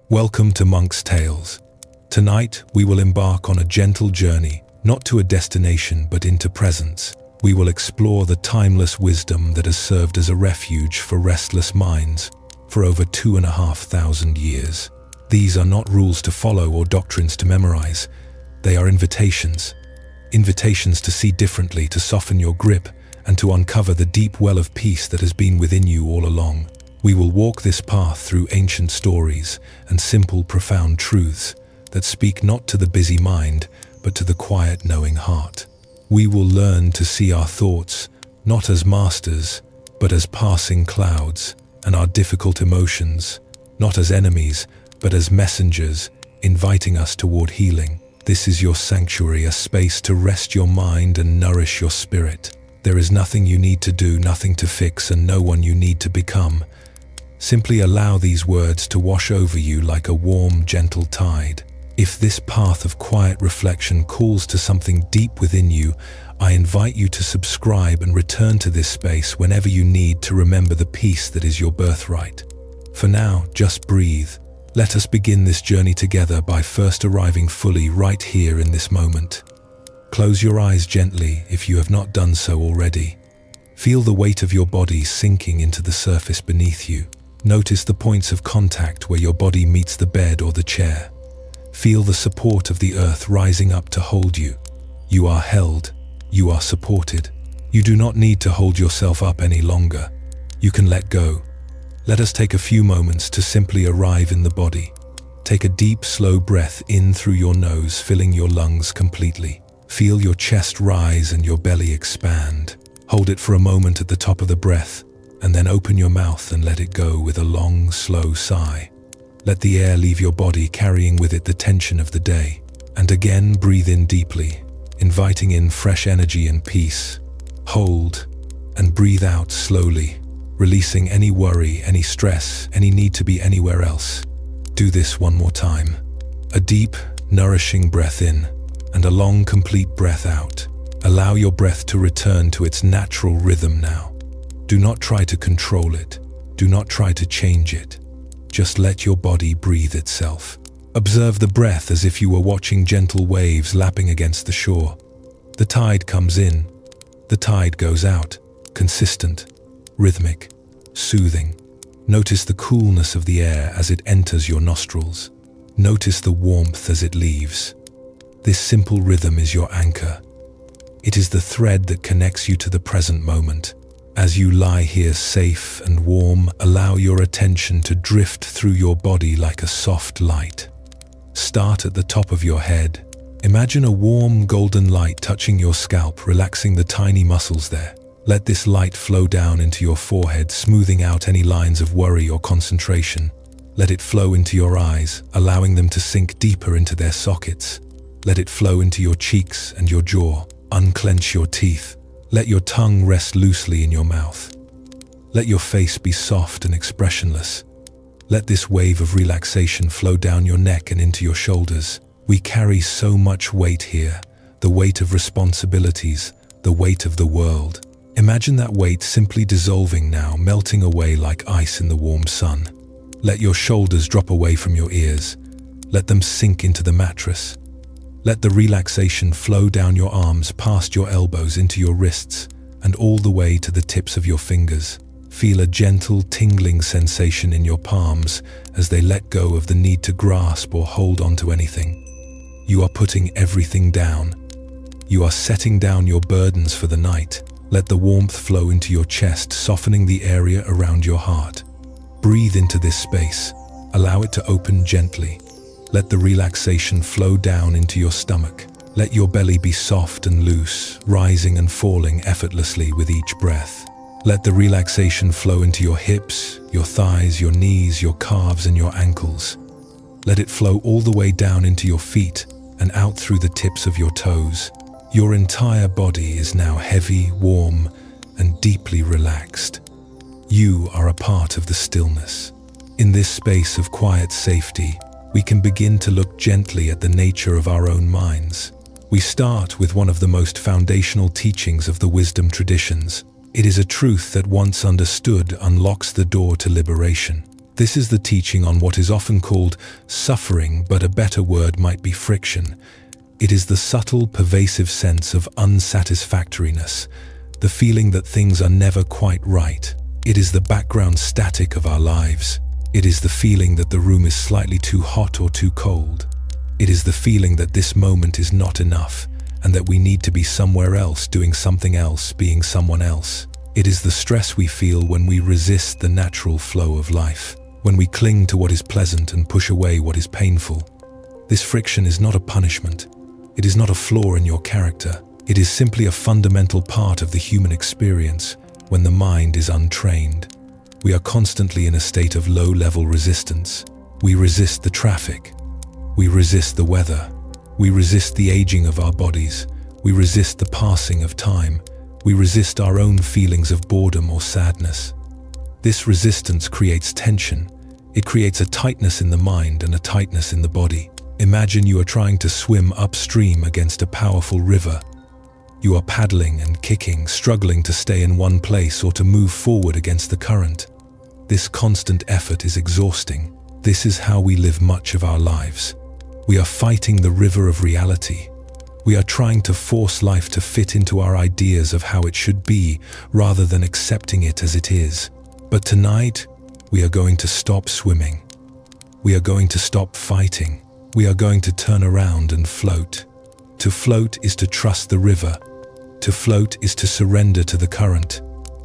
Welcome to Monk's Tales. Tonight, we will embark on a gentle journey, not to a destination but into presence. We will explore the timeless wisdom that has served as a refuge for restless minds for over 2,500 years. These are not rules to follow or doctrines to memorize. They are invitations. Invitations to see differently, to soften your grip, and to uncover the deep well of peace that has been within you all along. We will walk this path through ancient stories and simple, profound truths that speak not to the busy mind, but to the quiet, knowing heart. We will learn to see our thoughts not as masters, but as passing clouds, and our difficult emotions not as enemies, but as messengers, inviting us toward healing. This is your sanctuary, a space to rest your mind and nourish your spirit. There is nothing you need to do, nothing to fix, and no one you need to become. Simply allow these words to wash over you like a warm, gentle tide. If this path of quiet reflection calls to something deep within you, I invite you to subscribe and return to this space whenever you need to remember the peace that is your birthright. For now, just breathe. Let us begin this journey together by first arriving fully right here in this moment. Close your eyes gently if you have not done so already. Feel the weight of your body sinking into the surface beneath you. Notice the points of contact where your body meets the bed or the chair. Feel the support of the earth rising up to hold you. You are held. You are supported. You do not need to hold yourself up any longer. You can let go. Let us take a few moments to simply arrive in the body. Take a deep, slow breath in through your nose, filling your lungs completely. Feel your chest rise and your belly expand. Hold it for a moment at the top of the breath, and then open your mouth and let it go with a long, slow sigh. Let the air leave your body, carrying with it the tension of the day. And again, breathe in deeply, inviting in fresh energy and peace. Hold, and breathe out slowly, releasing any worry, any stress, any need to be anywhere else. Do this one more time. A deep, nourishing breath in, and a long, complete breath out. Allow your breath to return to its natural rhythm now. Do not try to control it. Do not try to change it. Just let your body breathe itself. Observe the breath as if you were watching gentle waves lapping against the shore. The tide comes in. The tide goes out. Consistent, rhythmic, soothing. Notice the coolness of the air as it enters your nostrils. Notice the warmth as it leaves. This simple rhythm is your anchor. It is the thread that connects you to the present moment. As you lie here safe and warm, allow your attention to drift through your body like a soft light. Start at the top of your head. Imagine a warm golden light touching your scalp, relaxing the tiny muscles there. Let this light flow down into your forehead, smoothing out any lines of worry or concentration. Let it flow into your eyes, allowing them to sink deeper into their sockets. Let it flow into your cheeks and your jaw. Unclench your teeth. Let your tongue rest loosely in your mouth. Let your face be soft and expressionless. Let this wave of relaxation flow down your neck and into your shoulders. We carry so much weight here, the weight of responsibilities, the weight of the world. Imagine that weight simply dissolving now, melting away like ice in the warm sun. Let your shoulders drop away from your ears. Let them sink into the mattress. Let the relaxation flow down your arms, past your elbows, into your wrists, and all the way to the tips of your fingers. Feel a gentle, tingling sensation in your palms as they let go of the need to grasp or hold on to anything. You are putting everything down. You are setting down your burdens for the night. Let the warmth flow into your chest, softening the area around your heart. Breathe into this space. Allow it to open gently. Let the relaxation flow down into your stomach. Let your belly be soft and loose, rising and falling effortlessly with each breath. Let the relaxation flow into your hips, your thighs, your knees, your calves, and your ankles. Let it flow all the way down into your feet and out through the tips of your toes. Your entire body is now heavy, warm, and deeply relaxed. You are a part of the stillness. In this space of quiet safety, we can begin to look gently at the nature of our own minds. We start with one of the most foundational teachings of the wisdom traditions. It is a truth that once understood unlocks the door to liberation. This is the teaching on what is often called suffering, but a better word might be friction. It is the subtle, pervasive sense of unsatisfactoriness, the feeling that things are never quite right. It is the background static of our lives. It is the feeling that the room is slightly too hot or too cold. It is the feeling that this moment is not enough, and that we need to be somewhere else, doing something else, being someone else. It is the stress we feel when we resist the natural flow of life, when we cling to what is pleasant and push away what is painful. This friction is not a punishment. It is not a flaw in your character. It is simply a fundamental part of the human experience when the mind is untrained. We are constantly in a state of low-level resistance. We resist the traffic. We resist the weather. We resist the aging of our bodies. We resist the passing of time. We resist our own feelings of boredom or sadness. This resistance creates tension. It creates a tightness in the mind and a tightness in the body. Imagine you are trying to swim upstream against a powerful river. You are paddling and kicking, struggling to stay in one place or to move forward against the current. This constant effort is exhausting. This is how we live much of our lives. We are fighting the river of reality. We are trying to force life to fit into our ideas of how it should be, rather than accepting it as it is. But tonight, we are going to stop swimming. We are going to stop fighting. We are going to turn around and float. To float is to trust the river. To float is to surrender to the current.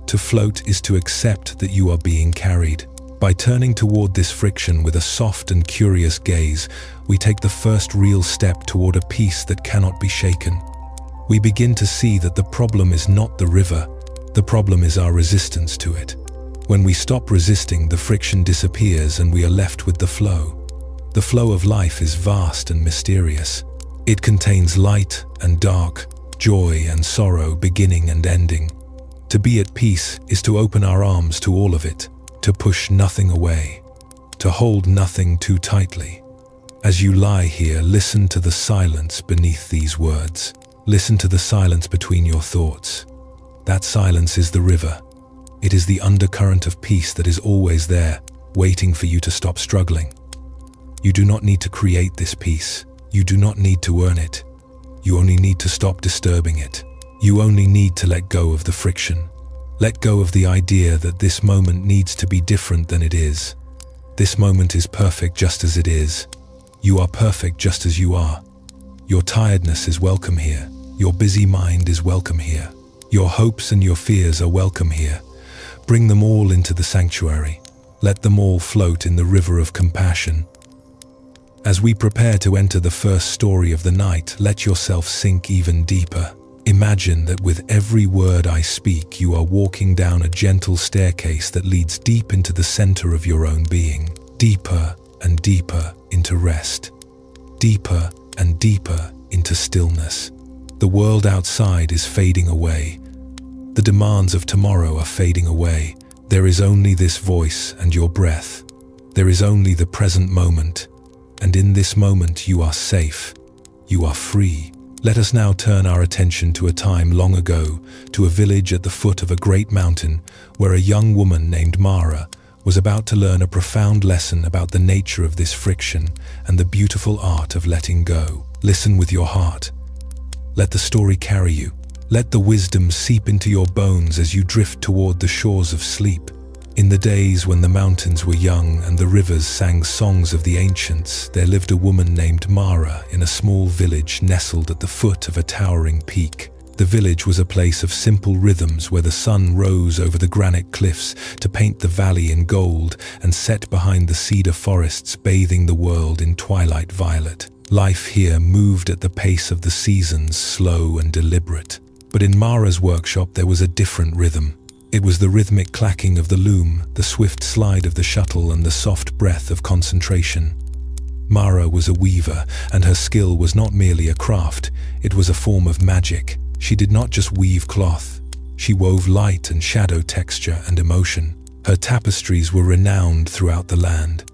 To float is to accept that you are being carried. By turning toward this friction with a soft and curious gaze, we take the first real step toward a peace that cannot be shaken. We begin to see that the problem is not the river. The problem is our resistance to it. When we stop resisting, the friction disappears and we are left with the flow. The flow of life is vast and mysterious. It contains light and dark, joy and sorrow, beginning and ending. To be at peace is to open our arms to all of it, to push nothing away, to hold nothing too tightly. As you lie here, listen to the silence beneath these words. Listen to the silence between your thoughts. That silence is the river. It is the undercurrent of peace that is always there, waiting for you to stop struggling. You do not need to create this peace. You do not need to earn it. You only need to stop disturbing it. You only need to let go of the friction. Let go of the idea that this moment needs to be different than it is. This moment is perfect just as it is. You are perfect just as you are. Your tiredness is welcome here. Your busy mind is welcome here. Your hopes and your fears are welcome here. Bring them all into the sanctuary. Let them all float in the river of compassion. As we prepare to enter the first story of the night, let yourself sink even deeper. Imagine that with every word I speak, you are walking down a gentle staircase that leads deep into the center of your own being, deeper and deeper into rest, deeper and deeper into stillness. The world outside is fading away. The demands of tomorrow are fading away. There is only this voice and your breath. There is only the present moment. And in this moment you are safe. You are free. Let us now turn our attention to a time long ago, to a village at the foot of a great mountain, where a young woman named Mara was about to learn a profound lesson about the nature of this friction and the beautiful art of letting go. Listen with your heart. Let the story carry you. Let the wisdom seep into your bones as you drift toward the shores of sleep. In the days when the mountains were young and the rivers sang songs of the ancients, there lived a woman named Mara in a small village nestled at the foot of a towering peak. The village was a place of simple rhythms where the sun rose over the granite cliffs to paint the valley in gold and set behind the cedar forests, bathing the world in twilight violet. Life here moved at the pace of the seasons, slow and deliberate. But in Mara's workshop there was a different rhythm. It was the rhythmic clacking of the loom, the swift slide of the shuttle, and the soft breath of concentration. Mara was a weaver, and her skill was not merely a craft, it was a form of magic. She did not just weave cloth. She wove light and shadow, texture and emotion. Her tapestries were renowned throughout the land.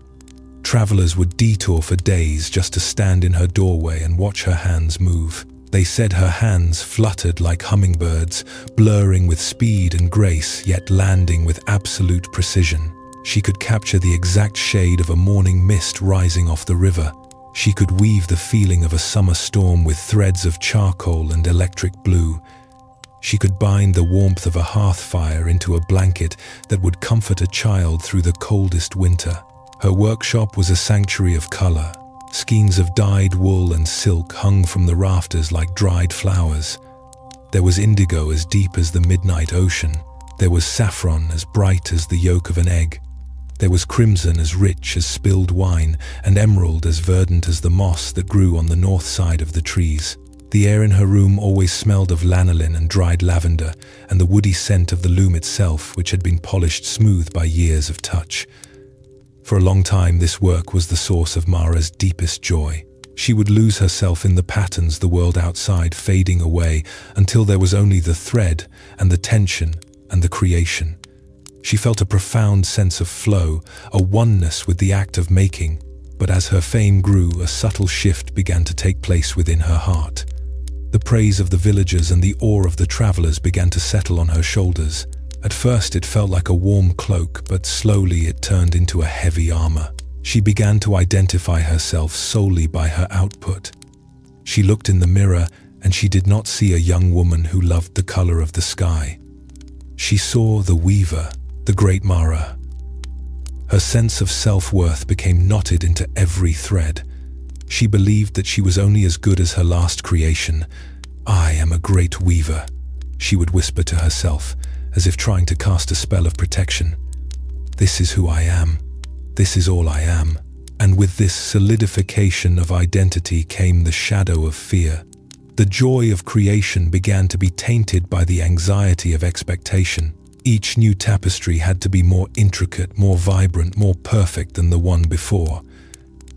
Travelers would detour for days just to stand in her doorway and watch her hands move. They said her hands fluttered like hummingbirds, blurring with speed and grace, yet landing with absolute precision. She could capture the exact shade of a morning mist rising off the river. She could weave the feeling of a summer storm with threads of charcoal and electric blue. She could bind the warmth of a hearth fire into a blanket that would comfort a child through the coldest winter. Her workshop was a sanctuary of color. Skeins of dyed wool and silk hung from the rafters like dried flowers. There was indigo as deep as the midnight ocean. There was saffron as bright as the yolk of an egg. There was crimson as rich as spilled wine, and emerald as verdant as the moss that grew on the north side of the trees. The air in her room always smelled of lanolin and dried lavender, and the woody scent of the loom itself, which had been polished smooth by years of touch. For a long time, this work was the source of Mara's deepest joy. She would lose herself in the patterns, the world outside fading away, until there was only the thread and the tension and the creation. She felt a profound sense of flow, a oneness with the act of making, but as her fame grew, a subtle shift began to take place within her heart. The praise of the villagers and the awe of the travelers began to settle on her shoulders. At first it felt like a warm cloak, but slowly it turned into a heavy armor. She began to identify herself solely by her output. She looked in the mirror, and she did not see a young woman who loved the color of the sky. She saw the weaver, the great Mara. Her sense of self-worth became knotted into every thread. She believed that she was only as good as her last creation. "I am a great weaver," she would whisper to herself, as if trying to cast a spell of protection. "This is who I am. This is all I am." And with this solidification of identity came the shadow of fear. The joy of creation began to be tainted by the anxiety of expectation. Each new tapestry had to be more intricate, more vibrant, more perfect than the one before.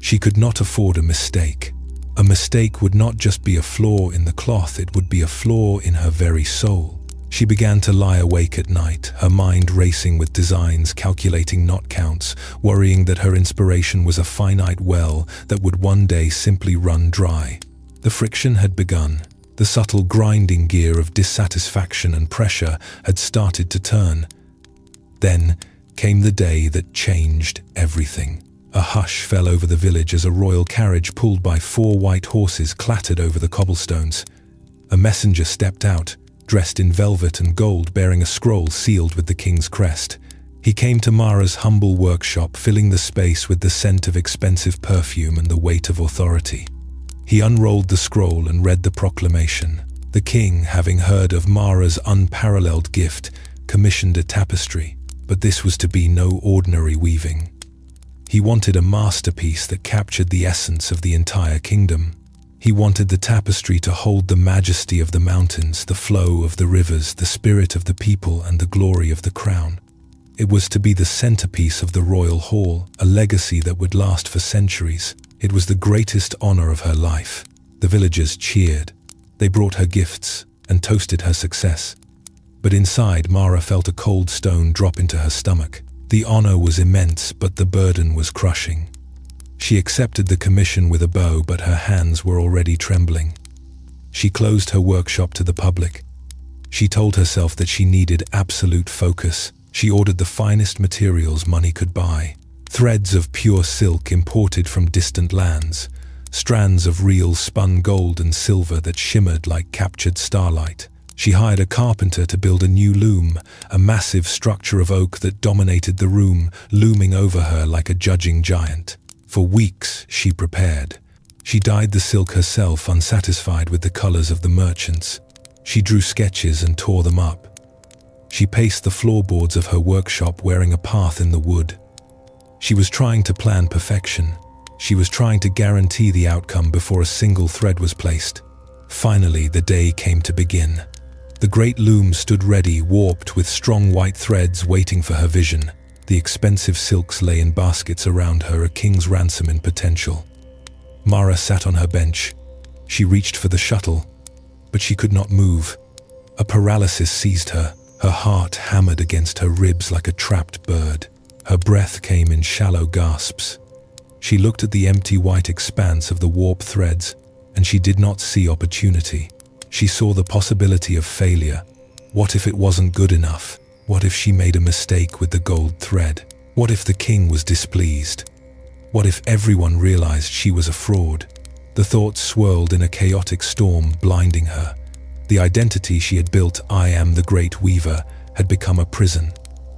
She could not afford a mistake. A mistake would not just be a flaw in the cloth, it would be a flaw in her very soul. She began to lie awake at night, her mind racing with designs, calculating knot counts, worrying that her inspiration was a finite well that would one day simply run dry. The friction had begun. The subtle grinding gear of dissatisfaction and pressure had started to turn. Then came the day that changed everything. A hush fell over the village as a royal carriage pulled by 4 white horses clattered over the cobblestones. A messenger stepped out, dressed in velvet and gold, bearing a scroll sealed with the king's crest. He came to Mara's humble workshop, filling the space with the scent of expensive perfume and the weight of authority. He unrolled the scroll and read the proclamation. The king, having heard of Mara's unparalleled gift, commissioned a tapestry, but this was to be no ordinary weaving. He wanted a masterpiece that captured the essence of the entire kingdom. He wanted the tapestry to hold the majesty of the mountains, the flow of the rivers, the spirit of the people, and the glory of the crown. It was to be the centerpiece of the royal hall, a legacy that would last for centuries. It was the greatest honor of her life. The villagers cheered. They brought her gifts and toasted her success. But inside, Mara felt a cold stone drop into her stomach. The honor was immense, but the burden was crushing. She accepted the commission with a bow, but her hands were already trembling. She closed her workshop to the public. She told herself that she needed absolute focus. She ordered the finest materials money could buy. Threads of pure silk imported from distant lands, strands of real spun gold and silver that shimmered like captured starlight. She hired a carpenter to build a new loom, a massive structure of oak that dominated the room, looming over her like a judging giant. For weeks she prepared. She dyed the silk herself, unsatisfied with the colors of the merchants. She drew sketches and tore them up. She paced the floorboards of her workshop, wearing a path in the wood. She was trying to plan perfection. She was trying to guarantee the outcome before a single thread was placed. Finally, the day came to begin. The great loom stood ready, warped with strong white threads waiting for her vision. The expensive silks lay in baskets around her, a king's ransom in potential. Mara sat on her bench. She reached for the shuttle, but she could not move. A paralysis seized her. Her heart hammered against her ribs like a trapped bird. Her breath came in shallow gasps. She looked at the empty white expanse of the warp threads, and she did not see opportunity. She saw the possibility of failure. What if it wasn't good enough? What if she made a mistake with the gold thread? What if the king was displeased? What if everyone realized she was a fraud? The thoughts swirled in a chaotic storm, blinding her. The identity she had built, "I am the great weaver," had become a prison.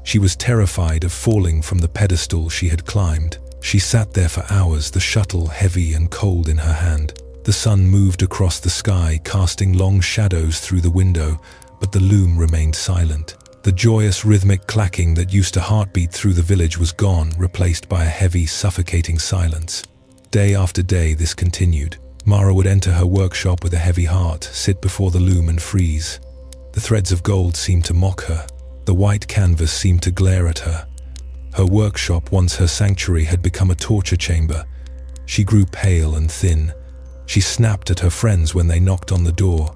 She was terrified of falling from the pedestal she had climbed. She sat there for hours, the shuttle heavy and cold in her hand. The sun moved across the sky, casting long shadows through the window, but the loom remained silent. The joyous rhythmic clacking that used to heartbeat through the village was gone, replaced by a heavy, suffocating silence. Day after day this continued. Mara would enter her workshop with a heavy heart, sit before the loom and freeze. The threads of gold seemed to mock her. The white canvas seemed to glare at her. Her workshop, once her sanctuary, had become a torture chamber. She grew pale and thin. She snapped at her friends when they knocked on the door.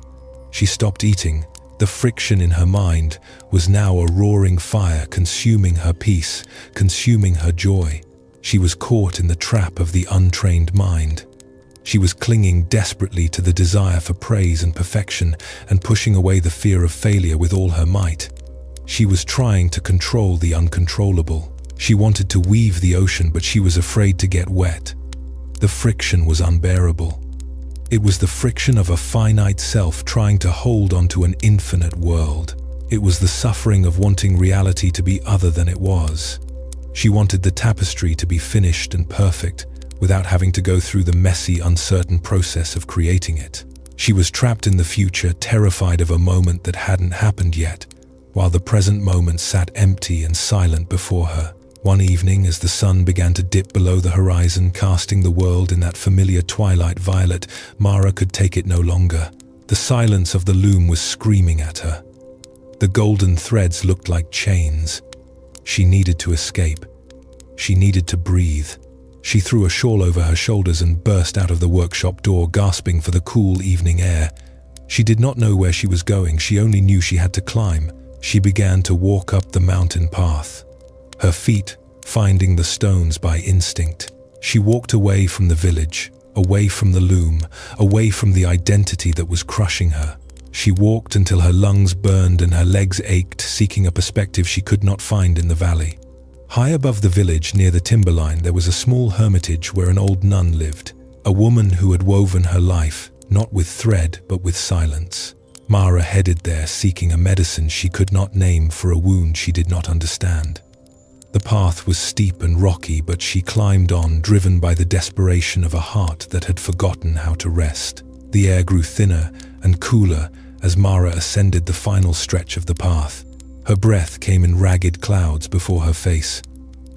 She stopped eating. The friction in her mind was now a roaring fire, consuming her peace, consuming her joy. She was caught in the trap of the untrained mind. She was clinging desperately to the desire for praise and perfection, and pushing away the fear of failure with all her might. She was trying to control the uncontrollable. She wanted to weave the ocean, but she was afraid to get wet. The friction was unbearable. It was the friction of a finite self trying to hold onto an infinite world. It was the suffering of wanting reality to be other than it was. She wanted the tapestry to be finished and perfect, without having to go through the messy, uncertain process of creating it. She was trapped in the future, terrified of a moment that hadn't happened yet, while the present moment sat empty and silent before her. One evening, as the sun began to dip below the horizon, casting the world in that familiar twilight violet, Mara could take it no longer. The silence of the loom was screaming at her. The golden threads looked like chains. She needed to escape. She needed to breathe. She threw a shawl over her shoulders and burst out of the workshop door, gasping for the cool evening air. She did not know where she was going. She only knew she had to climb. She began to walk up the mountain path, her feet finding the stones by instinct. She walked away from the village, away from the loom, away from the identity that was crushing her. She walked until her lungs burned and her legs ached, seeking a perspective she could not find in the valley. High above the village, near the timberline, there was a small hermitage where an old nun lived, a woman who had woven her life, not with thread, but with silence. Mara headed there, seeking a medicine she could not name for a wound she did not understand. The path was steep and rocky, but she climbed on, driven by the desperation of a heart that had forgotten how to rest. The air grew thinner and cooler as Mara ascended the final stretch of the path. Her breath came in ragged clouds before her face.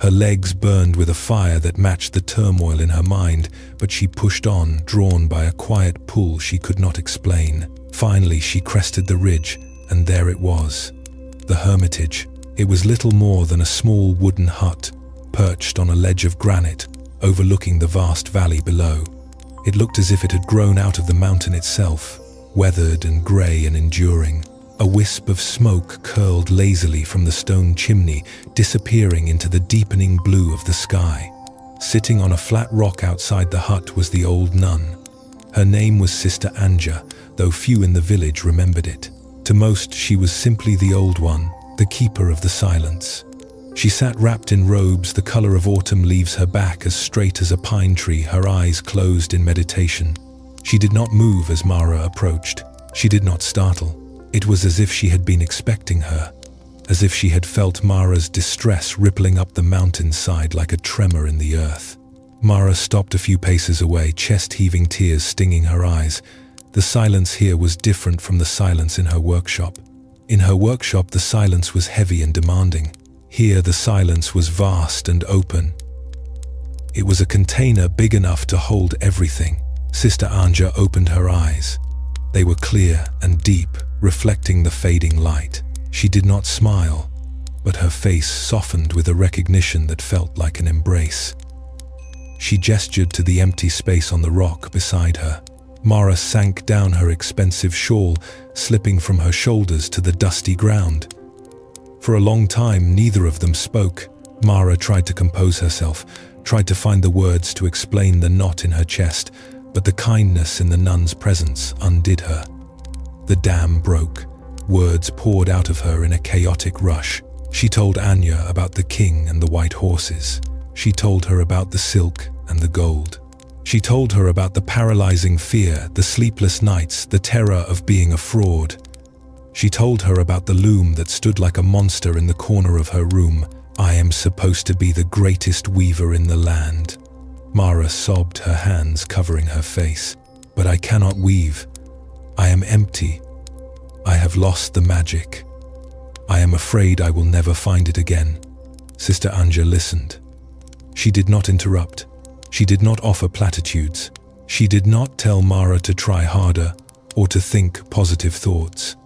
Her legs burned with a fire that matched the turmoil in her mind, but she pushed on, drawn by a quiet pull she could not explain. Finally, she crested the ridge, and there it was, the hermitage. It was little more than a small wooden hut, perched on a ledge of granite, overlooking the vast valley below. It looked as if it had grown out of the mountain itself, weathered and grey and enduring. A wisp of smoke curled lazily from the stone chimney, disappearing into the deepening blue of the sky. Sitting on a flat rock outside the hut was the old nun. Her name was Sister Anja, though few in the village remembered it. To most, she was simply the Old One, the keeper of the silence. She sat wrapped in robes the color of autumn leaves, her back as straight as a pine tree, her eyes closed in meditation. She did not move as Mara approached. She did not startle. It was as if she had been expecting her, as if she had felt Mara's distress rippling up the mountainside like a tremor in the earth. Mara stopped a few paces away, chest-heaving, tears stinging her eyes. The silence here was different from the silence in her workshop. In her workshop, the silence was heavy and demanding. Here, the silence was vast and open. It was a container big enough to hold everything. Sister Anja opened her eyes. They were clear and deep, reflecting the fading light. She did not smile, but her face softened with a recognition that felt like an embrace. She gestured to the empty space on the rock beside her. Mara sank down her expensive shawl, slipping from her shoulders to the dusty ground. For a long time, neither of them spoke. Mara tried to compose herself, tried to find the words to explain the knot in her chest, but the kindness in the nun's presence undid her. The dam broke. Words poured out of her in a chaotic rush. She told Anya about the king and the white horses. She told her about the silk and the gold. She told her about the paralyzing fear, the sleepless nights, the terror of being a fraud. She told her about the loom that stood like a monster in the corner of her room. I am supposed to be the greatest weaver in the land. Mara sobbed, her hands covering her face. But I cannot weave. I am empty. I have lost the magic. I am afraid I will never find it again. Sister Anja listened. She did not interrupt. She did not offer platitudes. She did not tell Mara to try harder or to think positive thoughts.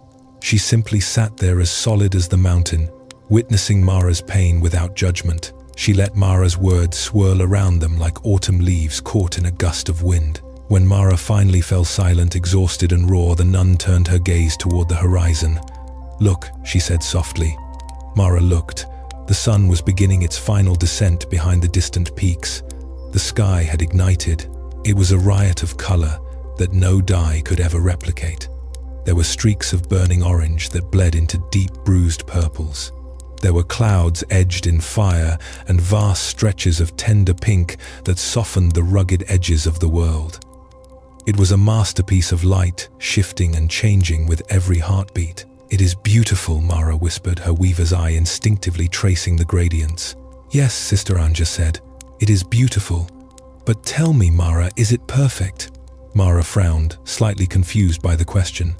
She simply sat there as solid as the mountain, witnessing Mara's pain without judgment. She let Mara's words swirl around them like autumn leaves caught in a gust of wind. When Mara finally fell silent, exhausted and raw, the nun turned her gaze toward the horizon. "Look," she said softly. Mara looked. The sun was beginning its final descent behind the distant peaks. The sky had ignited. It was a riot of color that no dye could ever replicate. There were streaks of burning orange that bled into deep bruised purples. There were clouds edged in fire and vast stretches of tender pink that softened the rugged edges of the world. It was a masterpiece of light, shifting and changing with every heartbeat. "It is beautiful," Mara whispered, her weaver's eye instinctively tracing the gradients. "Yes," Sister Anja said, "it is beautiful. But tell me, Mara, is it perfect?" Mara frowned, slightly confused by the question.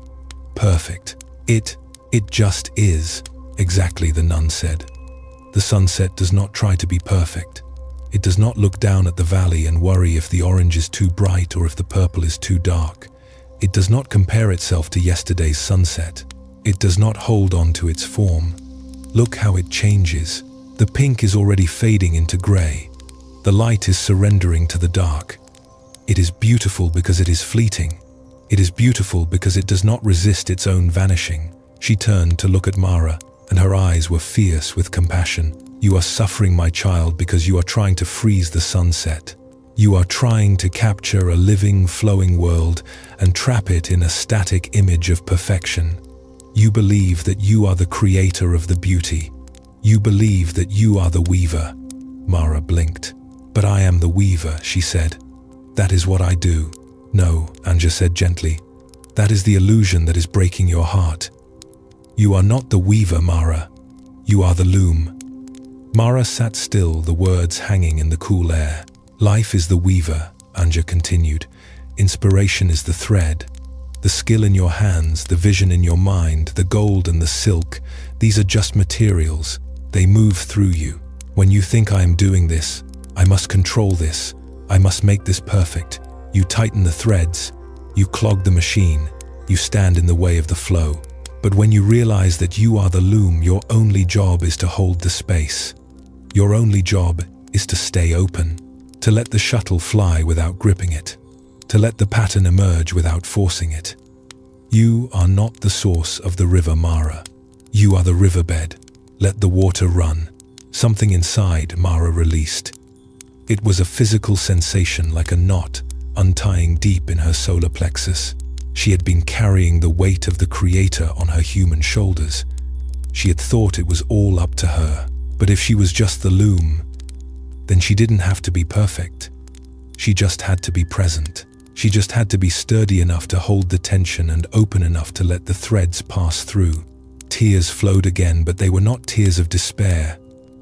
"Perfect. It just is." "Exactly," the nun said. "The sunset does not try to be perfect. It does not look down at the valley and worry if the orange is too bright or if the purple is too dark. It does not compare itself to yesterday's sunset. It does not hold on to its form. Look how it changes. The pink is already fading into gray. The light is surrendering to the dark. It is beautiful because it is fleeting. It is beautiful because it does not resist its own vanishing." She turned to look at Mara, and her eyes were fierce with compassion. "You are suffering, my child, because you are trying to freeze the sunset. You are trying to capture a living, flowing world and trap it in a static image of perfection. You believe that you are the creator of the beauty. You believe that you are the weaver." Mara blinked. "But I am the weaver," she said. "That is what I do." "No," Anja said gently. "That is the illusion that is breaking your heart. You are not the weaver, Mara. You are the loom." Mara sat still, the words hanging in the cool air. "Life is the weaver," Anja continued. "Inspiration is the thread. The skill in your hands, the vision in your mind, the gold and the silk, these are just materials. They move through you. When you think I am doing this, I must control this, I must make this perfect, you tighten the threads, you clog the machine, you stand in the way of the flow. But when you realize that you are the loom, your only job is to hold the space. Your only job is to stay open, to let the shuttle fly without gripping it, to let the pattern emerge without forcing it. You are not the source of the river, Mara. You are the riverbed. Let the water run." Something inside Mara released. It was a physical sensation, like a knot untying deep in her solar plexus. She had been carrying the weight of the Creator on her human shoulders. She had thought it was all up to her. But if she was just the loom, then she didn't have to be perfect. She just had to be present. She just had to be sturdy enough to hold the tension and open enough to let the threads pass through. Tears flowed again, but they were not tears of despair.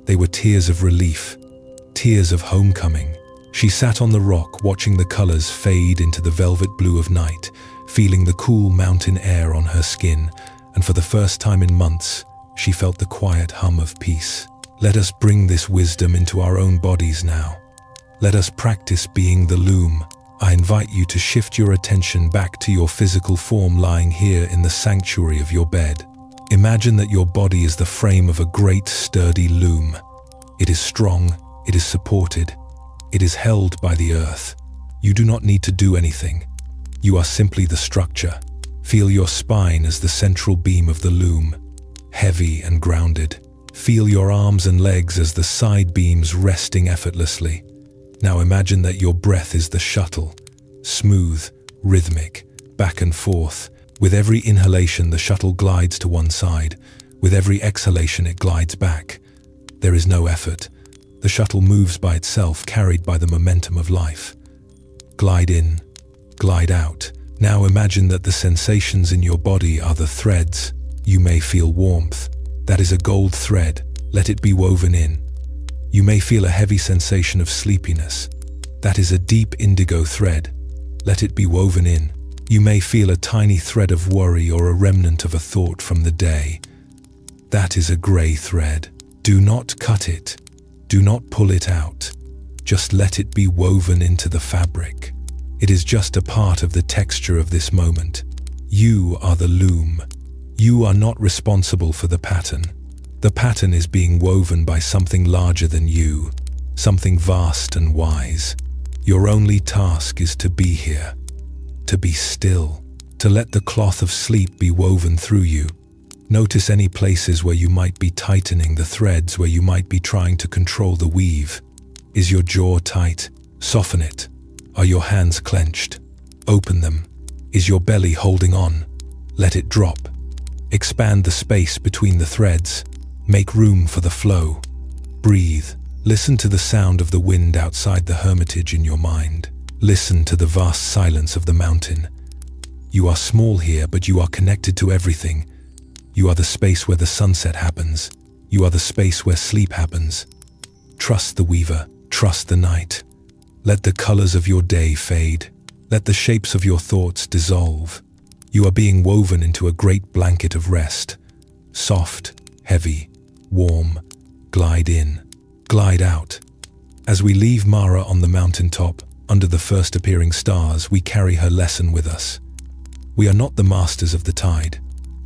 They were tears of relief, tears of homecoming. She sat on the rock, watching the colors fade into the velvet blue of night, feeling the cool mountain air on her skin, and for the first time in months, she felt the quiet hum of peace. Let us bring this wisdom into our own bodies now. Let us practice being the loom. I invite you to shift your attention back to your physical form lying here in the sanctuary of your bed. Imagine that your body is the frame of a great sturdy loom. It is strong, it is supported, it is held by the earth. You do not need to do anything. You are simply the structure. Feel your spine as the central beam of the loom, heavy and grounded. Feel your arms and legs as the side beams resting effortlessly. Now imagine that your breath is the shuttle, smooth, rhythmic, back and forth. With every inhalation, the shuttle glides to one side. With every exhalation it glides back. There is no effort. The shuttle moves by itself, carried by the momentum of life. Glide in, glide out. Now imagine that the sensations in your body are the threads. You may feel warmth. That is a gold thread. Let it be woven in. You may feel a heavy sensation of sleepiness. That is a deep indigo thread. Let it be woven in. You may feel a tiny thread of worry or a remnant of a thought from the day. That is a gray thread. Do not cut it. Do not pull it out. Just let it be woven into the fabric. It is just a part of the texture of this moment. You are the loom. You are not responsible for the pattern. The pattern is being woven by something larger than you, something vast and wise. Your only task is to be here, to be still, to let the cloth of sleep be woven through you. Notice any places where you might be tightening the threads, where you might be trying to control the weave. Is your jaw tight? Soften it. Are your hands clenched? Open them. Is your belly holding on? Let it drop. Expand the space between the threads. Make room for the flow. Breathe. Listen to the sound of the wind outside the hermitage in your mind. Listen to the vast silence of the mountain. You are small here, but you are connected to everything. You are the space where the sunset happens. You are the space where sleep happens. Trust the weaver. Trust the night. Let the colors of your day fade. Let the shapes of your thoughts dissolve. You are being woven into a great blanket of rest. Soft, heavy, warm. Glide in, glide out. As we leave Mara on the mountaintop, under the first appearing stars, we carry her lesson with us. We are not the masters of the tide.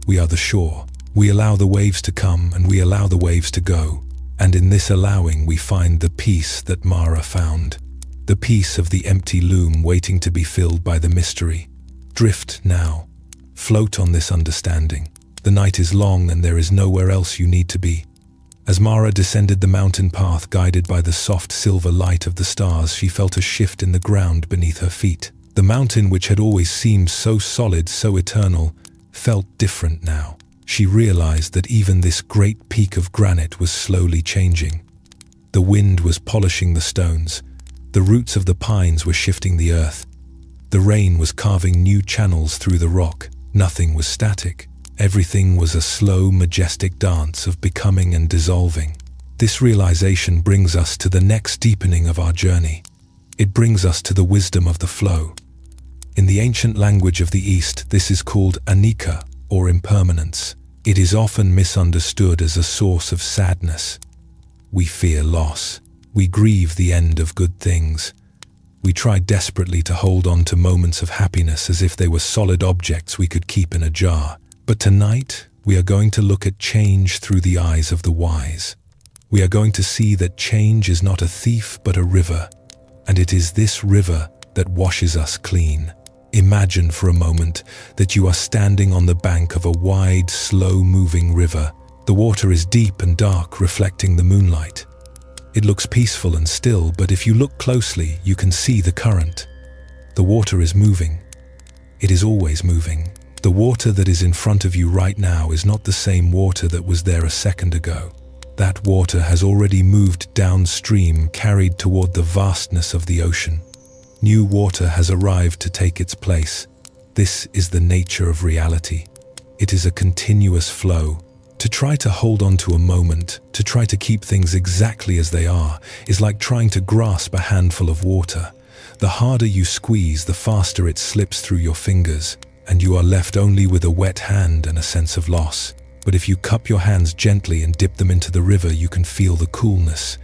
We are the shore. We allow the waves to come and we allow the waves to go. And in this allowing we find the peace that Mara found. The peace of the empty loom waiting to be filled by the mystery. Drift now. Float on this understanding. The night is long and there is nowhere else you need to be. As Mara descended the mountain path guided by the soft silver light of the stars, she felt a shift in the ground beneath her feet. The mountain, which had always seemed so solid, so eternal, felt different now. She realized that even this great peak of granite was slowly changing. The wind was polishing the stones. The roots of the pines were shifting the earth. The rain was carving new channels through the rock. Nothing was static. Everything was a slow, majestic dance of becoming and dissolving. This realization brings us to the next deepening of our journey. It brings us to the wisdom of the flow. In the ancient language of the East, this is called anicca, or impermanence. It is often misunderstood as a source of sadness. We fear loss. We grieve the end of good things. We try desperately to hold on to moments of happiness as if they were solid objects we could keep in a jar. But tonight, we are going to look at change through the eyes of the wise. We are going to see that change is not a thief but a river, and it is this river that washes us clean. Imagine for a moment that you are standing on the bank of a wide, slow-moving river. The water is deep and dark, reflecting the moonlight. It looks peaceful and still, but if you look closely, you can see the current. The water is moving. It is always moving. The water that is in front of you right now is not the same water that was there a second ago. That water has already moved downstream, carried toward the vastness of the ocean. New water has arrived to take its place. This is the nature of reality. It is a continuous flow. To try to hold on to a moment, to try to keep things exactly as they are, is like trying to grasp a handful of water. The harder you squeeze, the faster it slips through your fingers, and you are left only with a wet hand and a sense of loss. But if you cup your hands gently and dip them into the river, you can feel the coolness.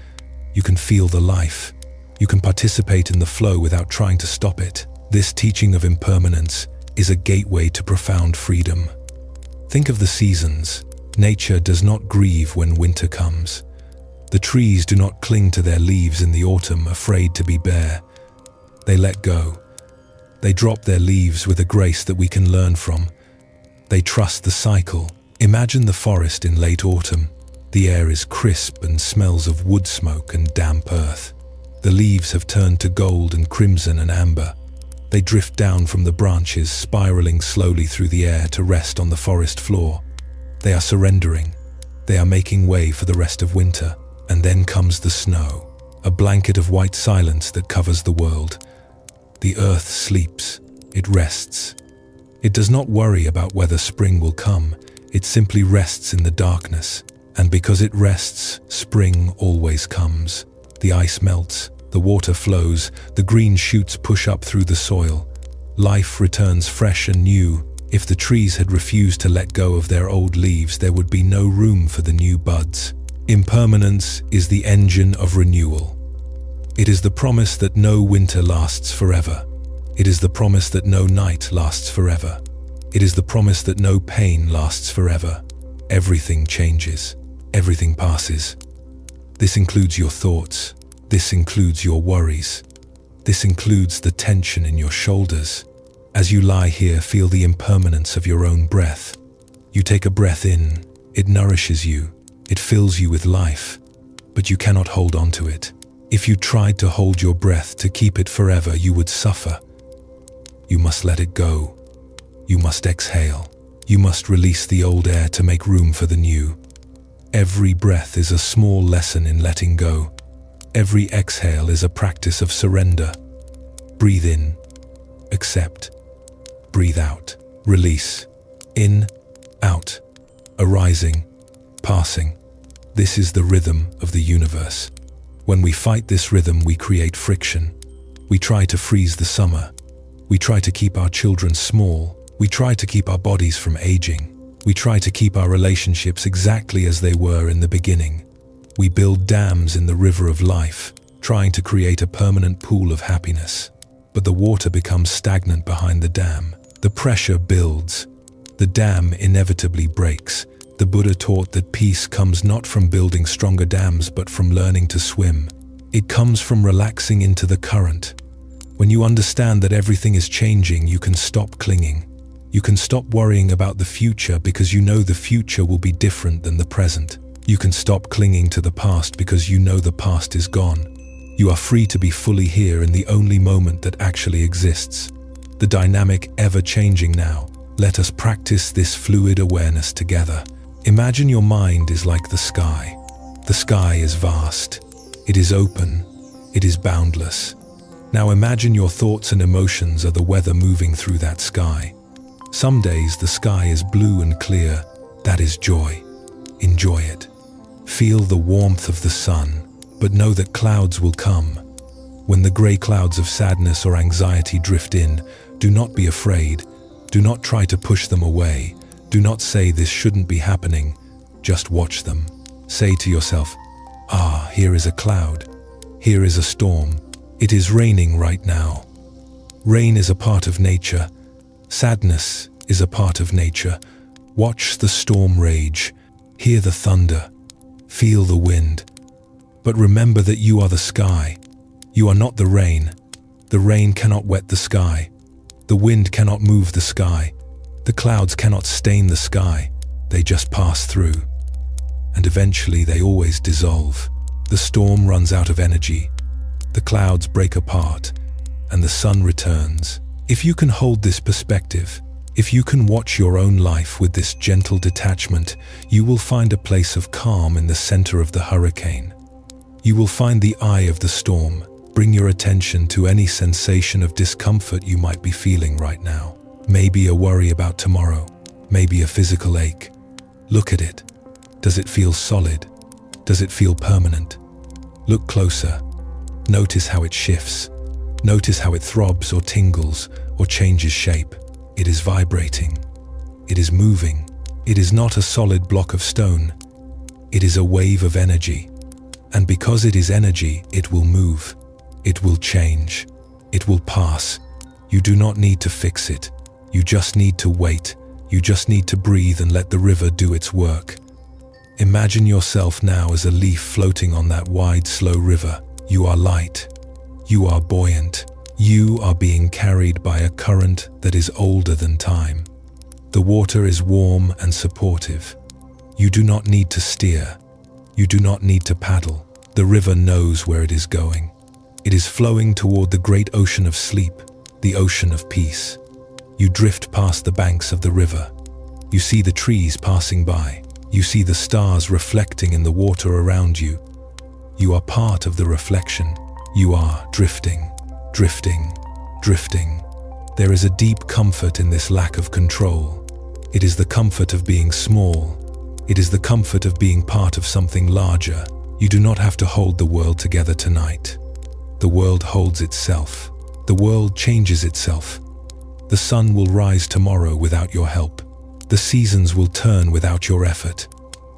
You can feel the life. You can participate in the flow without trying to stop it. This teaching of impermanence is a gateway to profound freedom. Think of the seasons. Nature does not grieve when winter comes. The trees do not cling to their leaves in the autumn, afraid to be bare. They let go. They drop their leaves with a grace that we can learn from. They trust the cycle. Imagine the forest in late autumn. The air is crisp and smells of wood smoke and damp earth. The leaves have turned to gold and crimson and amber. They drift down from the branches, spiraling slowly through the air to rest on the forest floor. They are surrendering. They are making way for the rest of winter. And then comes the snow, a blanket of white silence that covers the world. The earth sleeps, it rests. It does not worry about whether spring will come, it simply rests in the darkness. And because it rests, spring always comes. The ice melts, the water flows, the green shoots push up through the soil. Life returns fresh and new. If the trees had refused to let go of their old leaves, there would be no room for the new buds. Impermanence is the engine of renewal. It is the promise that no winter lasts forever. It is the promise that no night lasts forever. It is the promise that no pain lasts forever. Everything changes. Everything passes. This includes your thoughts. This includes your worries. This includes the tension in your shoulders. As you lie here, feel the impermanence of your own breath. You take a breath in. It nourishes you. It fills you with life, but you cannot hold on to it. If you tried to hold your breath to keep it forever, you would suffer. You must let it go. You must exhale. You must release the old air to make room for the new. Every breath is a small lesson in letting go. Every exhale is a practice of surrender. Breathe in. Accept. Breathe out. Release. In. Out. Arising. Passing. This is the rhythm of the universe. When we fight this rhythm, we create friction. We try to freeze the summer. We try to keep our children small. We try to keep our bodies from aging. We try to keep our relationships exactly as they were in the beginning. We build dams in the river of life, trying to create a permanent pool of happiness. But the water becomes stagnant behind the dam. The pressure builds. The dam inevitably breaks. The Buddha taught that peace comes not from building stronger dams, but from learning to swim. It comes from relaxing into the current. When you understand that everything is changing, you can stop clinging. You can stop worrying about the future because you know the future will be different than the present. You can stop clinging to the past because you know the past is gone. You are free to be fully here in the only moment that actually exists. The dynamic, ever-changing now. Let us practice this fluid awareness together. Imagine your mind is like the sky. The sky is vast. It is open. It is boundless. Now imagine your thoughts and emotions are the weather moving through that sky. Some days the sky is blue and clear. That is joy. Enjoy it. Feel the warmth of the sun, but know that clouds will come. When the gray clouds of sadness or anxiety drift in, do not be afraid. Do not try to push them away. Do not say this shouldn't be happening. Just watch them. Say to yourself, here is a cloud. Here is a storm. It is raining right now. Rain is a part of nature. Sadness is a part of nature. Watch the storm rage. Hear the thunder. Feel the wind. But remember that you are the sky. You are not the rain. The rain cannot wet the sky. The wind cannot move the sky. The clouds cannot stain the sky. They just pass through. And eventually they always dissolve. The storm runs out of energy. The clouds break apart, and the sun returns. If you can hold this perspective, if you can watch your own life with this gentle detachment, you will find a place of calm in the center of the hurricane. You will find the eye of the storm. Bring your attention to any sensation of discomfort you might be feeling right now. Maybe a worry about tomorrow. Maybe a physical ache. Look at it. Does it feel solid? Does it feel permanent? Look closer. Notice how it shifts. Notice how it throbs or tingles or changes shape. It is vibrating. It is moving. It is not a solid block of stone. It is a wave of energy. And because it is energy, it will move. It will change. It will pass. You do not need to fix it. You just need to wait. You just need to breathe and let the river do its work. Imagine yourself now as a leaf floating on that wide, slow river. You are light. You are buoyant. You are being carried by a current that is older than time. The water is warm and supportive. You do not need to steer. You do not need to paddle. The river knows where it is going. It is flowing toward the great ocean of sleep, the ocean of peace. You drift past the banks of the river. You see the trees passing by. You see the stars reflecting in the water around you. You are part of the reflection. You are drifting, drifting, drifting. There is a deep comfort in this lack of control. It is the comfort of being small. It is the comfort of being part of something larger. You do not have to hold the world together tonight. The world holds itself. The world changes itself. The sun will rise tomorrow without your help. The seasons will turn without your effort.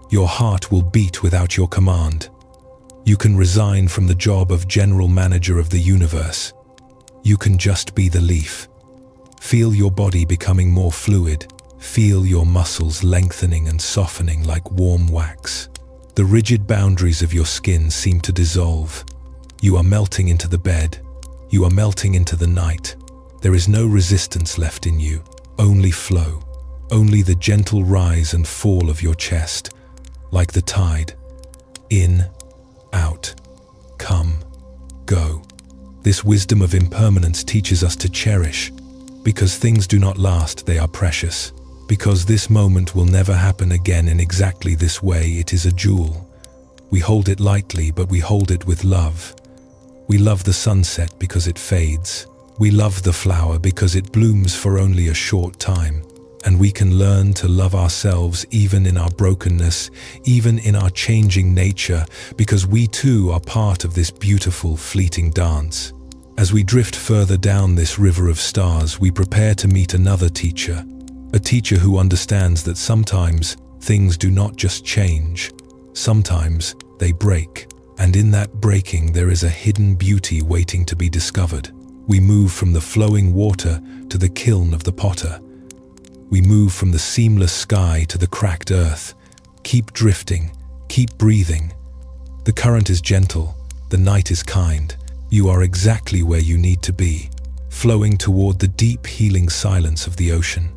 Your heart will beat without your command. You can resign from the job of general manager of the universe. You can just be the leaf. Feel your body becoming more fluid. Feel your muscles lengthening and softening like warm wax. The rigid boundaries of your skin seem to dissolve. You are melting into the bed. You are melting into the night. There is no resistance left in you, only flow. Only the gentle rise and fall of your chest, like the tide. In, out, come, go. This wisdom of impermanence teaches us to cherish. Because things do not last, they are precious. Because this moment will never happen again in exactly this way, it is a jewel. We hold it lightly, but we hold it with love. We love the sunset because it fades. We love the flower because it blooms for only a short time. And we can learn to love ourselves even in our brokenness, even in our changing nature, because we too are part of this beautiful, fleeting dance. As we drift further down this river of stars, we prepare to meet another teacher, a teacher who understands that sometimes things do not just change, sometimes they break. And in that breaking there is a hidden beauty waiting to be discovered. We move from the flowing water to the kiln of the potter. We move from the seamless sky to the cracked earth. Keep drifting, keep breathing. The current is gentle, the night is kind. You are exactly where you need to be, flowing toward the deep healing silence of the ocean.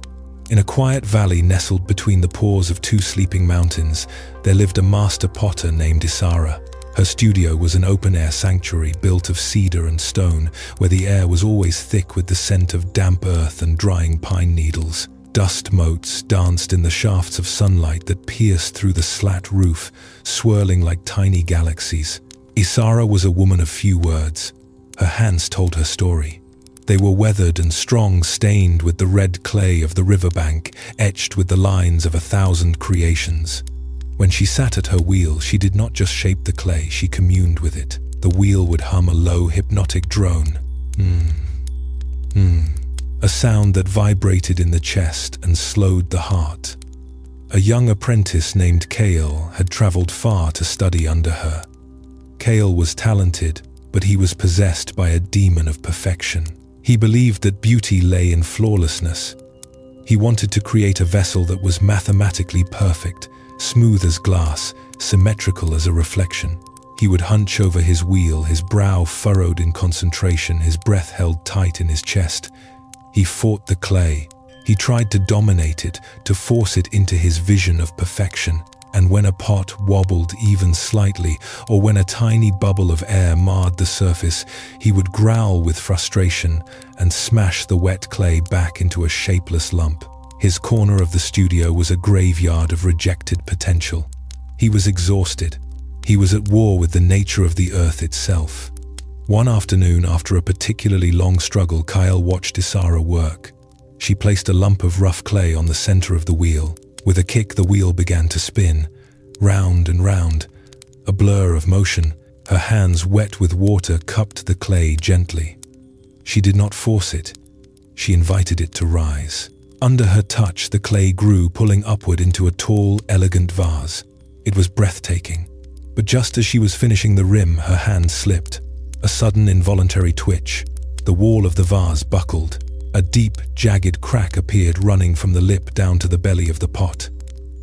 In a quiet valley nestled between the paws of two sleeping mountains, there lived a master potter named Isara. Her studio was an open-air sanctuary built of cedar and stone, where the air was always thick with the scent of damp earth and drying pine needles. Dust motes danced in the shafts of sunlight that pierced through the slat roof, swirling like tiny galaxies. Isara was a woman of few words. Her hands told her story. They were weathered and strong, stained with the red clay of the riverbank, etched with the lines of 1,000 creations. When she sat at her wheel, she did not just shape the clay, she communed with it. The wheel would hum a low, hypnotic drone. A sound that vibrated in the chest and slowed the heart. A young apprentice named Kale had traveled far to study under her. Kale was talented, but he was possessed by a demon of perfection. He believed that beauty lay in flawlessness. He wanted to create a vessel that was mathematically perfect, smooth as glass, symmetrical as a reflection. He would hunch over his wheel, his brow furrowed in concentration, his breath held tight in his chest. He fought the clay. He tried to dominate it, to force it into his vision of perfection. And when a pot wobbled even slightly, or when a tiny bubble of air marred the surface, he would growl with frustration and smash the wet clay back into a shapeless lump. His corner of the studio was a graveyard of rejected potential. He was exhausted. He was at war with the nature of the earth itself. One afternoon, after a particularly long struggle, Kyle watched Isara work. She placed a lump of rough clay on the center of the wheel. With a kick, the wheel began to spin, round and round. A blur of motion, her hands wet with water cupped the clay gently. She did not force it. She invited it to rise. Under her touch, the clay grew, pulling upward into a tall, elegant vase. It was breathtaking. But just as she was finishing the rim, her hand slipped. A sudden, involuntary twitch. The wall of the vase buckled. A deep, jagged crack appeared, running from the lip down to the belly of the pot.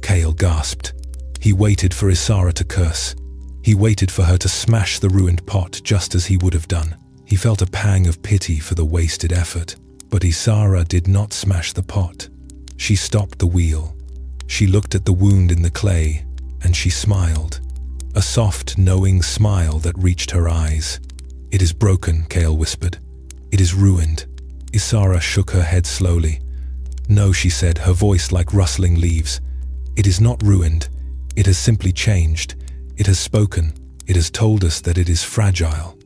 Kale gasped. He waited for Isara to curse. He waited for her to smash the ruined pot just as he would have done. He felt a pang of pity for the wasted effort. But Isara did not smash the pot. She stopped the wheel. She looked at the wound in the clay, and she smiled. A soft, knowing smile that reached her eyes. "It is broken," Kale whispered. "It is ruined." Isara shook her head slowly. "No," she said, her voice like rustling leaves. "It is not ruined. It has simply changed. It has spoken. It has told us that it is fragile.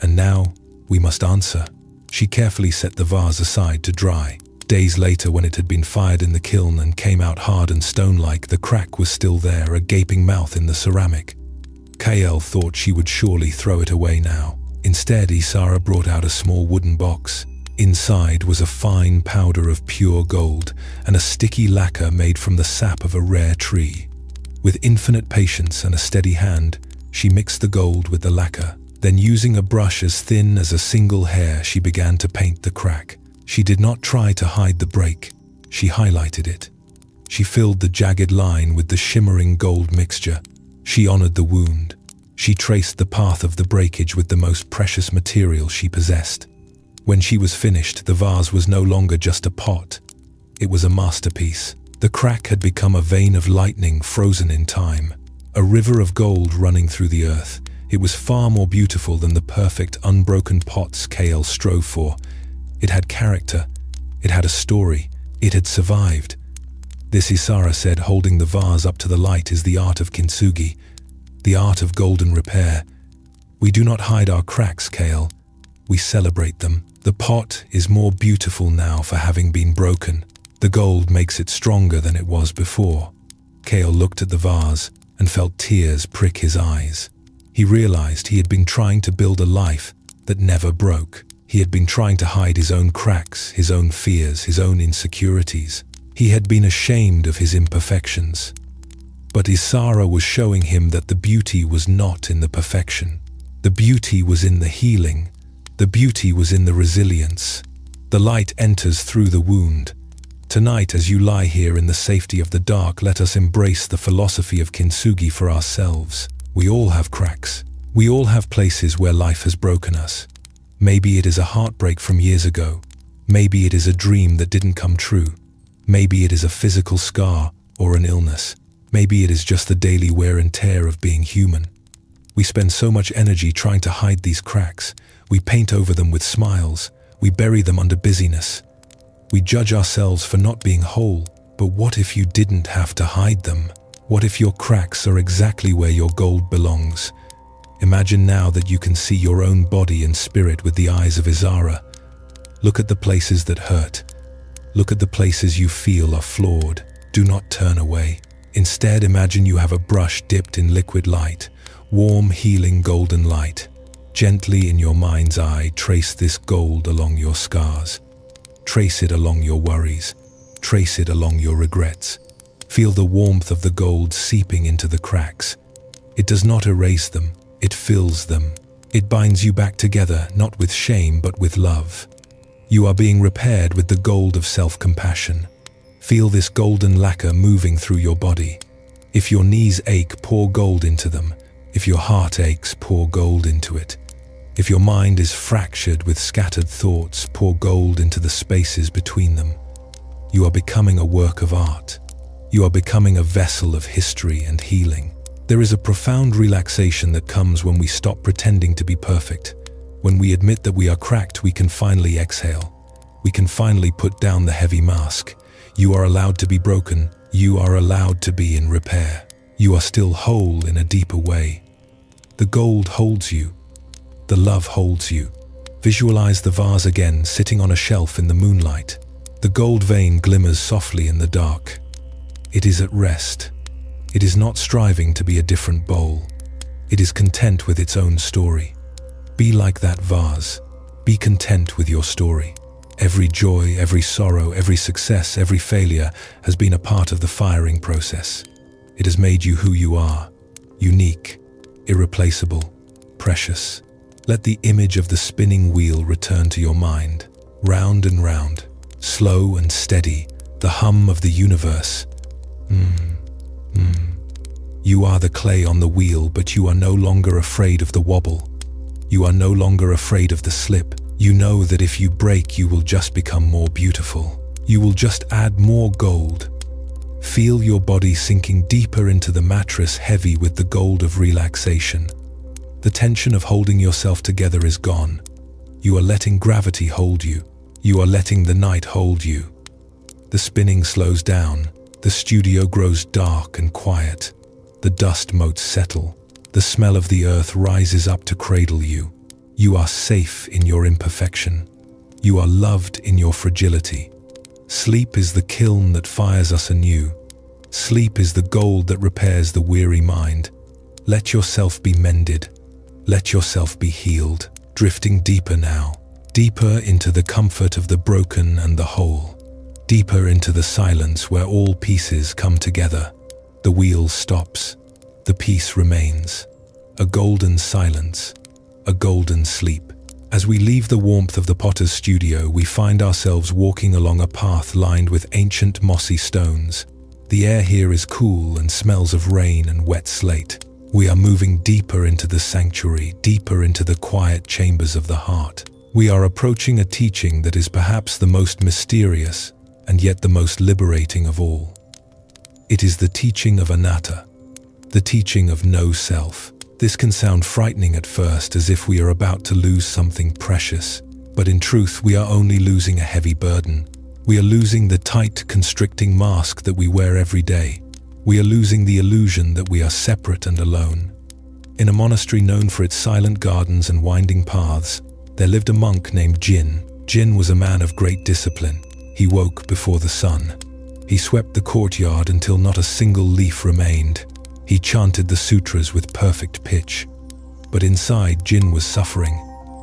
And now, we must answer. She carefully set the vase aside to dry. Days later, when it had been fired in the kiln and came out hard and stone-like, the crack was still there, a gaping mouth in the ceramic. Kael thought she would surely throw it away now. Instead, Isara brought out a small wooden box. Inside was a fine powder of pure gold and a sticky lacquer made from the sap of a rare tree. With infinite patience and a steady hand, she mixed the gold with the lacquer. Then, using a brush as thin as a single hair, she began to paint the crack. She did not try to hide the break. She highlighted it. She filled the jagged line with the shimmering gold mixture. She honored the wound. She traced the path of the breakage with the most precious material she possessed. When she was finished, the vase was no longer just a pot. It was a masterpiece. The crack had become a vein of lightning frozen in time, a river of gold running through the earth. It was far more beautiful than the perfect, unbroken pots Kael strove for. It had character. It had a story. It had survived. This, Isara said, holding the vase up to the light, is the art of Kintsugi, the art of golden repair. We do not hide our cracks, Kael. We celebrate them. The pot is more beautiful now for having been broken. The gold makes it stronger than it was before. Kael looked at the vase and felt tears prick his eyes. He realized he had been trying to build a life that never broke. He had been trying to hide his own cracks, his own fears, his own insecurities. He had been ashamed of his imperfections. But Isara was showing him that the beauty was not in the perfection. The beauty was in the healing. The beauty was in the resilience. The light enters through the wound. Tonight, as you lie here in the safety of the dark, let us embrace the philosophy of Kintsugi for ourselves. We all have cracks. We all have places where life has broken us. Maybe it is a heartbreak from years ago. Maybe it is a dream that didn't come true. Maybe it is a physical scar or an illness. Maybe it is just the daily wear and tear of being human. We spend so much energy trying to hide these cracks. We paint over them with smiles. We bury them under busyness. We judge ourselves for not being whole. But what if you didn't have to hide them? What if your cracks are exactly where your gold belongs? Imagine now that you can see your own body and spirit with the eyes of Isara. Look at the places that hurt. Look at the places you feel are flawed. Do not turn away. Instead, imagine you have a brush dipped in liquid light, warm, healing golden light. Gently in your mind's eye, trace this gold along your scars. Trace it along your worries. Trace it along your regrets. Feel the warmth of the gold seeping into the cracks. It does not erase them. It fills them. It binds you back together, not with shame, but with love. You are being repaired with the gold of self-compassion. Feel this golden lacquer moving through your body. If your knees ache, pour gold into them. If your heart aches, pour gold into it. If your mind is fractured with scattered thoughts, pour gold into the spaces between them. You are becoming a work of art. You are becoming a vessel of history and healing. There is a profound relaxation that comes when we stop pretending to be perfect. When we admit that we are cracked, we can finally exhale. We can finally put down the heavy mask. You are allowed to be broken. You are allowed to be in repair. You are still whole in a deeper way. The gold holds you. The love holds you. Visualize the vase again, sitting on a shelf in the moonlight. The gold vein glimmers softly in the dark. It is at rest. It is not striving to be a different bowl. It is content with its own story. Be like that vase. Be content with your story. Every joy, every sorrow, every success, every failure has been a part of the firing process. It has made you who you are, unique, irreplaceable, precious. Let the image of the spinning wheel return to your mind, round and round, slow and steady, the hum of the universe. You are the clay on the wheel, but you are no longer afraid of the wobble. You are no longer afraid of the slip. You know that if you break, you will just become more beautiful. You will just add more gold. Feel your body sinking deeper into the mattress, heavy with the gold of relaxation. The tension of holding yourself together is gone. You are letting gravity hold you. You are letting the night hold you. The spinning slows down. The studio grows dark and quiet. The dust motes settle. The smell of the earth rises up to cradle you. You are safe in your imperfection. You are loved in your fragility. Sleep is the kiln that fires us anew. Sleep is the gold that repairs the weary mind. Let yourself be mended. Let yourself be healed, drifting deeper now, deeper into the comfort of the broken and the whole, deeper into the silence where all pieces come together. The wheel stops. The peace remains. A golden silence. A golden sleep. As we leave the warmth of the potter's studio, we find ourselves walking along a path lined with ancient mossy stones. The air here is cool and smells of rain and wet slate. We are moving deeper into the sanctuary, deeper into the quiet chambers of the heart. We are approaching a teaching that is perhaps the most mysterious and yet the most liberating of all. It is the teaching of anatta, the teaching of no self. This can sound frightening at first, as if we are about to lose something precious, but in truth we are only losing a heavy burden. We are losing the tight, constricting mask that we wear every day. We are losing the illusion that we are separate and alone. In a monastery known for its silent gardens and winding paths, there lived a monk named Jin. Jin was a man of great discipline. He woke before the sun. He swept the courtyard until not a single leaf remained. He chanted the sutras with perfect pitch. But inside, Jin was suffering.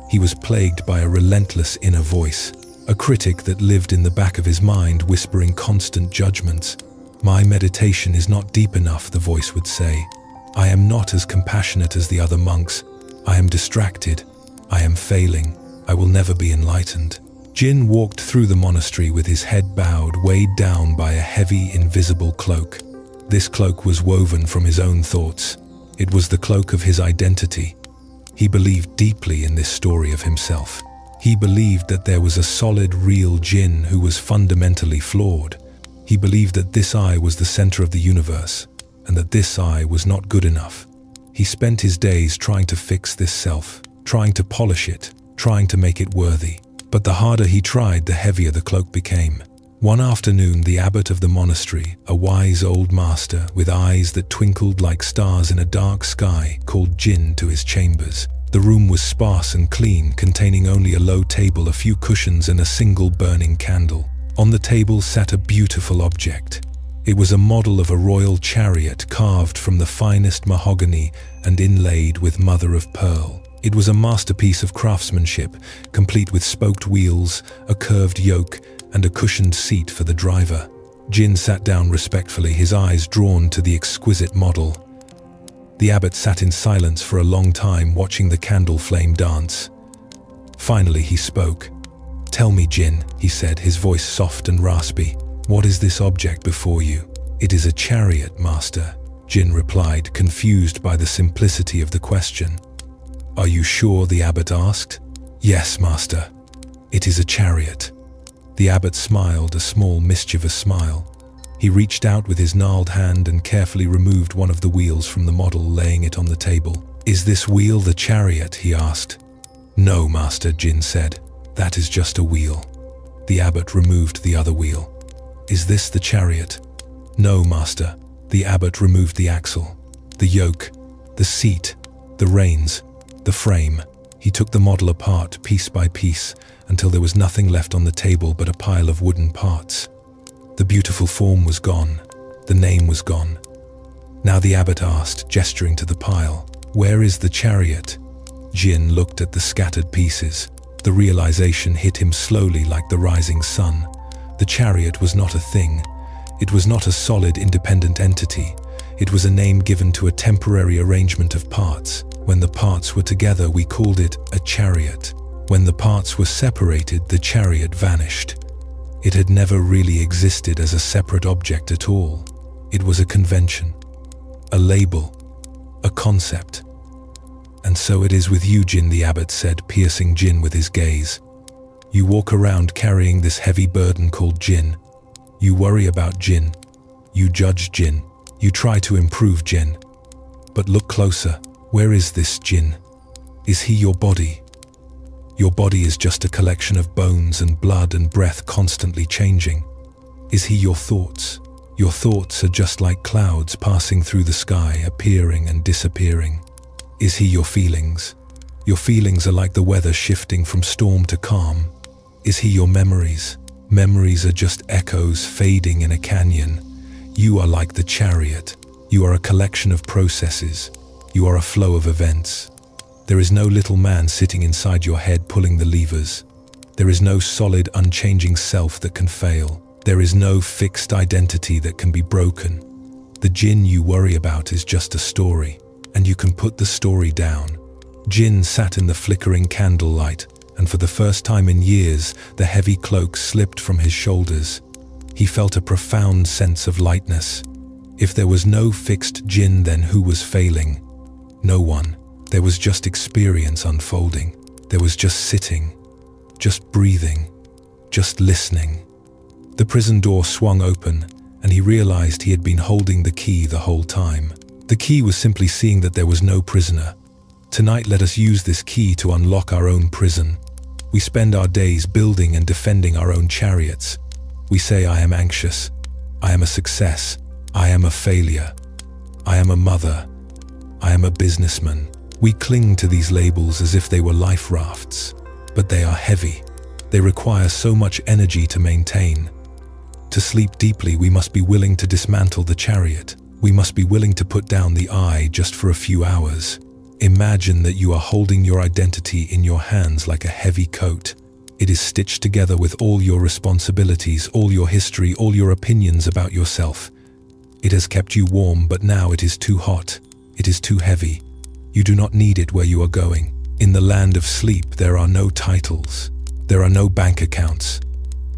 He was plagued by a relentless inner voice, a critic that lived in the back of his mind, whispering constant judgments. "My meditation is not deep enough," the voice would say. "I am not as compassionate as the other monks. I am distracted. I am failing. I will never be enlightened." Jin walked through the monastery with his head bowed, weighed down by a heavy, invisible cloak. This cloak was woven from his own thoughts. It was the cloak of his identity. He believed deeply in this story of himself. He believed that there was a solid, real Jin who was fundamentally flawed. He believed that this I was the center of the universe, and that this I was not good enough. He spent his days trying to fix this self, trying to polish it, trying to make it worthy. But the harder he tried, the heavier the cloak became. One afternoon, the abbot of the monastery, a wise old master with eyes that twinkled like stars in a dark sky, called Jin to his chambers. The room was sparse and clean, containing only a low table, a few cushions, and a single burning candle. On the table sat a beautiful object. It was a model of a royal chariot carved from the finest mahogany and inlaid with mother of pearl. It was a masterpiece of craftsmanship, complete with spoked wheels, a curved yoke, and a cushioned seat for the driver. Jin sat down respectfully, his eyes drawn to the exquisite model. The abbot sat in silence for a long time, watching the candle flame dance. Finally he spoke. "Tell me, Jin," he said, his voice soft and raspy. "What is this object before you?" "It is a chariot, master," Jin replied, confused by the simplicity of the question. "Are you sure?" the abbot asked. "Yes, master. It is a chariot." The abbot smiled, a small, mischievous smile. He reached out with his gnarled hand and carefully removed one of the wheels from the model, laying it on the table. "Is this wheel the chariot?" he asked. "No, master," Jin said. "That is just a wheel." The abbot removed the other wheel. "Is this the chariot?" "No, master." The abbot removed the axle, the yoke, the seat, the reins, the frame. He took the model apart piece by piece until there was nothing left on the table but a pile of wooden parts. The beautiful form was gone. The name was gone. Now the abbot asked, gesturing to the pile, "Where is the chariot?" Jin looked at the scattered pieces. The realization hit him slowly like the rising sun. The chariot was not a thing. It was not a solid, independent entity. It was a name given to a temporary arrangement of parts. When the parts were together, we called it a chariot. When the parts were separated, the chariot vanished. It had never really existed as a separate object at all. It was a convention, a label, a concept. "And so it is with you, Jin," the abbot said, piercing Jin with his gaze. "You walk around carrying this heavy burden called Jin. You worry about Jin. You judge Jin. You try to improve Jin. But look closer. Where is this Jin? Is he your body? Your body is just a collection of bones and blood and breath constantly changing. Is he your thoughts, Your thoughts are just like clouds passing through the sky, appearing and disappearing. Is he your feelings? Your feelings are like the weather shifting from storm to calm. Is he your memories? Memories are just echoes fading in a canyon. You are like the chariot. You are a collection of processes. You are a flow of events. There is no little man sitting inside your head pulling the levers. There is no solid, unchanging self that can fail. There is no fixed identity that can be broken. The jinn you worry about is just a story, and you can put the story down. Jinn sat in the flickering candlelight, and for the first time in years, the heavy cloak slipped from his shoulders. He felt a profound sense of lightness. If there was no fixed jinn, then who was failing? No one. There was just experience unfolding. There was just sitting, just breathing, just listening. The prison door swung open, and he realized he had been holding the key the whole time. The key was simply seeing that there was no prisoner. Tonight, let us use this key to unlock our own prison. We spend our days building and defending our own chariots. We say, I am anxious, I am a success, I am a failure, I am a mother, I am a businessman. We cling to these labels as if they were life rafts, but they are heavy. They require so much energy to maintain. To sleep deeply, we must be willing to dismantle the chariot. We must be willing to put down the I just for a few hours. Imagine that you are holding your identity in your hands like a heavy coat. It is stitched together with all your responsibilities, all your history, all your opinions about yourself. It has kept you warm, but now it is too hot. It is too heavy. You do not need it where you are going. In the land of sleep, there are no titles. There are no bank accounts.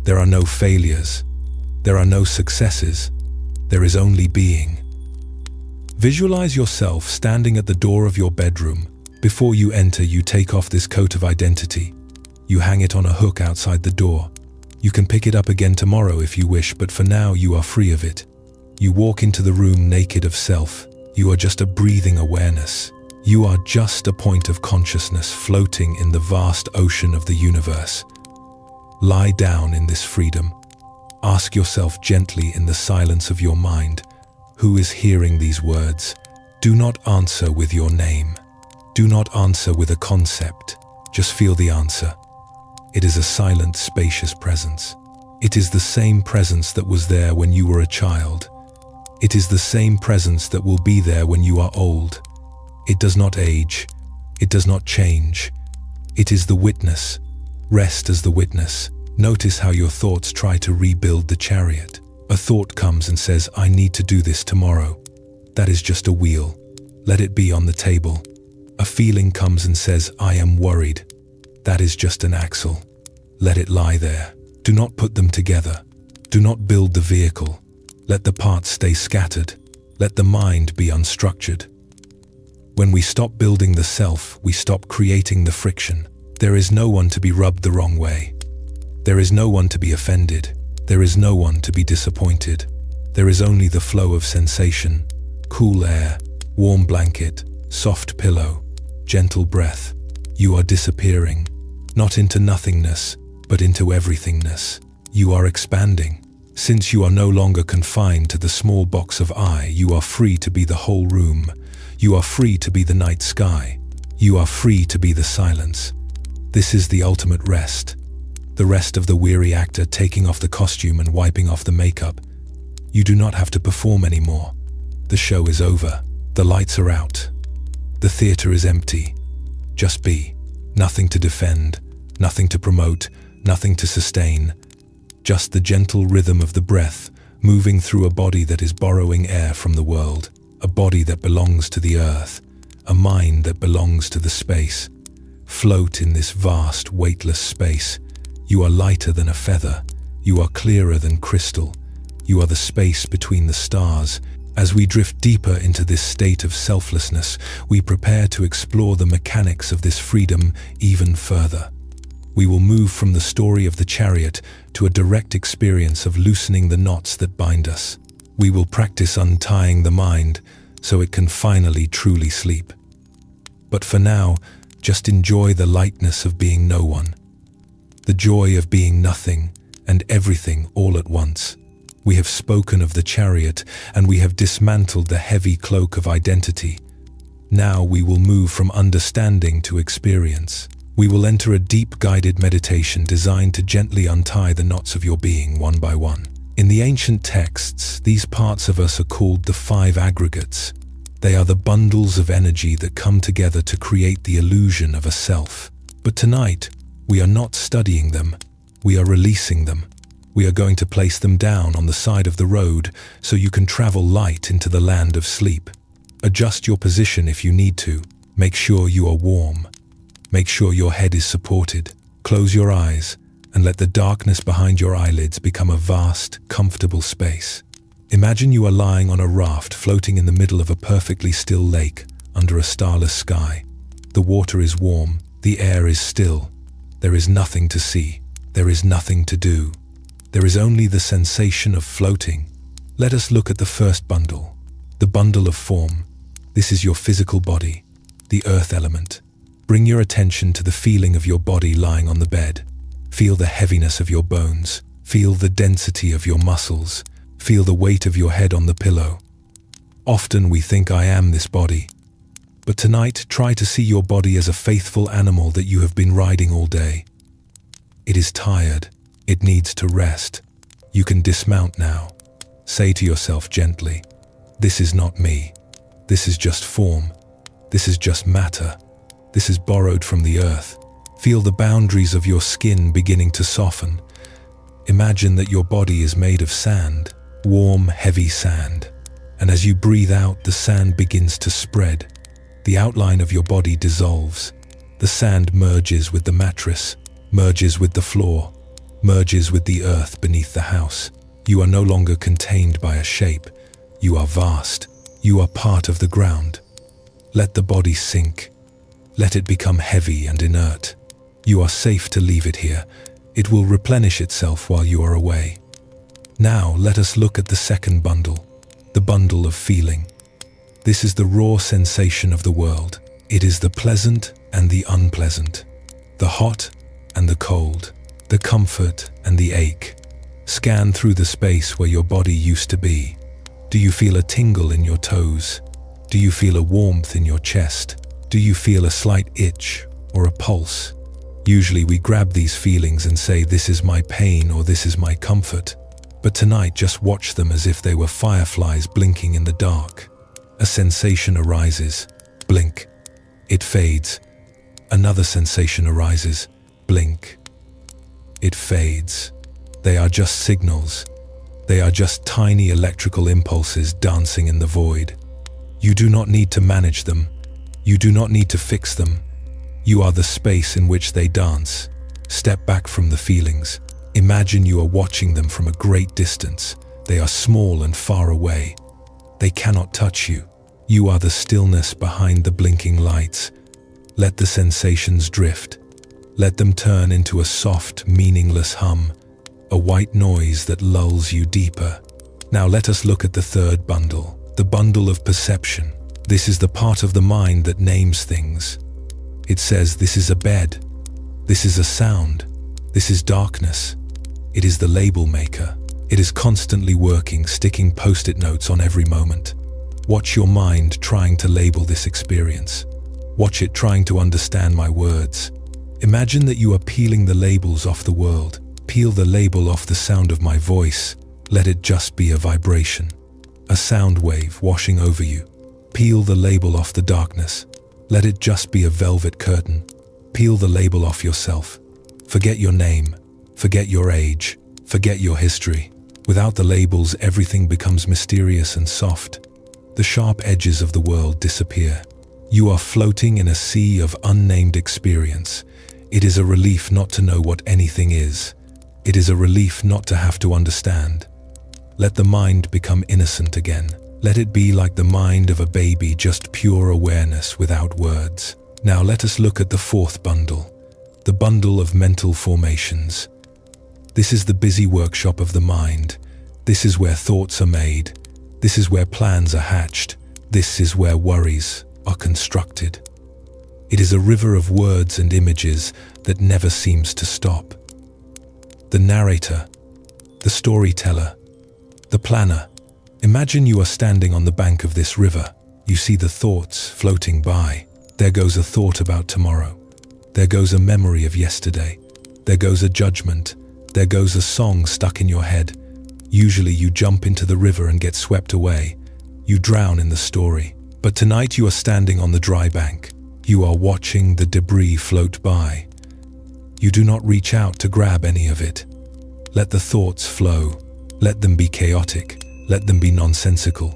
There are no failures. There are no successes. There is only being. Visualize yourself standing at the door of your bedroom. Before you enter, you take off this coat of identity. You hang it on a hook outside the door. You can pick it up again tomorrow if you wish, but for now you are free of it. You walk into the room naked of self. You are just a breathing awareness. You are just a point of consciousness floating in the vast ocean of the universe. Lie down in this freedom. Ask yourself gently in the silence of your mind, who is hearing these words? Do not answer with your name. Do not answer with a concept. Just feel the answer. It is a silent, spacious presence. It is the same presence that was there when you were a child. It is the same presence that will be there when you are old. It does not age. It does not change. It is the witness. Rest as the witness. Notice how your thoughts try to rebuild the chariot. A thought comes and says, I need to do this tomorrow. That is just a wheel. Let it be on the table. A feeling comes and says, I am worried. That is just an axle. Let it lie there. Do not put them together. Do not build the vehicle. Let the parts stay scattered. Let the mind be unstructured. When we stop building the self, we stop creating the friction. There is no one to be rubbed the wrong way. There is no one to be offended. There is no one to be disappointed. There is only the flow of sensation, cool air, warm blanket, soft pillow, gentle breath. You are disappearing, not into nothingness, but into everythingness. You are expanding. Since you are no longer confined to the small box of I, you are free to be the whole room. You are free to be the night sky. You are free to be the silence. This is the ultimate rest. The rest of the weary actor taking off the costume and wiping off the makeup. You do not have to perform anymore. The show is over. The lights are out. The theater is empty. Just be. Nothing to defend, nothing to promote, nothing to sustain. Just the gentle rhythm of the breath moving through a body that is borrowing air from the world, a body that belongs to the earth, a mind that belongs to the space. Float in this vast, weightless space. You are lighter than a feather. You are clearer than crystal. You are the space between the stars. As we drift deeper into this state of selflessness, we prepare to explore the mechanics of this freedom even further. We will move from the story of the chariot to a direct experience of loosening the knots that bind us. We will practice untying the mind so it can finally truly sleep. But for now, just enjoy the lightness of being no one. The joy of being nothing and everything all at once. We have spoken of the chariot, and we have dismantled the heavy cloak of identity. Now we will move from understanding to experience. We will enter a deep guided meditation designed to gently untie the knots of your being one by one. In the ancient texts, these parts of us are called the five aggregates. They are the bundles of energy that come together to create the illusion of a self. But tonight, we are not studying them, we are releasing them. We are going to place them down on the side of the road so you can travel light into the land of sleep. Adjust your position if you need to. Make sure you are warm. Make sure your head is supported. Close your eyes and let the darkness behind your eyelids become a vast, comfortable space. Imagine you are lying on a raft floating in the middle of a perfectly still lake under a starless sky. The water is warm, the air is still. There is nothing to see. There is nothing to do. There is only the sensation of floating. Let us look at the first bundle, the bundle of form. This is your physical body, the earth element. Bring your attention to the feeling of your body lying on the bed. Feel the heaviness of your bones. Feel the density of your muscles. Feel the weight of your head on the pillow. Often we think I am this body. But tonight, try to see your body as a faithful animal that you have been riding all day. It is tired. It needs to rest. You can dismount now. Say to yourself gently, "This is not me. This is just form. This is just matter. This is borrowed from the earth." Feel the boundaries of your skin beginning to soften. Imagine that your body is made of sand, warm, heavy sand. And as you breathe out, the sand begins to spread. The outline of your body dissolves. The sand merges with the mattress, merges with the floor, merges with the earth beneath the house. You are no longer contained by a shape. You are vast. You are part of the ground. Let the body sink. Let it become heavy and inert. You are safe to leave it here. It will replenish itself while you are away. Now let us look at the second bundle, the bundle of feeling. This is the raw sensation of the world. It is the pleasant and the unpleasant, the hot and the cold, the comfort and the ache. Scan through the space where your body used to be. Do you feel a tingle in your toes? Do you feel a warmth in your chest? Do you feel a slight itch or a pulse? Usually we grab these feelings and say, "This is my pain" or "This is my comfort." But tonight, just watch them as if they were fireflies blinking in the dark. A sensation arises. Blink. It fades. Another sensation arises. Blink. It fades. They are just signals. They are just tiny electrical impulses dancing in the void. You do not need to manage them. You do not need to fix them. You are the space in which they dance. Step back from the feelings. Imagine you are watching them from a great distance. They are small and far away. They cannot touch you. You are the stillness behind the blinking lights. Let the sensations drift. Let them turn into a soft, meaningless hum, a white noise that lulls you deeper. Now let us look at the third bundle, the bundle of perception. This is the part of the mind that names things. It says, "This is a bed. This is a sound. This is darkness." It is the label maker. It is constantly working, sticking post-it notes on every moment. Watch your mind trying to label this experience. Watch it trying to understand my words. Imagine that you are peeling the labels off the world. Peel the label off the sound of my voice. Let it just be a vibration, a sound wave washing over you. Peel the label off the darkness. Let it just be a velvet curtain. Peel the label off yourself. Forget your name. Forget your age. Forget your history. Without the labels, everything becomes mysterious and soft. The sharp edges of the world disappear. You are floating in a sea of unnamed experience. It is a relief not to know what anything is. It is a relief not to have to understand. Let the mind become innocent again. Let it be like the mind of a baby, just pure awareness without words. Now let us look at the fourth bundle, the bundle of mental formations. This is the busy workshop of the mind. This is where thoughts are made. This is where plans are hatched. This is where worries are constructed. It is a river of words and images that never seems to stop. The narrator, the storyteller, The planner. Imagine you are standing on the bank of this river. You see the thoughts floating by. There goes a thought about tomorrow. There goes a memory of yesterday. There goes a judgment. There goes a song stuck in your head. Usually you jump into the river and get swept away. You drown in the story. But tonight you are standing on the dry bank. You are watching the debris float by. You do not reach out to grab any of it. Let the thoughts flow. Let them be chaotic. Let them be nonsensical.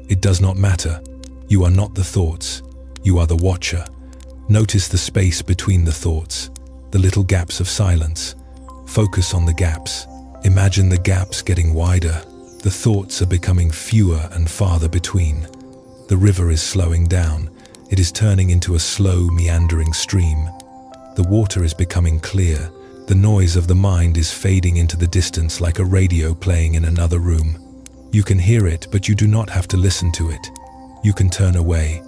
It does not matter. You are not the thoughts. You are the watcher. Notice the space between the thoughts, the little gaps of silence. Focus on the gaps. Imagine the gaps getting wider. The thoughts are becoming fewer and farther between. The river is slowing down. It is turning into a slow, meandering stream. The water is becoming clear. The noise of the mind is fading into the distance like a radio playing in another room. You can hear it, but you do not have to listen to it. You can turn away.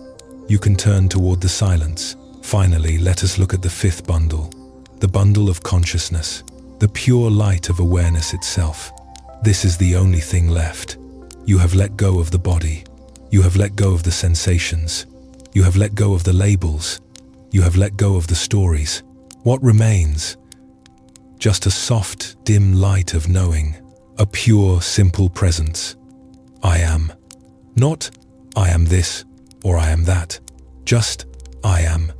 You can turn toward the silence. Finally, let us look at the fifth bundle. The bundle of consciousness. The pure light of awareness itself. This is the only thing left. You have let go of the body. You have let go of the sensations. You have let go of the labels. You have let go of the stories. What remains? Just a soft, dim light of knowing. A pure, simple presence. I am. Not, I am this or I am that. Just, I am.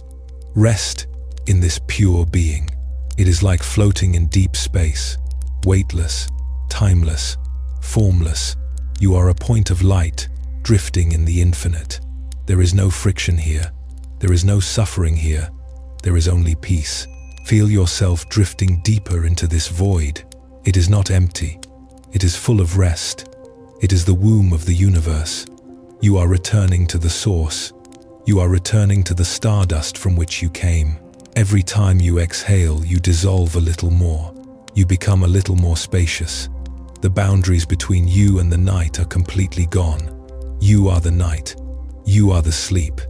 Rest in this pure being. It is like floating in deep space, weightless, timeless, formless. You are a point of light, drifting in the infinite. There is no friction here. There is no suffering here. There is only peace. Feel yourself drifting deeper into this void. It is not empty. It is full of rest. It is the womb of the universe. You are returning to the source. You are returning to the stardust from which you came. Every time you exhale, you dissolve a little more. You become a little more spacious. The boundaries between you and the night are completely gone. You are the night. You are the sleep.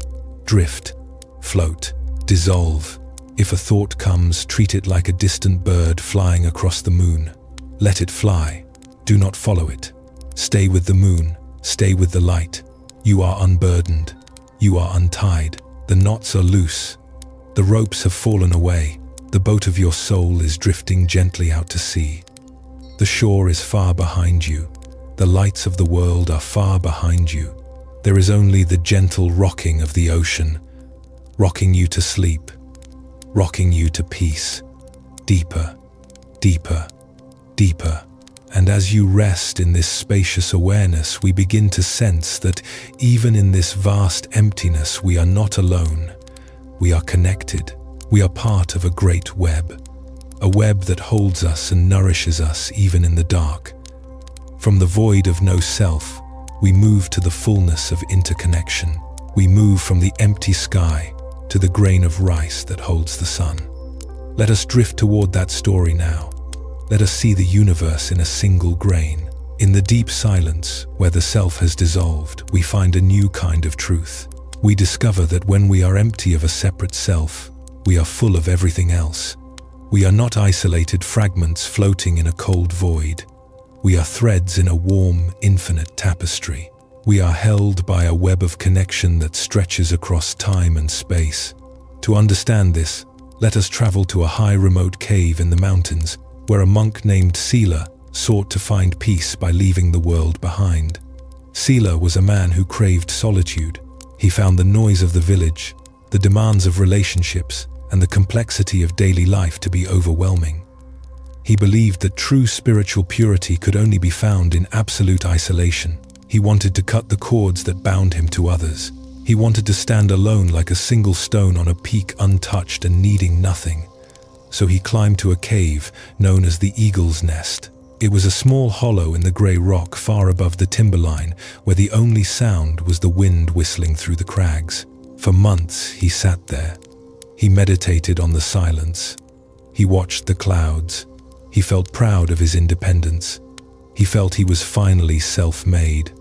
Drift, float, dissolve. If a thought comes, treat it like a distant bird flying across the moon. Let it fly. Do not follow it. Stay with the moon. Stay with the light. You are unburdened. You are untied. The knots are loose. The ropes have fallen away. The boat of your soul is drifting gently out to sea. The shore is far behind you. The lights of the world are far behind you. There is only the gentle rocking of the ocean, rocking you to sleep, rocking you to peace. Deeper, deeper, deeper. And as you rest in this spacious awareness, we begin to sense that even in this vast emptiness, we are not alone. We are connected. We are part of a great web, a web that holds us and nourishes us even in the dark. From the void of no self, we move to the fullness of interconnection. We move from the empty sky to the grain of rice that holds the sun. Let us drift toward that story now. Let us see the universe in a single grain. In the deep silence, where the self has dissolved, we find a new kind of truth. We discover that when we are empty of a separate self, we are full of everything else. We are not isolated fragments floating in a cold void. We are threads in a warm, infinite tapestry. We are held by a web of connection that stretches across time and space. To understand this, let us travel to a high remote cave in the mountains, where a monk named Sila sought to find peace by leaving the world behind. Sila was a man who craved solitude. He found the noise of the village, the demands of relationships, and the complexity of daily life to be overwhelming. He believed that true spiritual purity could only be found in absolute isolation. He wanted to cut the cords that bound him to others. He wanted to stand alone like a single stone on a peak, untouched and needing nothing. So he climbed to a cave known as the Eagle's Nest. It was a small hollow in the grey rock far above the timberline, where the only sound was the wind whistling through the crags. For months he sat there. He meditated on the silence. He watched the clouds. He felt proud of his independence. He felt he was finally self-made,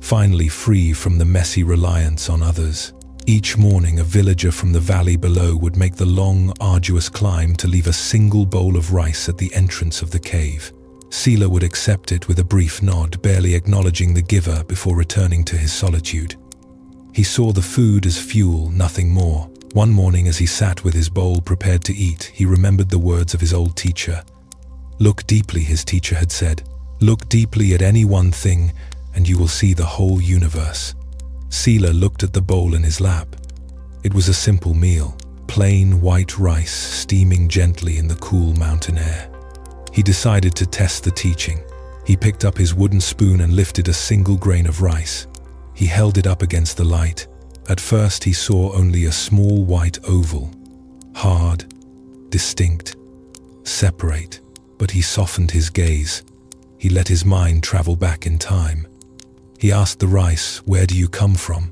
finally free from the messy reliance on others. Each morning, a villager from the valley below would make the long, arduous climb to leave a single bowl of rice at the entrance of the cave. Sila would accept it with a brief nod, barely acknowledging the giver before returning to his solitude. He saw the food as fuel, nothing more. One morning, as he sat with his bowl prepared to eat, he remembered the words of his old teacher. "Look deeply," his teacher had said. "Look deeply at any one thing, and you will see the whole universe." Sila looked at the bowl in his lap. It was a simple meal, plain white rice steaming gently in the cool mountain air. He decided to test the teaching. He picked up his wooden spoon and lifted a single grain of rice. He held it up against the light. At first he saw only a small white oval, hard, distinct, separate, but he softened his gaze. He let his mind travel back in time. He asked the rice, "Where do you come from?"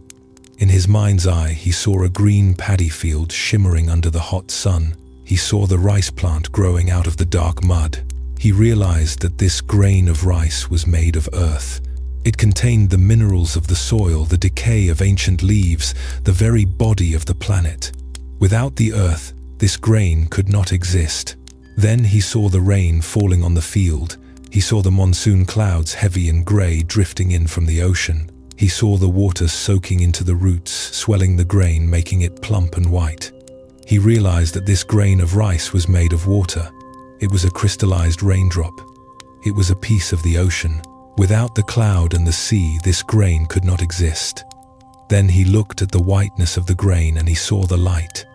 In his mind's eye, he saw a green paddy field shimmering under the hot sun. He saw the rice plant growing out of the dark mud. He realized that this grain of rice was made of earth. It contained the minerals of the soil, the decay of ancient leaves, the very body of the planet. Without the earth, this grain could not exist. Then he saw the rain falling on the field. He saw the monsoon clouds, heavy and grey, drifting in from the ocean. He saw the water soaking into the roots, swelling the grain, making it plump and white. He realized that this grain of rice was made of water. It was a crystallized raindrop. It was a piece of the ocean. Without the cloud and the sea, this grain could not exist. Then he looked at the whiteness of the grain and he saw the light.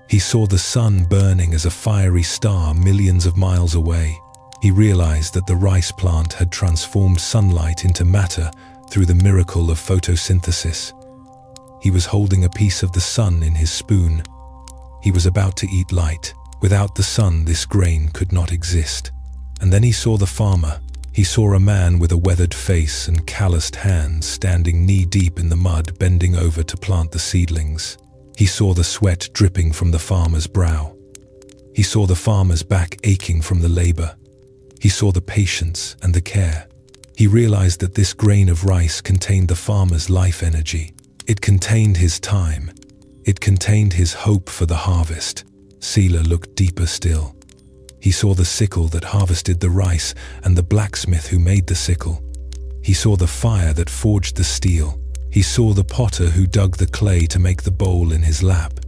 He saw the sun burning as a fiery star millions of miles away. He realized that the rice plant had transformed sunlight into matter through the miracle of photosynthesis. He was holding a piece of the sun in his spoon. He was about to eat light. Without the sun, this grain could not exist. And then he saw the farmer. He saw a man with a weathered face and calloused hands standing knee-deep in the mud, bending over to plant the seedlings. He saw the sweat dripping from the farmer's brow. He saw the farmer's back aching from the labor. He saw the patience and the care. He realized that this grain of rice contained the farmer's life energy. It contained his time. It contained his hope for the harvest. Sila looked deeper still. He saw the sickle that harvested the rice and the blacksmith who made the sickle. He saw the fire that forged the steel. He saw the potter who dug the clay to make the bowl in his lap.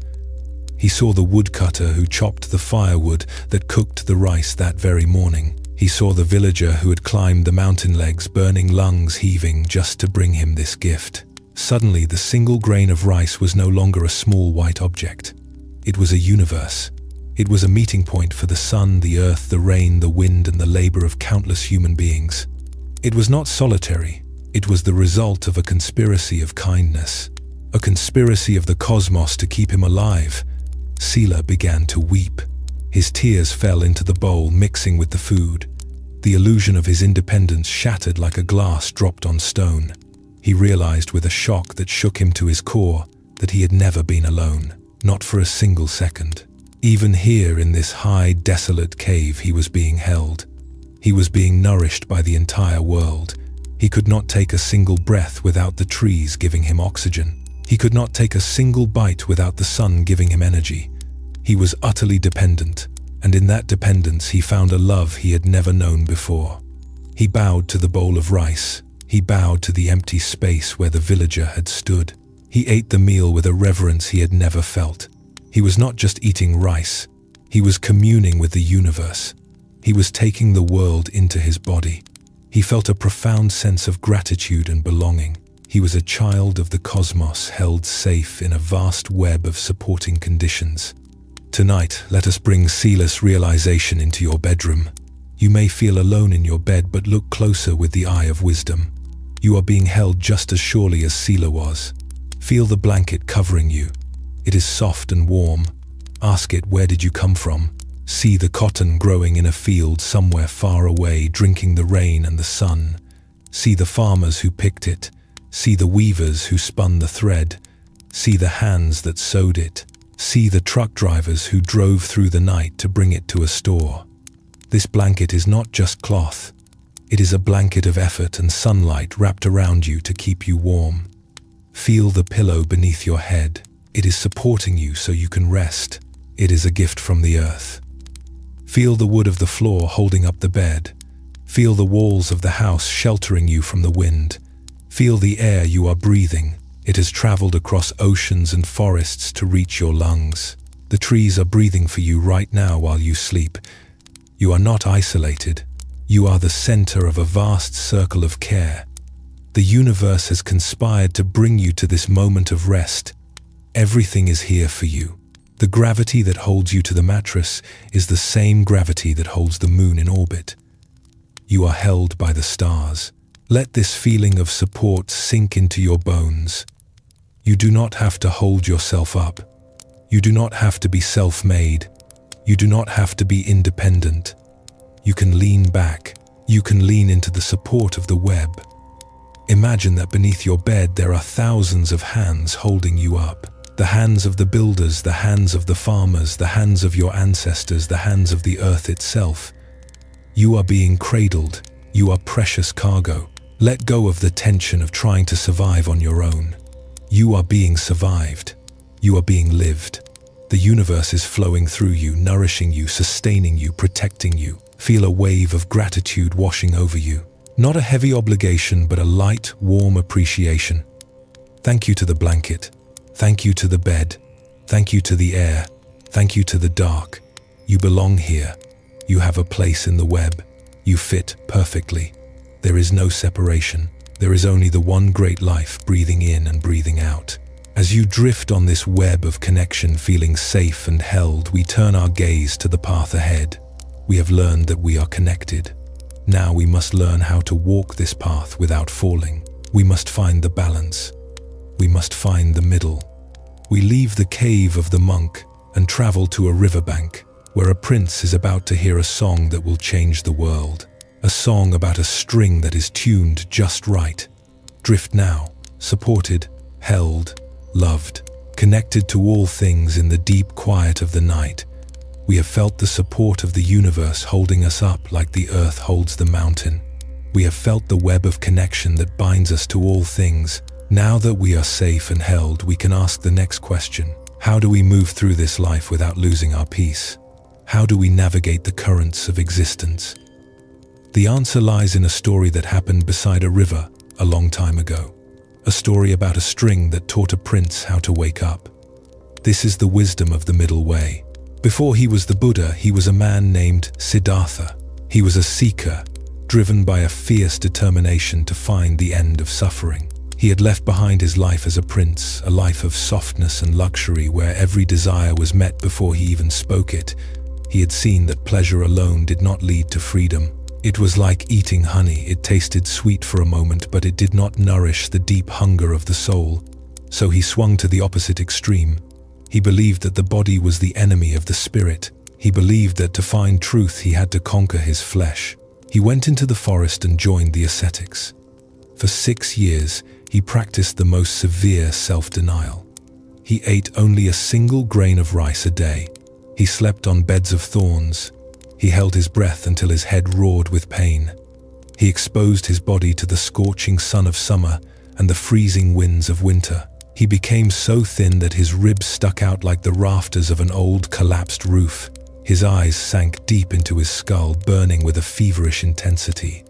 He saw the woodcutter who chopped the firewood that cooked the rice that very morning. He saw the villager who had climbed the mountain legs, burning lungs heaving just to bring him this gift. Suddenly, the single grain of rice was no longer a small white object. It was a universe. It was a meeting point for the sun, the earth, the rain, the wind, and the labor of countless human beings. It was not solitary. It was the result of a conspiracy of kindness, a conspiracy of the cosmos to keep him alive. Sila began to weep. His tears fell into the bowl, mixing with the food. The illusion of his independence shattered like a glass dropped on stone. He realized with a shock that shook him to his core that he had never been alone, not for a single second. Even here in this high, desolate cave, he was being held. He was being nourished by the entire world. He could not take a single breath without the trees giving him oxygen. He could not take a single bite without the sun giving him energy. He was utterly dependent, and in that dependence he found a love he had never known before. He bowed to the bowl of rice. He bowed to the empty space where the villager had stood. He ate the meal with a reverence he had never felt. He was not just eating rice. He was communing with the universe. He was taking the world into his body. He felt a profound sense of gratitude and belonging. He was a child of the cosmos, held safe in a vast web of supporting conditions. Tonight, let us bring Sila's realization into your bedroom. You may feel alone in your bed, but look closer with the eye of wisdom. You are being held just as surely as Sila was. Feel the blanket covering you. It is soft and warm. Ask it, where did you come from? See the cotton growing in a field somewhere far away, drinking the rain and the sun. See the farmers who picked it. See the weavers who spun the thread. See the hands that sewed it. See the truck drivers who drove through the night to bring it to a store. This blanket is not just cloth. It is a blanket of effort and sunlight wrapped around you to keep you warm. Feel the pillow beneath your head. It is supporting you so you can rest. It is a gift from the earth. Feel the wood of the floor holding up the bed. Feel the walls of the house sheltering you from the wind. Feel the air you are breathing. It has traveled across oceans and forests to reach your lungs. The trees are breathing for you right now while you sleep. You are not isolated. You are the center of a vast circle of care. The universe has conspired to bring you to this moment of rest. Everything is here for you. The gravity that holds you to the mattress is the same gravity that holds the moon in orbit. You are held by the stars. Let this feeling of support sink into your bones. You do not have to hold yourself up. You do not have to be self-made. You do not have to be independent. You can lean back. You can lean into the support of the web. Imagine that beneath your bed there are thousands of hands holding you up. The hands of the builders, the hands of the farmers, the hands of your ancestors, the hands of the earth itself. You are being cradled. You are precious cargo. Let go of the tension of trying to survive on your own. You are being survived. You are being lived. The universe is flowing through you, nourishing you, sustaining you, protecting you. Feel a wave of gratitude washing over you. Not a heavy obligation, but a light, warm appreciation. Thank you to the blanket. Thank you to the bed. Thank you to the air. Thank you to the dark. You belong here. You have a place in the web. You fit perfectly. There is no separation. There is only the one great life breathing in and breathing out. As you drift on this web of connection, feeling safe and held, we turn our gaze to the path ahead. We have learned that we are connected. Now we must learn how to walk this path without falling. We must find the balance. We must find the middle. We leave the cave of the monk and travel to a riverbank where a prince is about to hear a song that will change the world. A song about a string that is tuned just right. Drift now, supported, held, loved, connected to all things in the deep quiet of the night. We have felt the support of the universe holding us up like the earth holds the mountain. We have felt the web of connection that binds us to all things. Now that we are safe and held, we can ask the next question. How do we move through this life without losing our peace? How do we navigate the currents of existence? The answer lies in a story that happened beside a river a long time ago. A story about a string that taught a prince how to wake up. This is the wisdom of the middle way. Before he was the Buddha, he was a man named Siddhartha. He was a seeker, driven by a fierce determination to find the end of suffering. He had left behind his life as a prince, a life of softness and luxury where every desire was met before he even spoke it. He had seen that pleasure alone did not lead to freedom. It was like eating honey. It tasted sweet for a moment, but it did not nourish the deep hunger of the soul. So he swung to the opposite extreme. He believed that the body was the enemy of the spirit. He believed that to find truth he had to conquer his flesh. He went into the forest and joined the ascetics. For 6 years, he practiced the most severe self-denial. He ate only a single grain of rice a day. He slept on beds of thorns. He held his breath until his head roared with pain. He exposed his body to the scorching sun of summer and the freezing winds of winter. He became so thin that his ribs stuck out like the rafters of an old collapsed roof. His eyes sank deep into his skull, burning with a feverish intensity.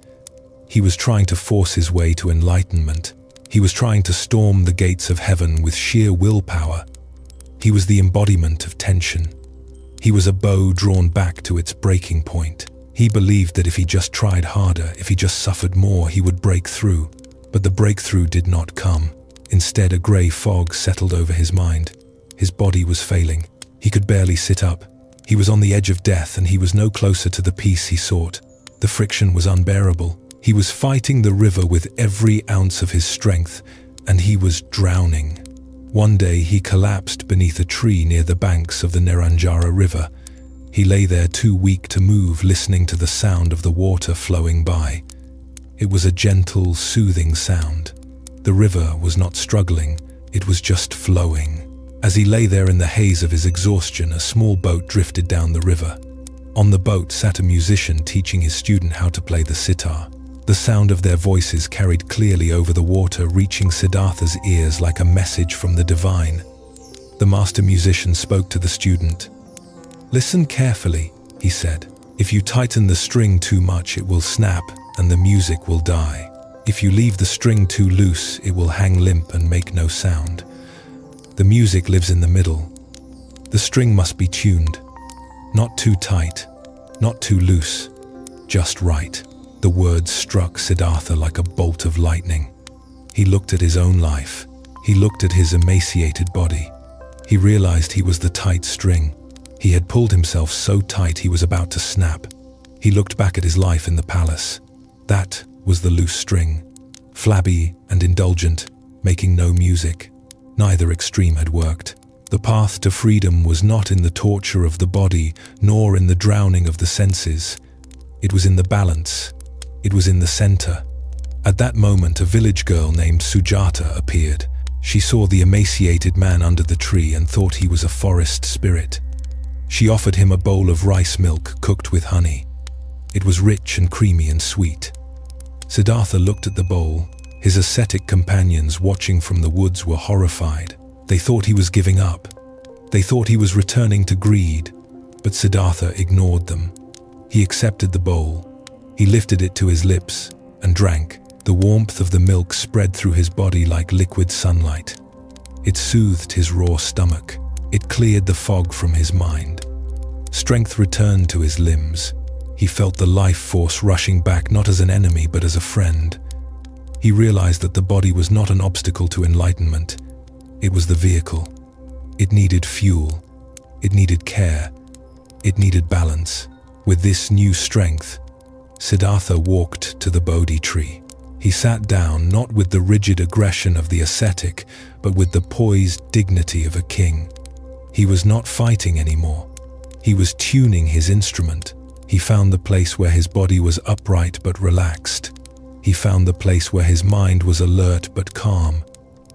He was trying to force his way to enlightenment. He was trying to storm the gates of heaven with sheer willpower. He was the embodiment of tension. He was a bow drawn back to its breaking point. He believed that if he just tried harder, if he just suffered more, he would break through. But the breakthrough did not come. Instead, a grey fog settled over his mind. His body was failing. He could barely sit up. He was on the edge of death, and he was no closer to the peace he sought. The friction was unbearable. He was fighting the river with every ounce of his strength, and he was drowning. One day he collapsed beneath a tree near the banks of the Neranjara River. He lay there too weak to move, listening to the sound of the water flowing by. It was a gentle, soothing sound. The river was not struggling, it was just flowing. As he lay there in the haze of his exhaustion, a small boat drifted down the river. On the boat sat a musician teaching his student how to play the sitar. The sound of their voices carried clearly over the water, reaching Siddhartha's ears like a message from the divine. The master musician spoke to the student. "Listen carefully," he said. If you tighten the string too much, it will snap and the music will die. If you leave the string too loose, it will hang limp and make no sound. The music lives in the middle. The string must be tuned. Not too tight, not too loose, just right. The words struck Siddhartha like a bolt of lightning. He looked at his own life. He looked at his emaciated body. He realized he was the tight string. He had pulled himself so tight he was about to snap. He looked back at his life in the palace. That was the loose string, flabby and indulgent, making no music. Neither extreme had worked. The path to freedom was not in the torture of the body, nor in the drowning of the senses. It was in the balance. It was in the center. At that moment, a village girl named Sujata appeared. She saw the emaciated man under the tree and thought he was a forest spirit. She offered him a bowl of rice milk cooked with honey. It was rich and creamy and sweet. Siddhartha looked at the bowl. His ascetic companions watching from the woods were horrified. They thought he was giving up. They thought he was returning to greed. But Siddhartha ignored them. He accepted the bowl. He lifted it to his lips and drank. The warmth of the milk spread through his body like liquid sunlight. It soothed his raw stomach. It cleared the fog from his mind. Strength returned to his limbs. He felt the life force rushing back not as an enemy but as a friend. He realized that the body was not an obstacle to enlightenment. It was the vehicle. It needed fuel. It needed care. It needed balance. With this new strength, Siddhartha walked to the Bodhi tree. He sat down not with the rigid aggression of the ascetic, but with the poised dignity of a king. He was not fighting anymore. He was tuning his instrument. He found the place where his body was upright but relaxed. He found the place where his mind was alert but calm.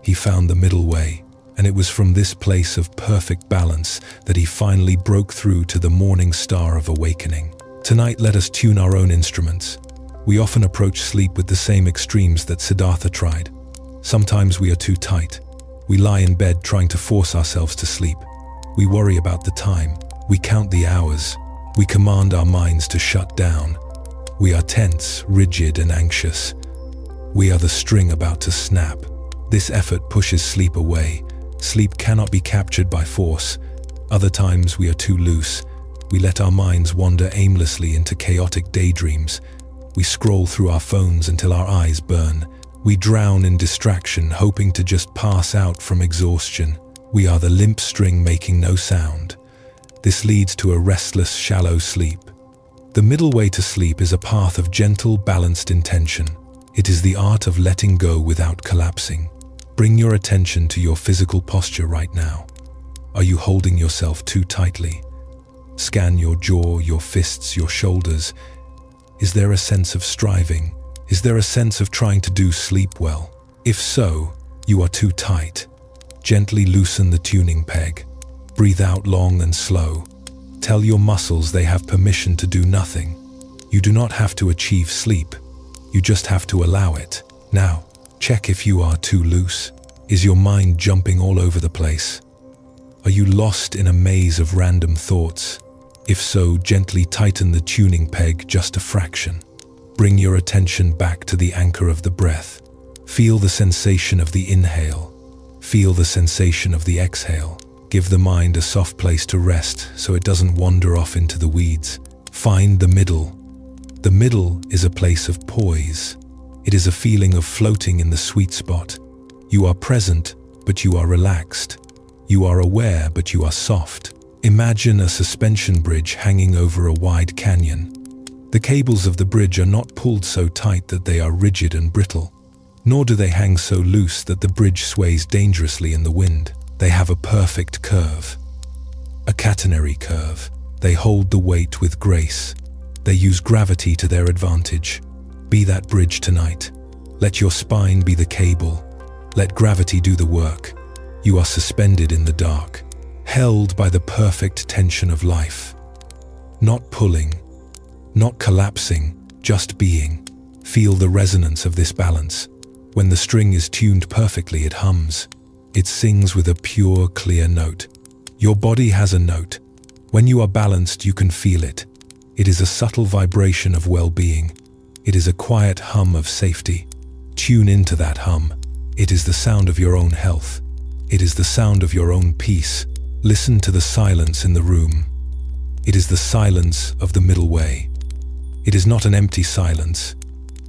He found the middle way, and it was from this place of perfect balance that he finally broke through to the morning star of awakening. Tonight, let us tune our own instruments. We often approach sleep with the same extremes that Siddhartha tried. Sometimes we are too tight. We lie in bed trying to force ourselves to sleep. We worry about the time. We count the hours. We command our minds to shut down. We are tense, rigid, and anxious. We are the string about to snap. This effort pushes sleep away. Sleep cannot be captured by force. Other times we are too loose. We let our minds wander aimlessly into chaotic daydreams. We scroll through our phones until our eyes burn. We drown in distraction, hoping to just pass out from exhaustion. We are the limp string making no sound. This leads to a restless, shallow sleep. The middle way to sleep is a path of gentle, balanced intention. It is the art of letting go without collapsing. Bring your attention to your physical posture right now. Are you holding yourself too tightly? Scan your jaw, your fists, your shoulders. Is there a sense of striving? Is there a sense of trying to do sleep well? If so, you are too tight. Gently loosen the tuning peg. Breathe out long and slow. Tell your muscles they have permission to do nothing. You do not have to achieve sleep. You just have to allow it. Now, check if you are too loose. Is your mind jumping all over the place? Are you lost in a maze of random thoughts? If so, gently tighten the tuning peg just a fraction. Bring your attention back to the anchor of the breath. Feel the sensation of the inhale. Feel the sensation of the exhale. Give the mind a soft place to rest so it doesn't wander off into the weeds. Find the middle. The middle is a place of poise. It is a feeling of floating in the sweet spot. You are present, but you are relaxed. You are aware, but you are soft. Imagine a suspension bridge hanging over a wide canyon. The cables of the bridge are not pulled so tight that they are rigid and brittle, nor do they hang so loose that the bridge sways dangerously in the wind. They have a perfect curve, a catenary curve. They hold the weight with grace. They use gravity to their advantage. Be that bridge tonight. Let your spine be the cable. Let gravity do the work. You are suspended in the dark, held by the perfect tension of life. Not pulling, not collapsing, just being. Feel the resonance of this balance. When the string is tuned perfectly, it hums. It sings with a pure, clear note. Your body has a note. When you are balanced, you can feel it. It is a subtle vibration of well-being. It is a quiet hum of safety. Tune into that hum. It is the sound of your own health. It is the sound of your own peace. Listen to the silence in the room. It is the silence of the middle way. It is not an empty silence.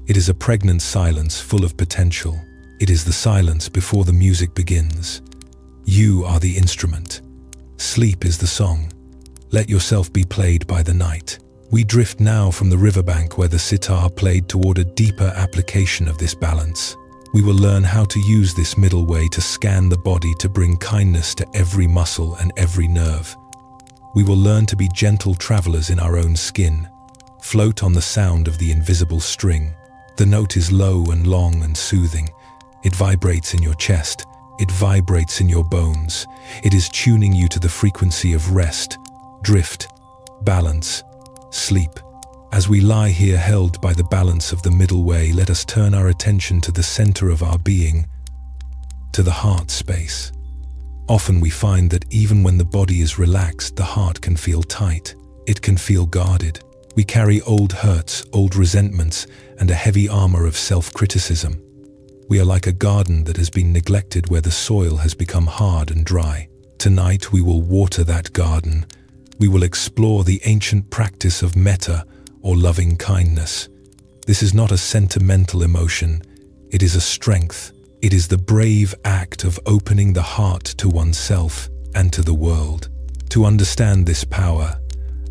It is a pregnant silence full of potential. It is the silence before the music begins. You are the instrument. Sleep is the song. Let yourself be played by the night. We drift now from the riverbank where the sitar played toward a deeper application of this balance. We will learn how to use this middle way to scan the body to bring kindness to every muscle and every nerve. We will learn to be gentle travelers in our own skin, float on the sound of the invisible string. The note is low and long and soothing. It vibrates in your chest. It vibrates in your bones. It is tuning you to the frequency of rest, drift, balance, sleep. As we lie here held by the balance of the middle way, let us turn our attention to the center of our being, to the heart space. Often we find that even when the body is relaxed, the heart can feel tight. It can feel guarded. We carry old hurts, old resentments, and a heavy armor of self-criticism. We are like a garden that has been neglected where the soil has become hard and dry. Tonight we will water that garden. We will explore the ancient practice of metta, or loving kindness. This is not a sentimental emotion. It is a strength. It is the brave act of opening the heart to oneself and to the world. To understand this power,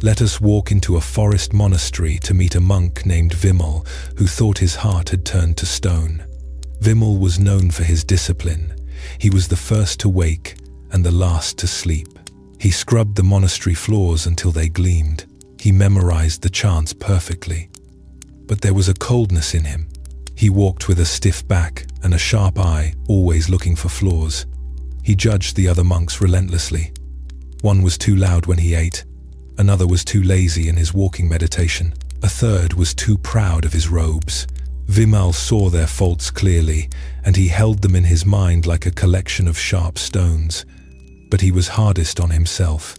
let us walk into a forest monastery to meet a monk named Vimal, who thought his heart had turned to stone. Vimal was known for his discipline. He was the first to wake and the last to sleep. He scrubbed the monastery floors until they gleamed. He memorized the chants perfectly. But there was a coldness in him. He walked with a stiff back and a sharp eye, always looking for flaws. He judged the other monks relentlessly. One was too loud when he ate. Another was too lazy in his walking meditation. A third was too proud of his robes. Vimal saw their faults clearly, and he held them in his mind like a collection of sharp stones. But he was hardest on himself.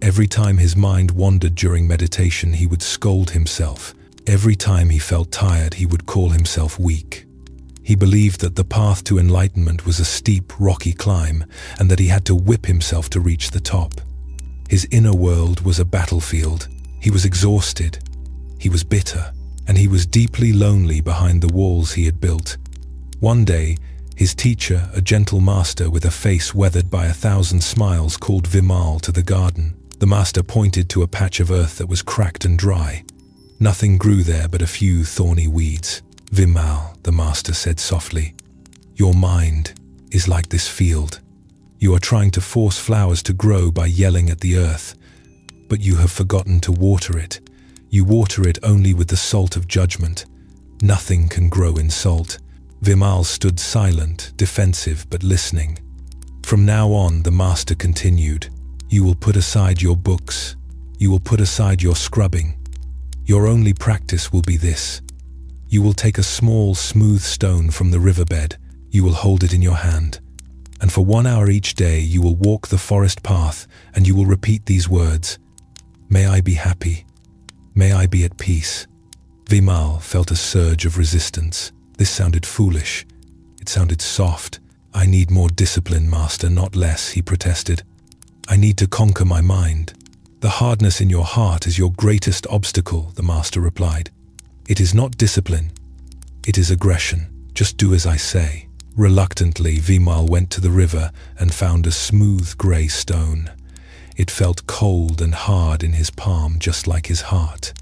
Every time his mind wandered during meditation, he would scold himself. Every time he felt tired, he would call himself weak. He believed that the path to enlightenment was a steep, rocky climb, and that he had to whip himself to reach the top. His inner world was a battlefield. He was exhausted. He was bitter, and he was deeply lonely behind the walls he had built. One day, his teacher, a gentle master with a face weathered by 1,000 smiles, called Vimal to the garden. The master pointed to a patch of earth that was cracked and dry. Nothing grew there but a few thorny weeds. "Vimal," the master said softly, "your mind is like this field. You are trying to force flowers to grow by yelling at the earth, but you have forgotten to water it. You water it only with the salt of judgment. Nothing can grow in salt." Vimal stood silent, defensive but listening. From now on, the master continued, "You will put aside your books. You will put aside your scrubbing. Your only practice will be this. You will take a small, smooth stone from the riverbed. You will hold it in your hand. And for 1 hour each day, you will walk the forest path, and you will repeat these words. May I be happy. May I be at peace." Vimal felt a surge of resistance. This sounded foolish. It sounded soft. "I need more discipline, master, not less," he protested. "I need to conquer my mind." "The hardness in your heart is your greatest obstacle," the master replied. "It is not discipline. It is aggression. Just do as I say." Reluctantly, Vimal went to the river and found a smooth grey stone. It felt cold and hard in his palm, just like his heart.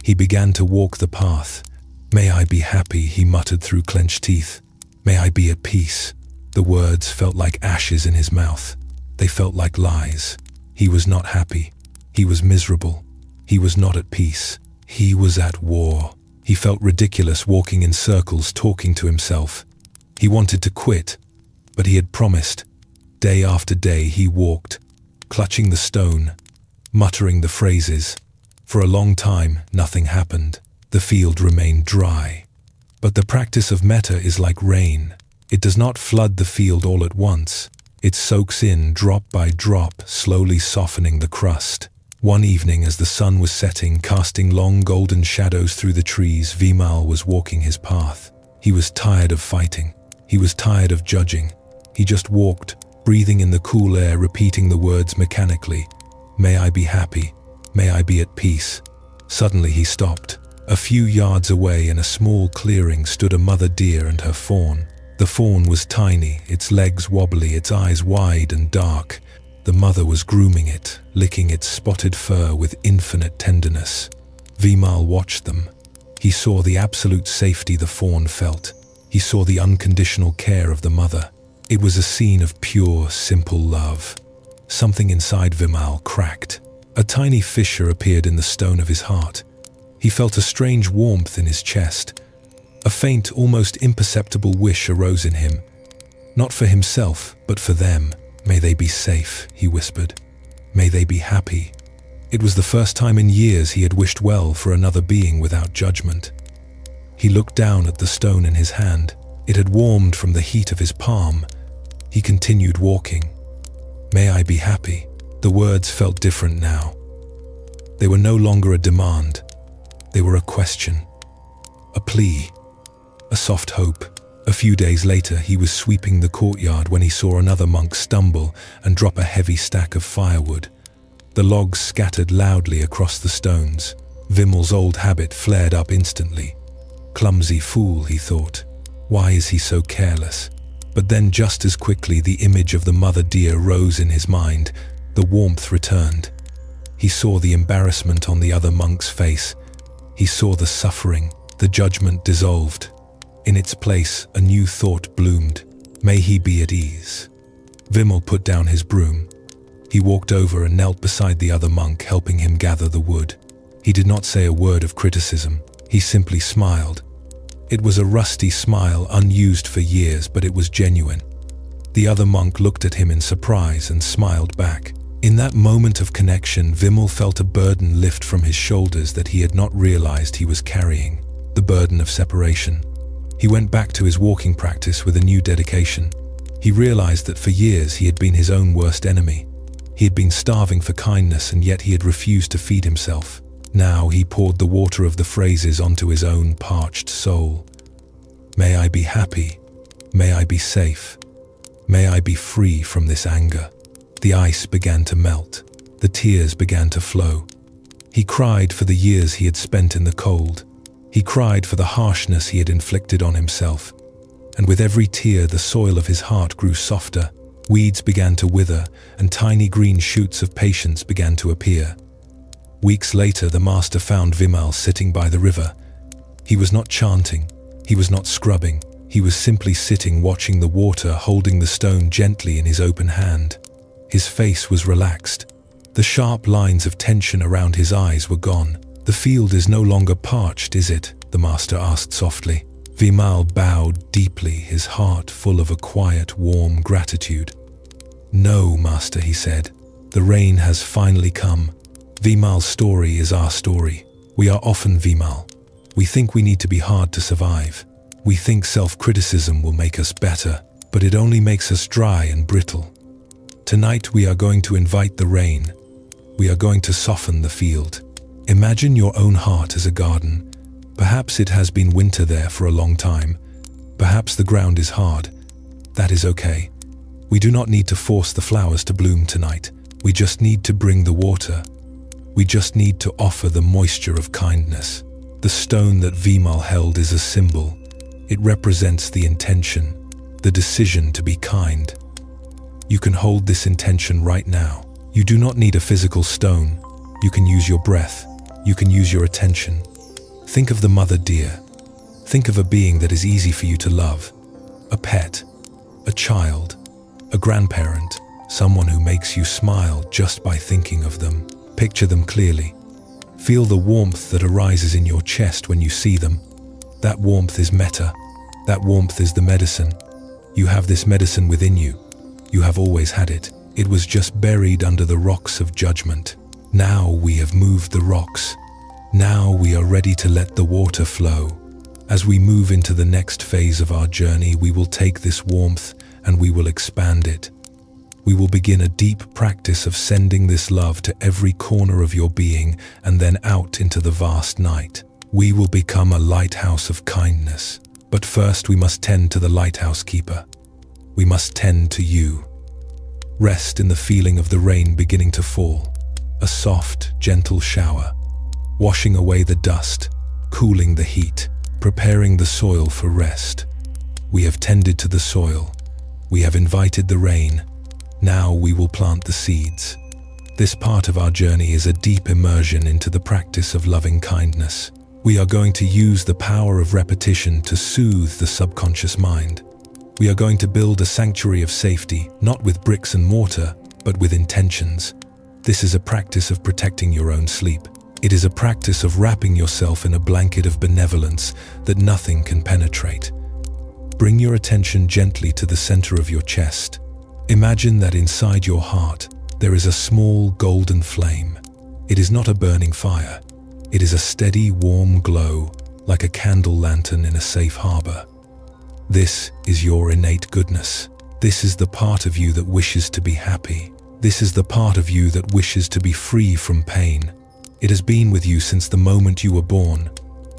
He began to walk the path. "May I be happy," he muttered through clenched teeth. "May I be at peace." The words felt like ashes in his mouth. They felt like lies. He was not happy. He was miserable. He was not at peace. He was at war. He felt ridiculous walking in circles, talking to himself. He wanted to quit, but he had promised. Day after day he walked, clutching the stone, muttering the phrases. For a long time, nothing happened. The field remained dry. But the practice of metta is like rain. It does not flood the field all at once. It soaks in drop by drop, slowly softening the crust. One evening, as the sun was setting, casting long golden shadows through the trees, Vimal was walking his path. He was tired of fighting. He was tired of judging. He just walked, breathing in the cool air, repeating the words mechanically. May I be happy. May I be at peace. Suddenly he stopped. A few yards away in a small clearing stood a mother deer and her fawn. The fawn was tiny, its legs wobbly, its eyes wide and dark. The mother was grooming it, licking its spotted fur with infinite tenderness. Vimal watched them. He saw the absolute safety the fawn felt. He saw the unconditional care of the mother. It was a scene of pure, simple love. Something inside Vimal cracked. A tiny fissure appeared in the stone of his heart. He felt a strange warmth in his chest. A faint, almost imperceptible wish arose in him. Not for himself, but for them. May they be safe, he whispered. May they be happy. It was the first time in years he had wished well for another being without judgment. He looked down at the stone in his hand. It had warmed from the heat of his palm. He continued walking. May I be happy. The words felt different now. They were no longer a demand. They were a question, a plea, a soft hope. A few days later, he was sweeping the courtyard when he saw another monk stumble and drop a heavy stack of firewood. The logs scattered loudly across the stones. Vimal's old habit flared up instantly. Clumsy fool, he thought. Why is he so careless? But then just as quickly the image of the mother deer rose in his mind. The warmth returned. He saw the embarrassment on the other monk's face. He saw the suffering. The judgment dissolved. In its place, a new thought bloomed. May he be at ease. Vimal put down his broom. He walked over and knelt beside the other monk, helping him gather the wood. He did not say a word of criticism. He simply smiled. It was a rusty smile, unused for years, but it was genuine. The other monk looked at him in surprise and smiled back. In that moment of connection, Vimal felt a burden lift from his shoulders that he had not realized he was carrying. The burden of separation. He went back to his walking practice with a new dedication. He realized that for years he had been his own worst enemy. He had been starving for kindness, and yet he had refused to feed himself. Now he poured the water of the phrases onto his own parched soul. May I be happy. May I be safe. May I be free from this anger. The ice began to melt. The tears began to flow. He cried for the years he had spent in the cold. He cried for the harshness he had inflicted on himself. And with every tear, the soil of his heart grew softer. Weeds began to wither, and tiny green shoots of patience began to appear. Weeks later, the master found Vimal sitting by the river. He was not chanting. He was not scrubbing. He was simply sitting, watching the water, holding the stone gently in his open hand. His face was relaxed. The sharp lines of tension around his eyes were gone. The field is no longer parched, is it? The master asked softly. Vimal bowed deeply, his heart full of a quiet, warm gratitude. No, master, he said. The rain has finally come. Vimal's story is our story. We are often Vimal. We think we need to be hard to survive. We think self-criticism will make us better, but it only makes us dry and brittle. Tonight we are going to invite the rain. We are going to soften the field. Imagine your own heart as a garden. Perhaps it has been winter there for a long time. Perhaps the ground is hard. That is okay. We do not need to force the flowers to bloom tonight. We just need to bring the water. We just need to offer the moisture of kindness. The stone that Vimal held is a symbol. It represents the intention, the decision to be kind. You can hold this intention right now. You do not need a physical stone. You can use your breath. You can use your attention. Think of the mother deer. Think of a being that is easy for you to love. A pet, a child, a grandparent, someone who makes you smile just by thinking of them. Picture them clearly. Feel the warmth that arises in your chest when you see them. That warmth is metta. That warmth is the medicine. You have this medicine within you. You have always had it. It was just buried under the rocks of judgment. Now we have moved the rocks. Now we are ready to let the water flow. As we move into the next phase of our journey, we will take this warmth and we will expand it. We will begin a deep practice of sending this love to every corner of your being and then out into the vast night. We will become a lighthouse of kindness. But first we must tend to the lighthouse keeper. We must tend to you. Rest in the feeling of the rain beginning to fall. A soft, gentle shower, washing away the dust, cooling the heat, preparing the soil for rest. We have tended to the soil. We have invited the rain. Now we will plant the seeds. This part of our journey is a deep immersion into the practice of loving kindness. We are going to use the power of repetition to soothe the subconscious mind. We are going to build a sanctuary of safety, not with bricks and mortar, but with intentions. This is a practice of protecting your own sleep. It is a practice of wrapping yourself in a blanket of benevolence that nothing can penetrate. Bring your attention gently to the center of your chest. Imagine that inside your heart, there is a small golden flame. It is not a burning fire. It is a steady, warm glow, like a candle lantern in a safe harbor. This is your innate goodness. This is the part of you that wishes to be happy. This is the part of you that wishes to be free from pain. It has been with you since the moment you were born.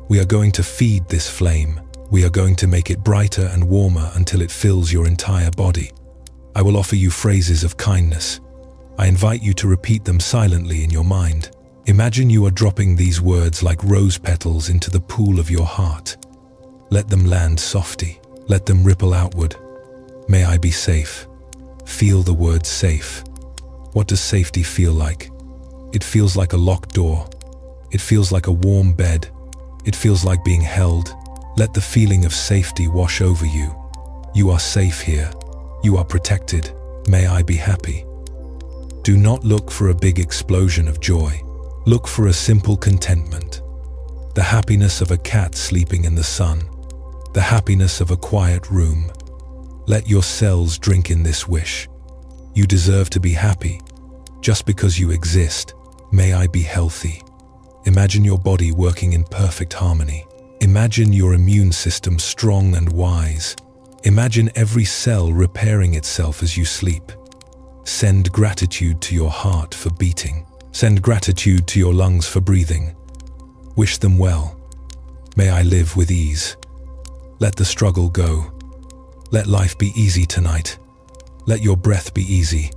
We are going to feed this flame. We are going to make it brighter and warmer until it fills your entire body. I will offer you phrases of kindness. I invite you to repeat them silently in your mind. Imagine you are dropping these words like rose petals into the pool of your heart. Let them land softly. Let them ripple outward. May I be safe. Feel the word safe. What does safety feel like? It feels like a locked door. It feels like a warm bed. It feels like being held. Let the feeling of safety wash over you. You are safe here. You are protected. May I be happy. Do not look for a big explosion of joy. Look for a simple contentment. The happiness of a cat sleeping in the sun. The happiness of a quiet room. Let your cells drink in this wish. You deserve to be happy. Just because you exist, may I be healthy. Imagine your body working in perfect harmony. Imagine your immune system strong and wise. Imagine every cell repairing itself as you sleep. Send gratitude to your heart for beating. Send gratitude to your lungs for breathing. Wish them well. May I live with ease. Let the struggle go. Let life be easy tonight. Let your breath be easy.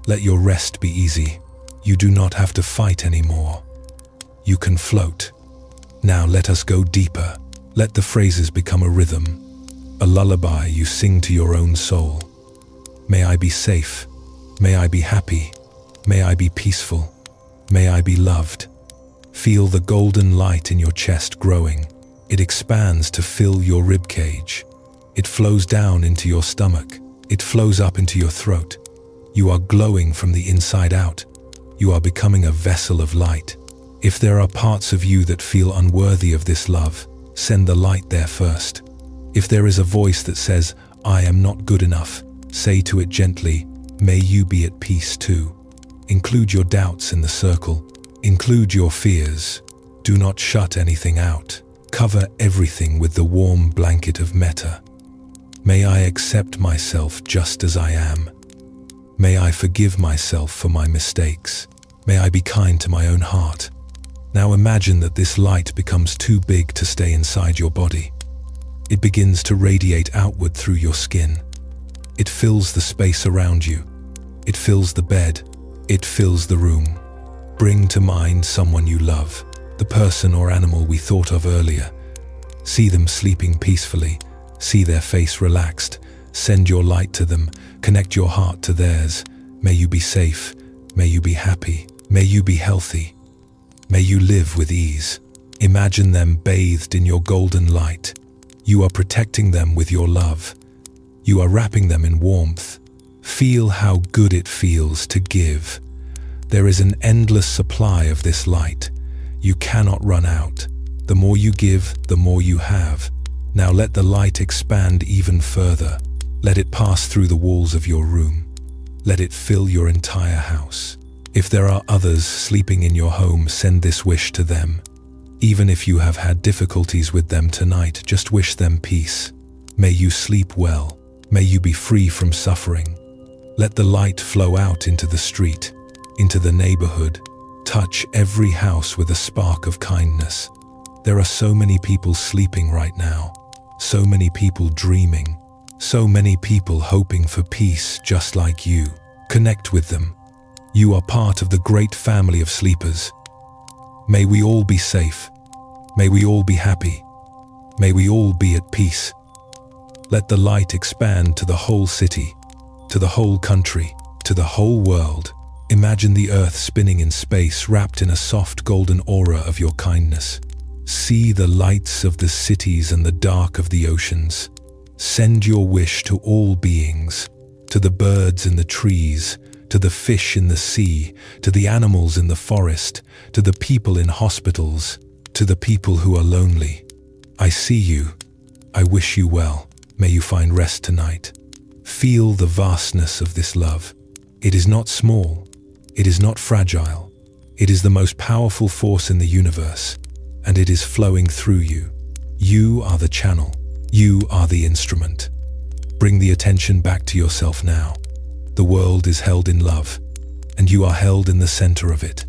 Let your rest be easy. You do not have to fight anymore. You can float. Now let us go deeper. Let the phrases become a rhythm, a lullaby you sing to your own soul. May I be safe. May I be happy. May I be peaceful. May I be loved. Feel the golden light in your chest growing. It expands to fill your rib cage. It flows down into your stomach. It flows up into your throat. You are glowing from the inside out. You are becoming a vessel of light. If there are parts of you that feel unworthy of this love, send the light there first. If there is a voice that says, I am not good enough, say to it gently, may you be at peace too. Include your doubts in the circle. Include your fears. Do not shut anything out. Cover everything with the warm blanket of metta. May I accept myself just as I am. May I forgive myself for my mistakes. May I be kind to my own heart. Now imagine that this light becomes too big to stay inside your body. It begins to radiate outward through your skin. It fills the space around you. It fills the bed. It fills the room. Bring to mind someone you love, the person or animal we thought of earlier. See them sleeping peacefully. See their face relaxed. Send your light to them. Connect your heart to theirs. May you be safe. May you be happy. May you be healthy. May you live with ease. Imagine them bathed in your golden light. You are protecting them with your love. You are wrapping them in warmth. Feel how good it feels to give. There is an endless supply of this light. You cannot run out. The more you give, the more you have. Now let the light expand even further. Let it pass through the walls of your room. Let it fill your entire house. If there are others sleeping in your home, send this wish to them. Even if you have had difficulties with them tonight, just wish them peace. May you sleep well. May you be free from suffering. Let the light flow out into the street, into the neighborhood. Touch every house with a spark of kindness. There are so many people sleeping right now, so many people dreaming, so many people hoping for peace just like you. Connect with them. You are part of the great family of sleepers. May we all be safe. May we all be happy. May we all be at peace. Let the light expand to the whole city, to the whole country, to the whole world. Imagine the earth spinning in space, wrapped in a soft golden aura of your kindness. See the lights of the cities and the dark of the oceans. Send your wish to all beings, to the birds in the trees, to the fish in the sea, to the animals in the forest, to the people in hospitals, to the people who are lonely. I see you. I wish you well. May you find rest tonight. Feel the vastness of this love. It is not small. It is not fragile. It is the most powerful force in the universe, and it is flowing through you. You are the channel. You are the instrument. Bring the attention back to yourself now. The world is held in love, and you are held in the center of it.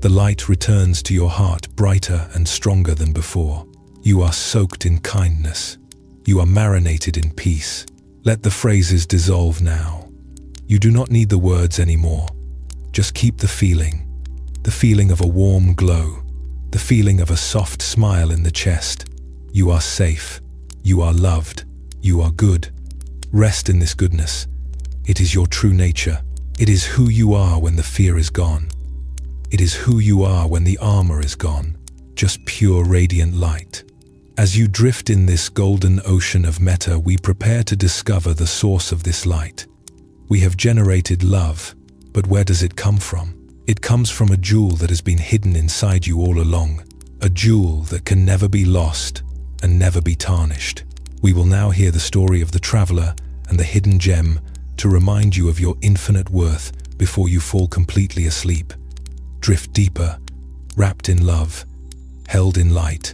The light returns to your heart brighter and stronger than before. You are soaked in kindness. You are marinated in peace. Let the phrases dissolve now. You do not need the words anymore. Just keep the feeling of a warm glow, the feeling of a soft smile in the chest. You are safe. You are loved. You are good. Rest in this goodness. It is your true nature. It is who you are when the fear is gone. It is who you are when the armor is gone. Just pure radiant light. As you drift in this golden ocean of metta, we prepare to discover the source of this light. We have generated love, but where does it come from? It comes from a jewel that has been hidden inside you all along, a jewel that can never be lost and never be tarnished. We will now hear the story of the traveler and the hidden gem to remind you of your infinite worth before you fall completely asleep. Drift deeper, wrapped in love, held in light,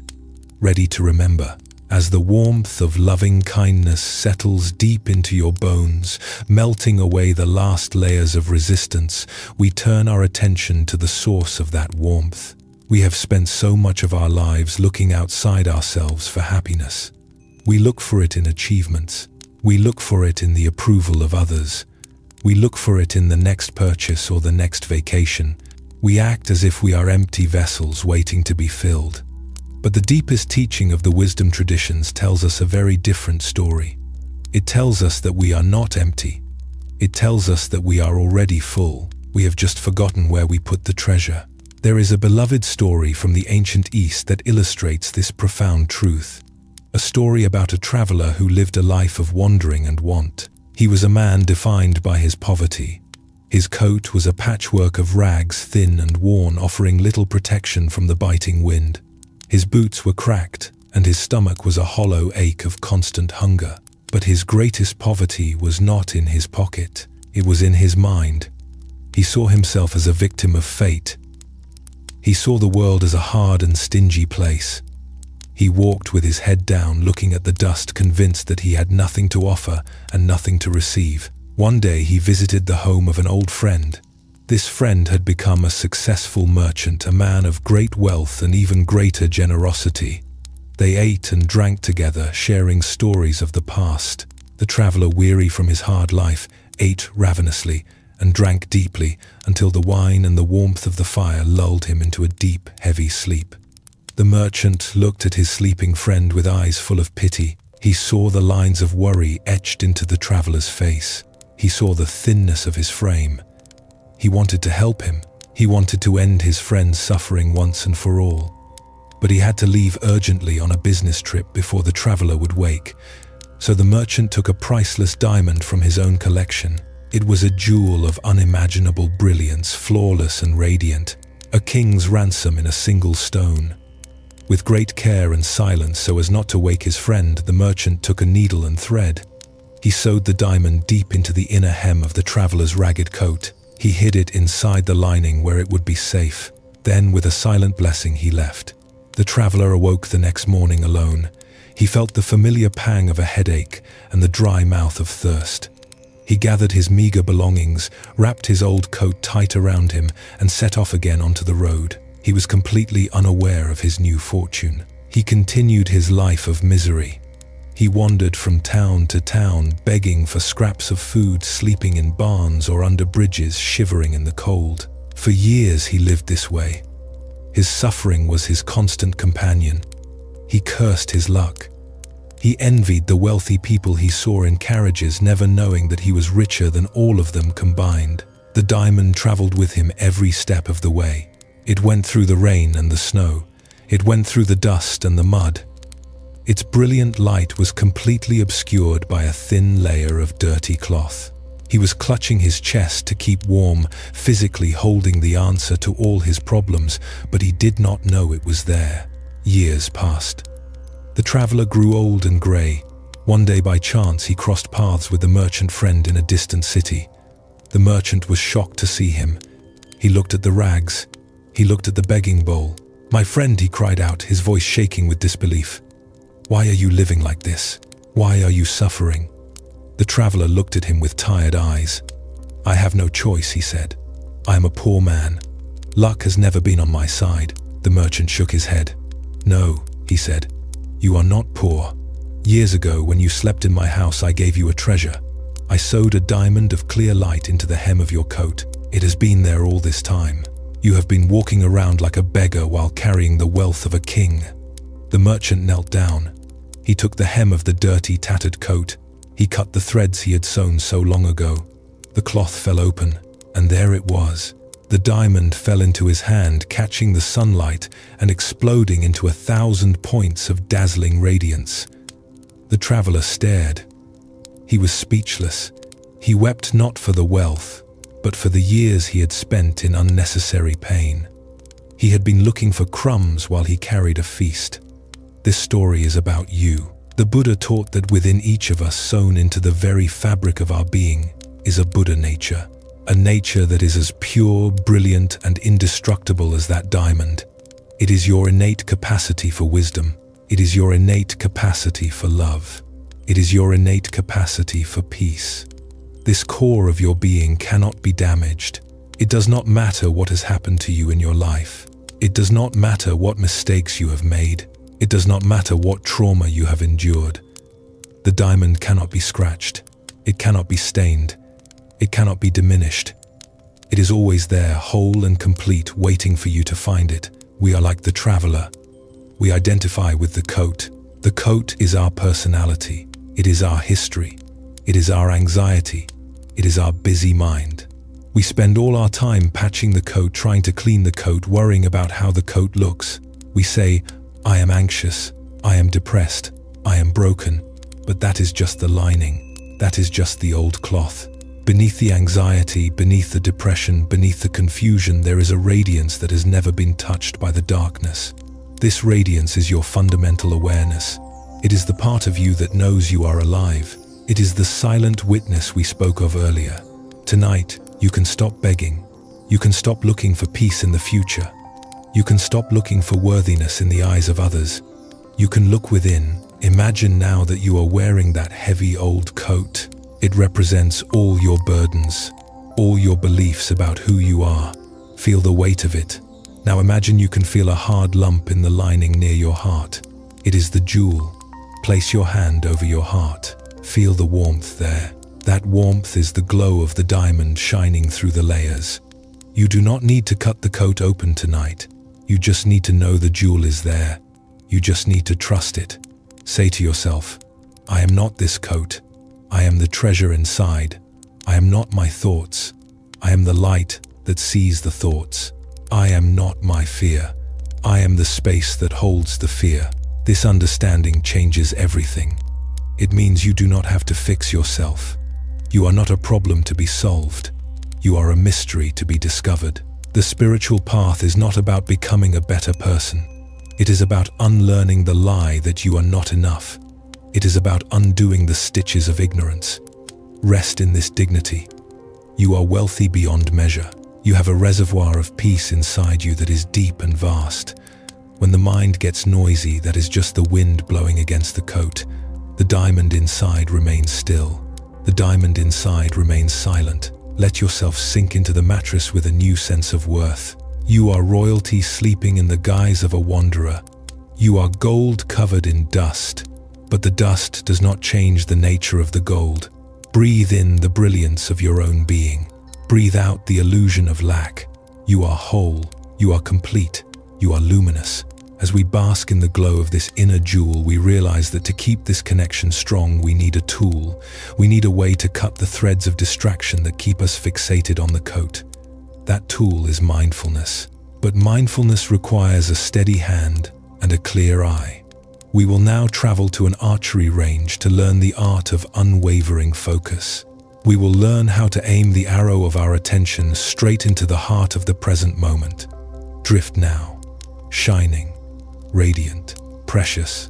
ready to remember. As the warmth of loving kindness settles deep into your bones, melting away the last layers of resistance, we turn our attention to the source of that warmth. We have spent so much of our lives looking outside ourselves for happiness. We look for it in achievements. We look for it in the approval of others. We look for it in the next purchase or the next vacation. We act as if we are empty vessels waiting to be filled. But the deepest teaching of the wisdom traditions tells us a very different story. It tells us that we are not empty. It tells us that we are already full. We have just forgotten where we put the treasure. There is a beloved story from the ancient East that illustrates this profound truth. A story about a traveler who lived a life of wandering and want. He was a man defined by his poverty. His coat was a patchwork of rags, thin and worn, offering little protection from the biting wind. His boots were cracked, and his stomach was a hollow ache of constant hunger. But his greatest poverty was not in his pocket, it was in his mind. He saw himself as a victim of fate. He saw the world as a hard and stingy place. He walked with his head down, looking at the dust, convinced that he had nothing to offer and nothing to receive. One day he visited the home of an old friend. This friend had become a successful merchant, a man of great wealth and even greater generosity. They ate and drank together, sharing stories of the past. The traveler, weary from his hard life, ate ravenously and drank deeply until the wine and the warmth of the fire lulled him into a deep, heavy sleep. The merchant looked at his sleeping friend with eyes full of pity. He saw the lines of worry etched into the traveler's face. He saw the thinness of his frame. He wanted to help him. He wanted to end his friend's suffering once and for all. But he had to leave urgently on a business trip before the traveler would wake. So the merchant took a priceless diamond from his own collection. It was a jewel of unimaginable brilliance, flawless and radiant, a king's ransom in a single stone. With great care and silence, so as not to wake his friend, the merchant took a needle and thread. He sewed the diamond deep into the inner hem of the traveler's ragged coat. He hid it inside the lining where it would be safe. Then, with a silent blessing, he left. The traveler awoke the next morning alone. He felt the familiar pang of a headache and the dry mouth of thirst. He gathered his meager belongings, wrapped his old coat tight around him, and set off again onto the road. He was completely unaware of his new fortune. He continued his life of misery. He wandered from town to town, begging for scraps of food, sleeping in barns or under bridges, shivering in the cold. For years he lived this way. His suffering was his constant companion. He cursed his luck. He envied the wealthy people he saw in carriages, never knowing that he was richer than all of them combined. The diamond traveled with him every step of the way. It went through the rain and the snow. It went through the dust and the mud. Its brilliant light was completely obscured by a thin layer of dirty cloth. He was clutching his chest to keep warm, physically holding the answer to all his problems, but he did not know it was there. Years passed. The traveler grew old and grey. One day by chance he crossed paths with a merchant friend in a distant city. The merchant was shocked to see him. He looked at the rags. He looked at the begging bowl. "My friend," he cried out, his voice shaking with disbelief. "Why are you living like this? Why are you suffering?" The traveler looked at him with tired eyes. "I have no choice," he said. "I am a poor man. Luck has never been on my side." The merchant shook his head. "No," he said. "You are not poor. Years ago, when you slept in my house, I gave you a treasure. I sewed a diamond of clear light into the hem of your coat. It has been there all this time. You have been walking around like a beggar while carrying the wealth of a king." The merchant knelt down. He took the hem of the dirty, tattered coat. He cut the threads he had sewn so long ago. The cloth fell open, and there it was. The diamond fell into his hand, catching the sunlight and exploding into 1,000 points of dazzling radiance. The traveler stared. He was speechless. He wept not for the wealth, but for the years he had spent in unnecessary pain. He had been looking for crumbs while he carried a feast. This story is about you. The Buddha taught that within each of us, sewn into the very fabric of our being, is a Buddha nature. A nature that is as pure, brilliant, and indestructible as that diamond. It is your innate capacity for wisdom. It is your innate capacity for love. It is your innate capacity for peace. This core of your being cannot be damaged. It does not matter what has happened to you in your life. It does not matter what mistakes you have made. It does not matter what trauma you have endured. The diamond cannot be scratched. It cannot be stained. It cannot be diminished. It is always there, whole and complete, waiting for you to find it. We are like the traveler. We identify with the coat. The coat is our personality. It is our history. It is our anxiety. It is our busy mind. We spend all our time patching the coat, trying to clean the coat, worrying about how the coat looks. We say, "I am anxious. I am depressed. I am broken." But that is just the lining. That is just the old cloth. Beneath the anxiety, beneath the depression, beneath the confusion, there is a radiance that has never been touched by the darkness. This radiance is your fundamental awareness. It is the part of you that knows you are alive. It is the silent witness we spoke of earlier. Tonight, you can stop begging. You can stop looking for peace in the future. You can stop looking for worthiness in the eyes of others. You can look within. Imagine now that you are wearing that heavy old coat. It represents all your burdens, all your beliefs about who you are. Feel the weight of it. Now imagine you can feel a hard lump in the lining near your heart. It is the jewel. Place your hand over your heart. Feel the warmth there. That warmth is the glow of the diamond shining through the layers. You do not need to cut the coat open tonight. You just need to know the jewel is there. You just need to trust it. Say to yourself, "I am not this coat. I am the treasure inside. I am not my thoughts. I am the light that sees the thoughts. I am not my fear. I am the space that holds the fear." This understanding changes everything. It means you do not have to fix yourself. You are not a problem to be solved. You are a mystery to be discovered. The spiritual path is not about becoming a better person. It is about unlearning the lie that you are not enough. It is about undoing the stitches of ignorance. Rest in this dignity. You are wealthy beyond measure. You have a reservoir of peace inside you that is deep and vast. When the mind gets noisy, that is just the wind blowing against the coat. The diamond inside remains still. The diamond inside remains silent. Let yourself sink into the mattress with a new sense of worth. You are royalty sleeping in the guise of a wanderer. You are gold covered in dust, but the dust does not change the nature of the gold. Breathe in the brilliance of your own being. Breathe out the illusion of lack. You are whole, you are complete, you are luminous. As we bask in the glow of this inner jewel, we realize that to keep this connection strong, we need a tool. We need a way to cut the threads of distraction that keep us fixated on the coat. That tool is mindfulness. But mindfulness requires a steady hand and a clear eye. We will now travel to an archery range to learn the art of unwavering focus. We will learn how to aim the arrow of our attention straight into the heart of the present moment. Drift now, shining, radiant, precious,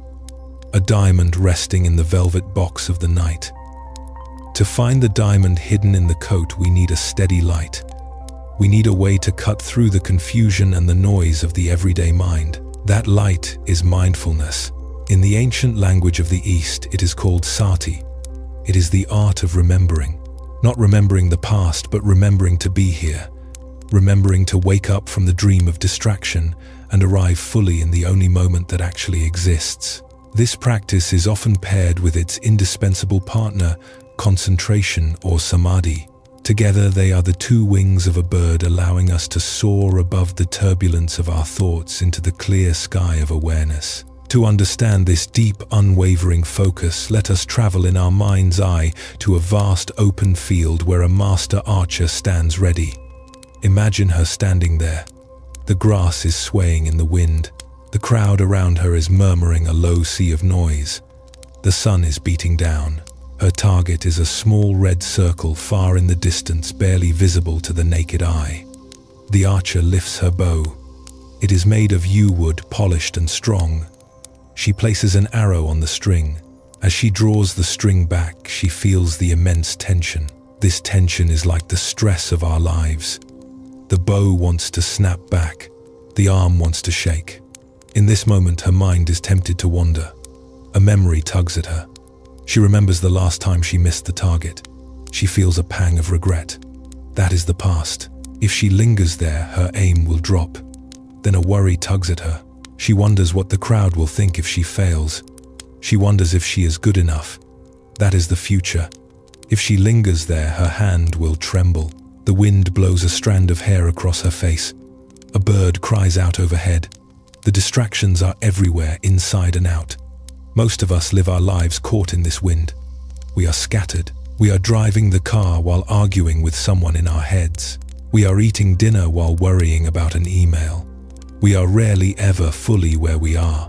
a diamond resting in the velvet box of the night. To find the diamond hidden in the coat, we need a steady light. We need a way to cut through the confusion and the noise of the everyday mind. That light is mindfulness. In the ancient language of the East, it is called sati. It is the art of remembering. Not remembering the past, but remembering to be here. Remembering to wake up from the dream of distraction and arrive fully in the only moment that actually exists. This practice is often paired with its indispensable partner, concentration or samadhi. Together they are the two wings of a bird, allowing us to soar above the turbulence of our thoughts into the clear sky of awareness. To understand this deep, unwavering focus, let us travel in our mind's eye to a vast open field where a master archer stands ready. Imagine her standing there. The grass is swaying in the wind. The crowd around her is murmuring a low sea of noise. The sun is beating down. Her target is a small red circle far in the distance, barely visible to the naked eye. The archer lifts her bow. It is made of yew wood, polished and strong. She places an arrow on the string. As she draws the string back, she feels the immense tension. This tension is like the stress of our lives. The bow wants to snap back. The arm wants to shake. In this moment, her mind is tempted to wander. A memory tugs at her. She remembers the last time she missed the target. She feels a pang of regret. That is the past. If she lingers there, her aim will drop. Then a worry tugs at her. She wonders what the crowd will think if she fails. She wonders if she is good enough. That is the future. If she lingers there, her hand will tremble. The wind blows a strand of hair across her face. A bird cries out overhead. The distractions are everywhere, inside and out. Most of us live our lives caught in this wind. We are scattered. We are driving the car while arguing with someone in our heads. We are eating dinner while worrying about an email. We are rarely ever fully where we are.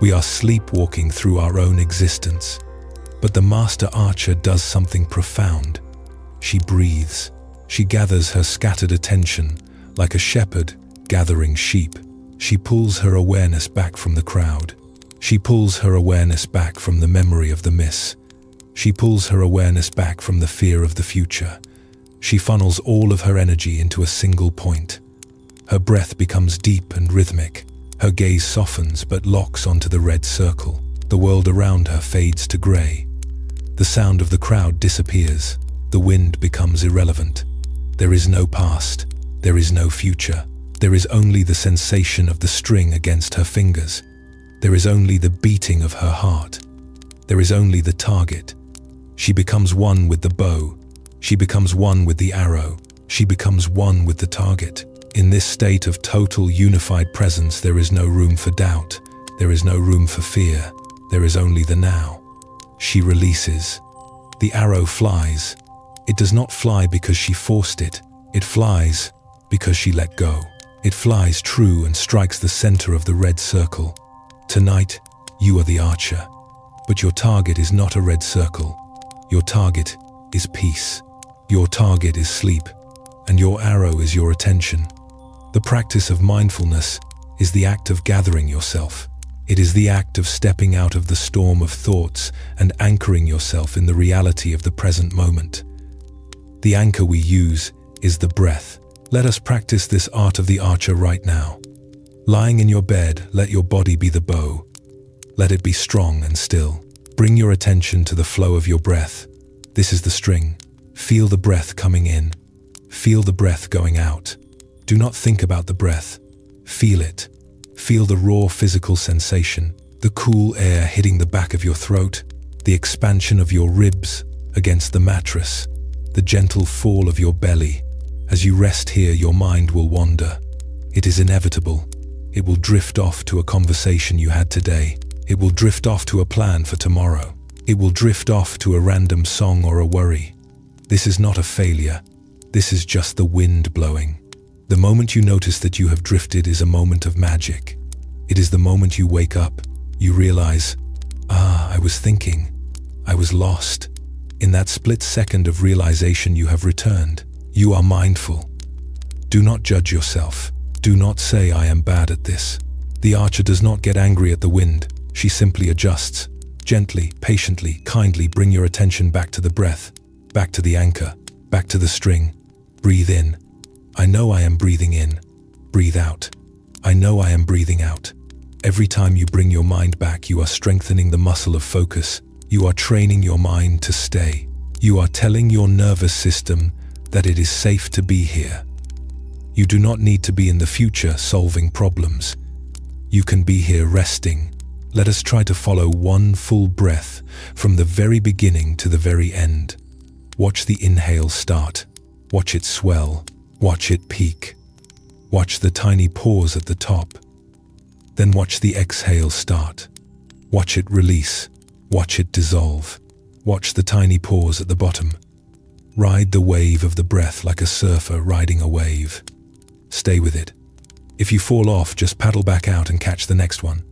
We are sleepwalking through our own existence. But the master archer does something profound. She breathes. She gathers her scattered attention like a shepherd gathering sheep. She pulls her awareness back from the crowd. She pulls her awareness back from the memory of the miss. She pulls her awareness back from the fear of the future. She funnels all of her energy into a single point. Her breath becomes deep and rhythmic. Her gaze softens but locks onto the red circle. The world around her fades to grey. The sound of the crowd disappears. The wind becomes irrelevant. There is no past. There is no future. There is only the sensation of the string against her fingers. There is only the beating of her heart. There is only the target. She becomes one with the bow. She becomes one with the arrow. She becomes one with the target. In this state of total unified presence, there is no room for doubt. There is no room for fear. There is only the now. She releases. The arrow flies. It does not fly because she forced it. It flies because she let go. It flies true and strikes the center of the red circle. Tonight, you are the archer. But your target is not a red circle. Your target is peace. Your target is sleep. And your arrow is your attention. The practice of mindfulness is the act of gathering yourself. It is the act of stepping out of the storm of thoughts and anchoring yourself in the reality of the present moment. The anchor we use is the breath. Let us practice this art of the archer right now. Lying in your bed, let your body be the bow. Let it be strong and still. Bring your attention to the flow of your breath. This is the string. Feel the breath coming in. Feel the breath going out. Do not think about the breath. Feel it. Feel the raw physical sensation, the cool air hitting the back of your throat, the expansion of your ribs against the mattress, the gentle fall of your belly. As you rest here, your mind will wander. It is inevitable. It will drift off to a conversation you had today. It will drift off to a plan for tomorrow. It will drift off to a random song or a worry. This is not a failure. This is just the wind blowing. The moment you notice that you have drifted is a moment of magic. It is the moment you wake up. You realize, I was thinking. I was lost. In that split second of realization, you have returned. You are mindful. Do not judge yourself. Do not say, I am bad at this. The archer does not get angry at the wind. She simply adjusts. Gently, patiently, kindly bring your attention back to the breath, back to the anchor, back to the string. Breathe in. I know I am breathing in. Breathe out. I know I am breathing out. Every time you bring your mind back, you are strengthening the muscle of focus. You are training your mind to stay. You are telling your nervous system that it is safe to be here. You do not need to be in the future solving problems. You can be here resting. Let us try to follow one full breath from the very beginning to the very end. Watch the inhale start. Watch it swell. Watch it peak. Watch the tiny pause at the top. Then watch the exhale start. Watch it release. Watch it dissolve. Watch the tiny pause at the bottom. Ride the wave of the breath like a surfer riding a wave. Stay with it. If you fall off, just paddle back out and catch the next one.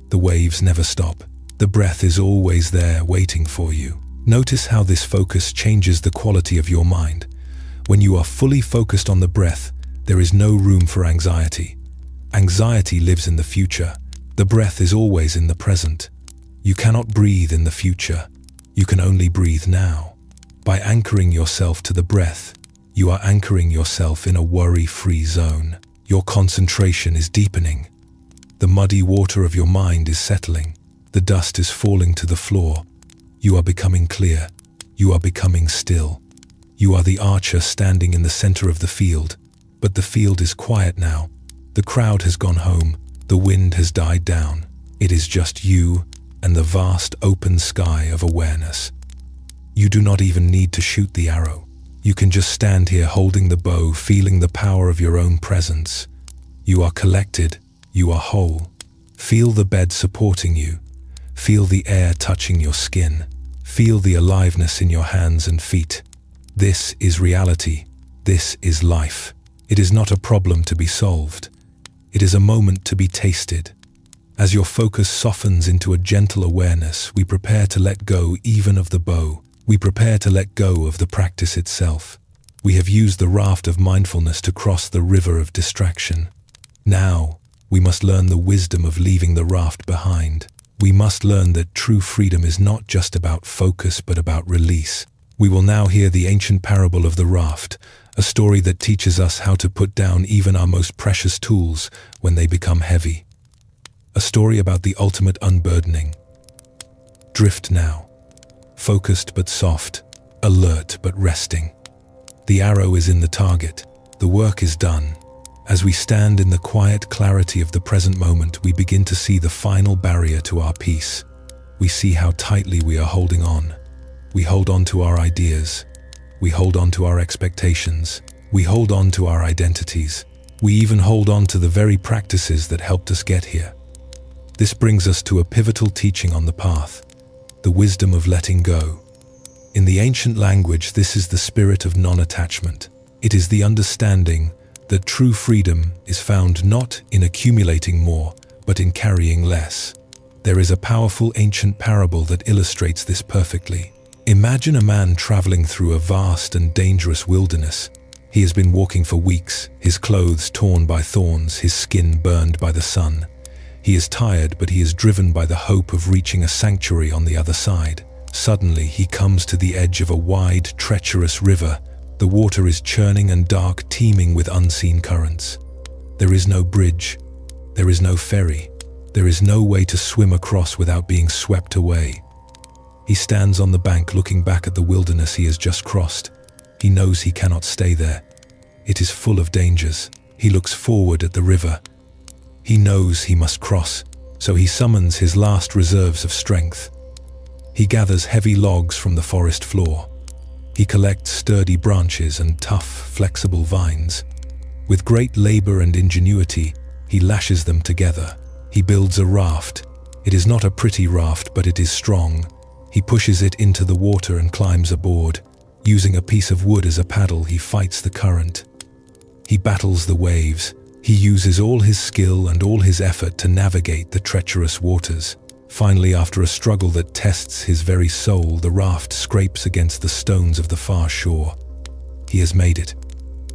The waves never stop. The breath is always there waiting for you. Notice how this focus changes the quality of your mind. When you are fully focused on the breath, there is no room for anxiety. Anxiety lives in the future. The breath is always in the present. You cannot breathe in the future. You can only breathe now. By anchoring yourself to the breath, you are anchoring yourself in a worry-free zone. Your concentration is deepening. The muddy water of your mind is settling. The dust is falling to the floor. You are becoming clear. You are becoming still. You are the archer standing in the center of the field. But the field is quiet now. The crowd has gone home. The wind has died down. It is just you and the vast open sky of awareness. You do not even need to shoot the arrow. You can just stand here holding the bow, feeling the power of your own presence. You are collected. You are whole. Feel the bed supporting you. Feel the air touching your skin. Feel the aliveness in your hands and feet. This is reality. This is life. It is not a problem to be solved. It is a moment to be tasted. As your focus softens into a gentle awareness, we prepare to let go even of the bow. We prepare to let go of the practice itself. We have used the raft of mindfulness to cross the river of distraction. Now, we must learn the wisdom of leaving the raft behind. We must learn that true freedom is not just about focus but about release. We will now hear the ancient parable of the raft, a story that teaches us how to put down even our most precious tools when they become heavy. A story about the ultimate unburdening. Drift now. Focused but soft, alert but resting. The arrow is in the target. The work is done. As we stand in the quiet clarity of the present moment, we begin to see the final barrier to our peace. We see how tightly we are holding on. We hold on to our ideas. We hold on to our expectations. We hold on to our identities. We even hold on to the very practices that helped us get here. This brings us to a pivotal teaching on the path, the wisdom of letting go. In the ancient language, this is the spirit of non-attachment. It is the understanding that true freedom is found not in accumulating more, but in carrying less. There is a powerful ancient parable that illustrates this perfectly. Imagine a man traveling through a vast and dangerous wilderness. He has been walking for weeks, his clothes torn by thorns, his skin burned by the sun. He is tired, but he is driven by the hope of reaching a sanctuary on the other side. Suddenly, he comes to the edge of a wide, treacherous river. The water is churning and dark, teeming with unseen currents. There is no bridge. There is no ferry. There is no way to swim across without being swept away. He stands on the bank looking back at the wilderness he has just crossed. He knows he cannot stay there. It is full of dangers. He looks forward at the river. He knows he must cross, so he summons his last reserves of strength. He gathers heavy logs from the forest floor. He collects sturdy branches and tough, flexible vines. With great labor and ingenuity, he lashes them together. He builds a raft. It is not a pretty raft, but it is strong. He pushes it into the water and climbs aboard. Using a piece of wood as a paddle, he fights the current. He battles the waves. He uses all his skill and all his effort to navigate the treacherous waters. Finally, after a struggle that tests his very soul, the raft scrapes against the stones of the far shore. He has made it.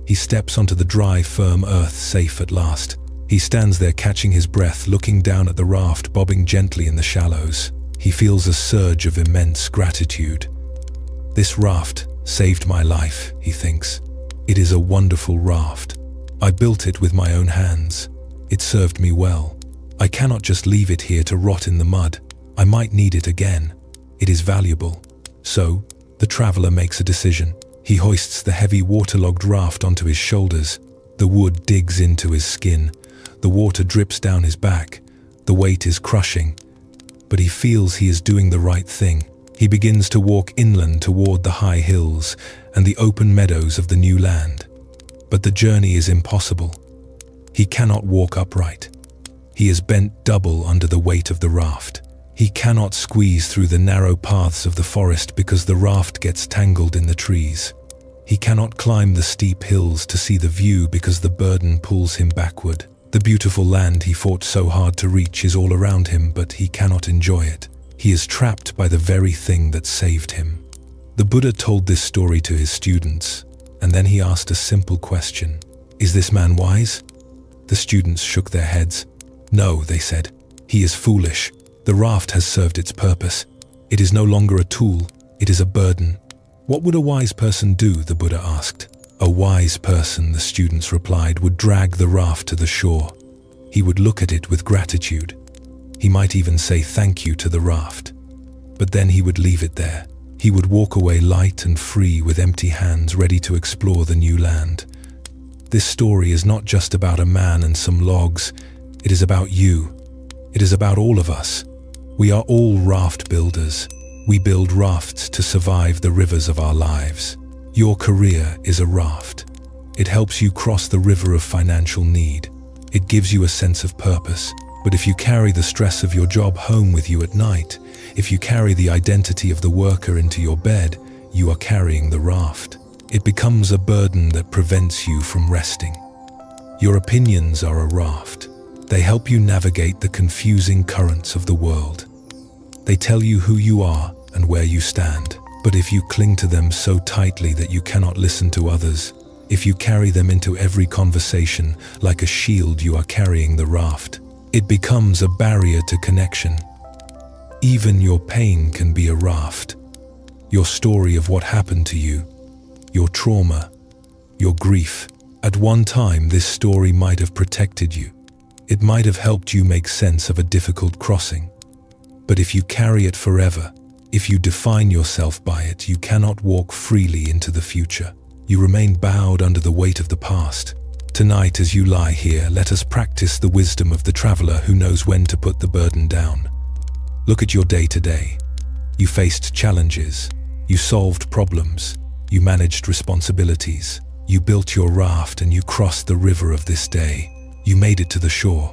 He steps onto the dry, firm earth, safe at last. He stands there catching his breath, looking down at the raft bobbing gently in the shallows. He feels a surge of immense gratitude. This raft saved my life, he thinks. It is a wonderful raft. I built it with my own hands. It served me well. I cannot just leave it here to rot in the mud. I might need it again. It is valuable. So, the traveler makes a decision. He hoists the heavy waterlogged raft onto his shoulders. The wood digs into his skin. The water drips down his back. The weight is crushing. But he feels he is doing the right thing. He begins to walk inland toward the high hills and the open meadows of the new land. But the journey is impossible. He cannot walk upright. He is bent double under the weight of the raft. He cannot squeeze through the narrow paths of the forest because the raft gets tangled in the trees. He cannot climb the steep hills to see the view because the burden pulls him backward. The beautiful land he fought so hard to reach is all around him, but he cannot enjoy it. He is trapped by the very thing that saved him. The Buddha told this story to his students, and then he asked a simple question. Is this man wise? The students shook their heads. No, they said. He is foolish. The raft has served its purpose. It is no longer a tool. It is a burden. What would a wise person do? The Buddha asked. A wise person, the students replied, would drag the raft to the shore. He would look at it with gratitude. He might even say thank you to the raft. But then he would leave it there. He would walk away light and free with empty hands, ready to explore the new land. This story is not just about a man and some logs. It is about you. It is about all of us. We are all raft builders. We build rafts to survive the rivers of our lives. Your career is a raft. It helps you cross the river of financial need. It gives you a sense of purpose. But if you carry the stress of your job home with you at night, if you carry the identity of the worker into your bed, you are carrying the raft. It becomes a burden that prevents you from resting. Your opinions are a raft. They help you navigate the confusing currents of the world. They tell you who you are and where you stand. But if you cling to them so tightly that you cannot listen to others, if you carry them into every conversation like a shield, you are carrying the raft. It becomes a barrier to connection. Even your pain can be a raft. Your story of what happened to you, your trauma, your grief. At one time, this story might have protected you. It might have helped you make sense of a difficult crossing. But if you carry it forever, if you define yourself by it, you cannot walk freely into the future. You remain bowed under the weight of the past. Tonight, as you lie here, let us practice the wisdom of the traveler who knows when to put the burden down. Look at your day today. You faced challenges. You solved problems. You managed responsibilities. You built your raft and you crossed the river of this day. You made it to the shore.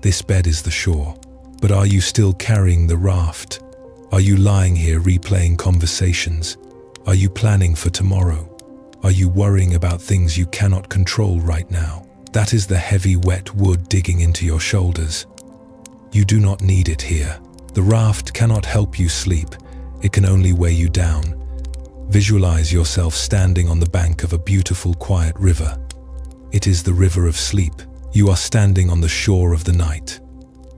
This bed is the shore. But are you still carrying the raft? Are you lying here replaying conversations? Are you planning for tomorrow? Are you worrying about things you cannot control right now? That is the heavy, wet wood digging into your shoulders. You do not need it here. The raft cannot help you sleep. It can only weigh you down. Visualize yourself standing on the bank of a beautiful, quiet river. It is the river of sleep. You are standing on the shore of the night.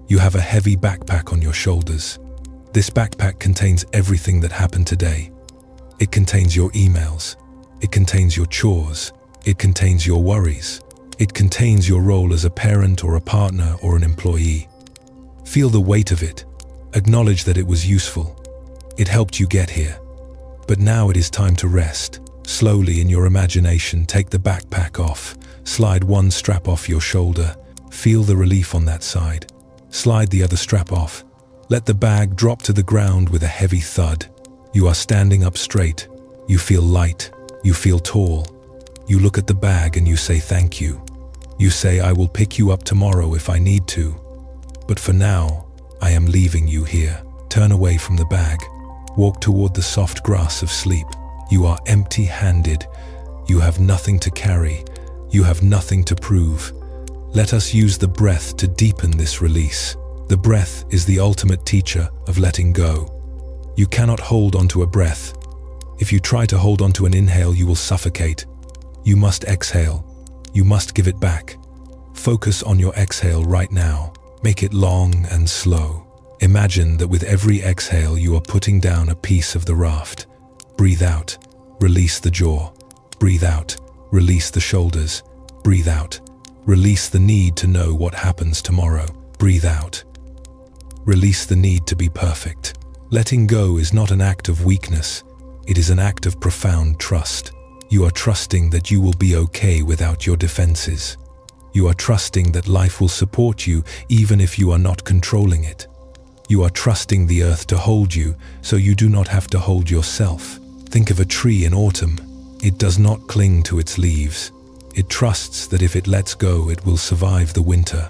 You have a heavy backpack on your shoulders. This backpack contains everything that happened today. It contains your emails. It contains your chores. It contains your worries. It contains your role as a parent or a partner or an employee. Feel the weight of it. Acknowledge that it was useful. It helped you get here. But now it is time to rest. Slowly, in your imagination, take the backpack off. Slide one strap off your shoulder. Feel the relief on that side. Slide the other strap off. Let the bag drop to the ground with a heavy thud. You are standing up straight. You feel light. You feel tall. You look at the bag and you say thank you. You say, I will pick you up tomorrow if I need to. But for now, I am leaving you here. Turn away from the bag. Walk toward the soft grass of sleep. You are empty-handed. You have nothing to carry. You have nothing to prove. Let us use the breath to deepen this release. The breath is the ultimate teacher of letting go. You cannot hold onto a breath. If you try to hold onto an inhale, you will suffocate. You must exhale. You must give it back. Focus on your exhale right now. Make it long and slow. Imagine that with every exhale you are putting down a piece of the raft. Breathe out. Release the jaw. Breathe out. Release the shoulders. Breathe out. Release the need to know what happens tomorrow. Breathe out. Release the need to be perfect. Letting go is not an act of weakness. It is an act of profound trust. You are trusting that you will be okay without your defenses. You are trusting that life will support you even if you are not controlling it. You are trusting the earth to hold you so you do not have to hold yourself. Think of a tree in autumn. It does not cling to its leaves. It trusts that if it lets go, it will survive the winter.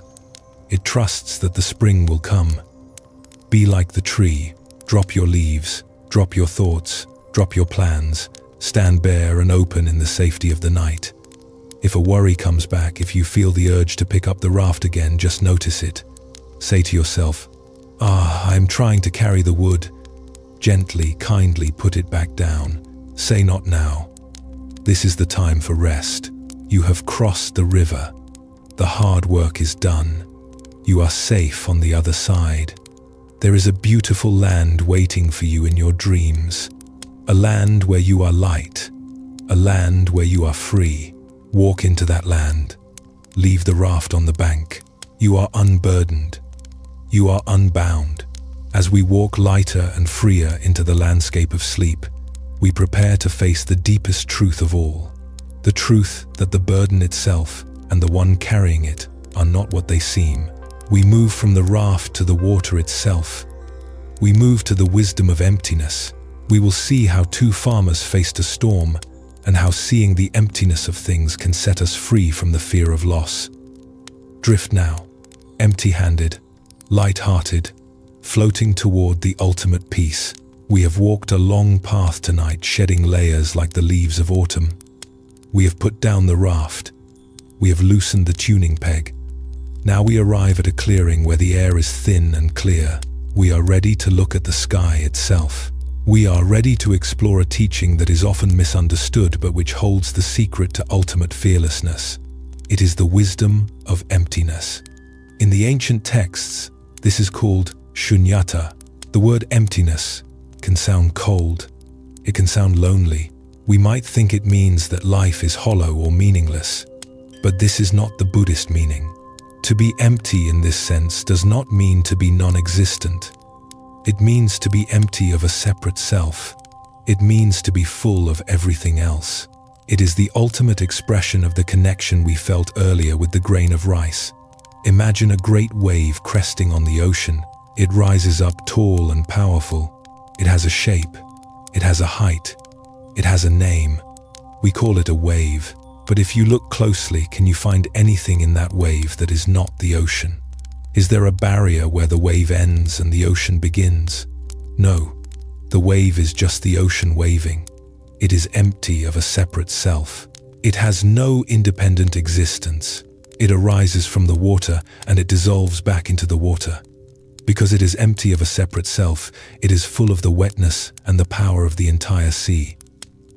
It trusts that the spring will come. Be like the tree. Drop your leaves. Drop your thoughts. Drop your plans. Stand bare and open in the safety of the night. If a worry comes back, if you feel the urge to pick up the raft again, just notice it. Say to yourself, I am trying to carry the wood. Gently, kindly put it back down. Say not now. This is the time for rest. You have crossed the river. The hard work is done. You are safe on the other side. There is a beautiful land waiting for you in your dreams. A land where you are light. A land where you are free. Walk into that land. Leave the raft on the bank. You are unburdened. You are unbound. As we walk lighter and freer into the landscape of sleep, we prepare to face the deepest truth of all. The truth that the burden itself and the one carrying it are not what they seem. We move from the raft to the water itself. We move to the wisdom of emptiness. We will see how two farmers faced a storm and how seeing the emptiness of things can set us free from the fear of loss. Drift now, empty-handed, light-hearted, floating toward the ultimate peace. We have walked a long path tonight, shedding layers like the leaves of autumn. We have put down the raft. We have loosened the tuning peg. Now we arrive at a clearing where the air is thin and clear. We are ready to look at the sky itself. We are ready to explore a teaching that is often misunderstood but which holds the secret to ultimate fearlessness. It is the wisdom of emptiness. In the ancient texts, this is called shunyata. The word emptiness can sound cold. It can sound lonely. We might think it means that life is hollow or meaningless. But this is not the Buddhist meaning. To be empty in this sense does not mean to be non-existent. It means to be empty of a separate self. It means to be full of everything else. It is the ultimate expression of the connection we felt earlier with the grain of rice. Imagine a great wave cresting on the ocean. It rises up tall and powerful. It has a shape. It has a height. It has a name. We call it a wave. But if you look closely, can you find anything in that wave that is not the ocean? Is there a barrier where the wave ends and the ocean begins? No. The wave is just the ocean waving. It is empty of a separate self. It has no independent existence. It arises from the water and it dissolves back into the water. Because it is empty of a separate self, it is full of the wetness and the power of the entire sea.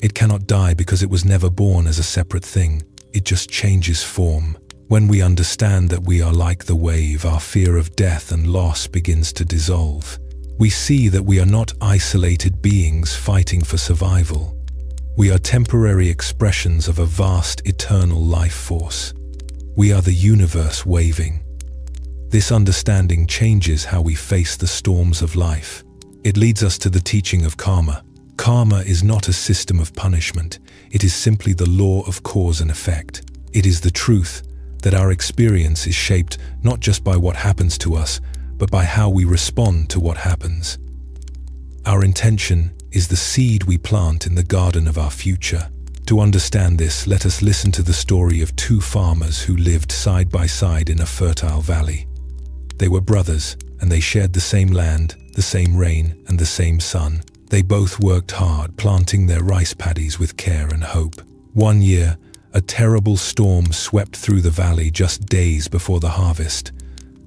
It cannot die because it was never born as a separate thing. It just changes form. When we understand that we are like the wave, our fear of death and loss begins to dissolve. We see that we are not isolated beings fighting for survival. We are temporary expressions of a vast eternal life force. We are the universe waving. This understanding changes how we face the storms of life. It leads us to the teaching of karma. Karma is not a system of punishment. It is simply the law of cause and effect. It is the truth that our experience is shaped not just by what happens to us, but by how we respond to what happens. Our intention is the seed we plant in the garden of our future. To understand this, let us listen to the story of two farmers who lived side by side in a fertile valley. They were brothers, and they shared the same land, the same rain, and the same sun. They both worked hard, planting their rice paddies with care and hope. One year, a terrible storm swept through the valley just days before the harvest.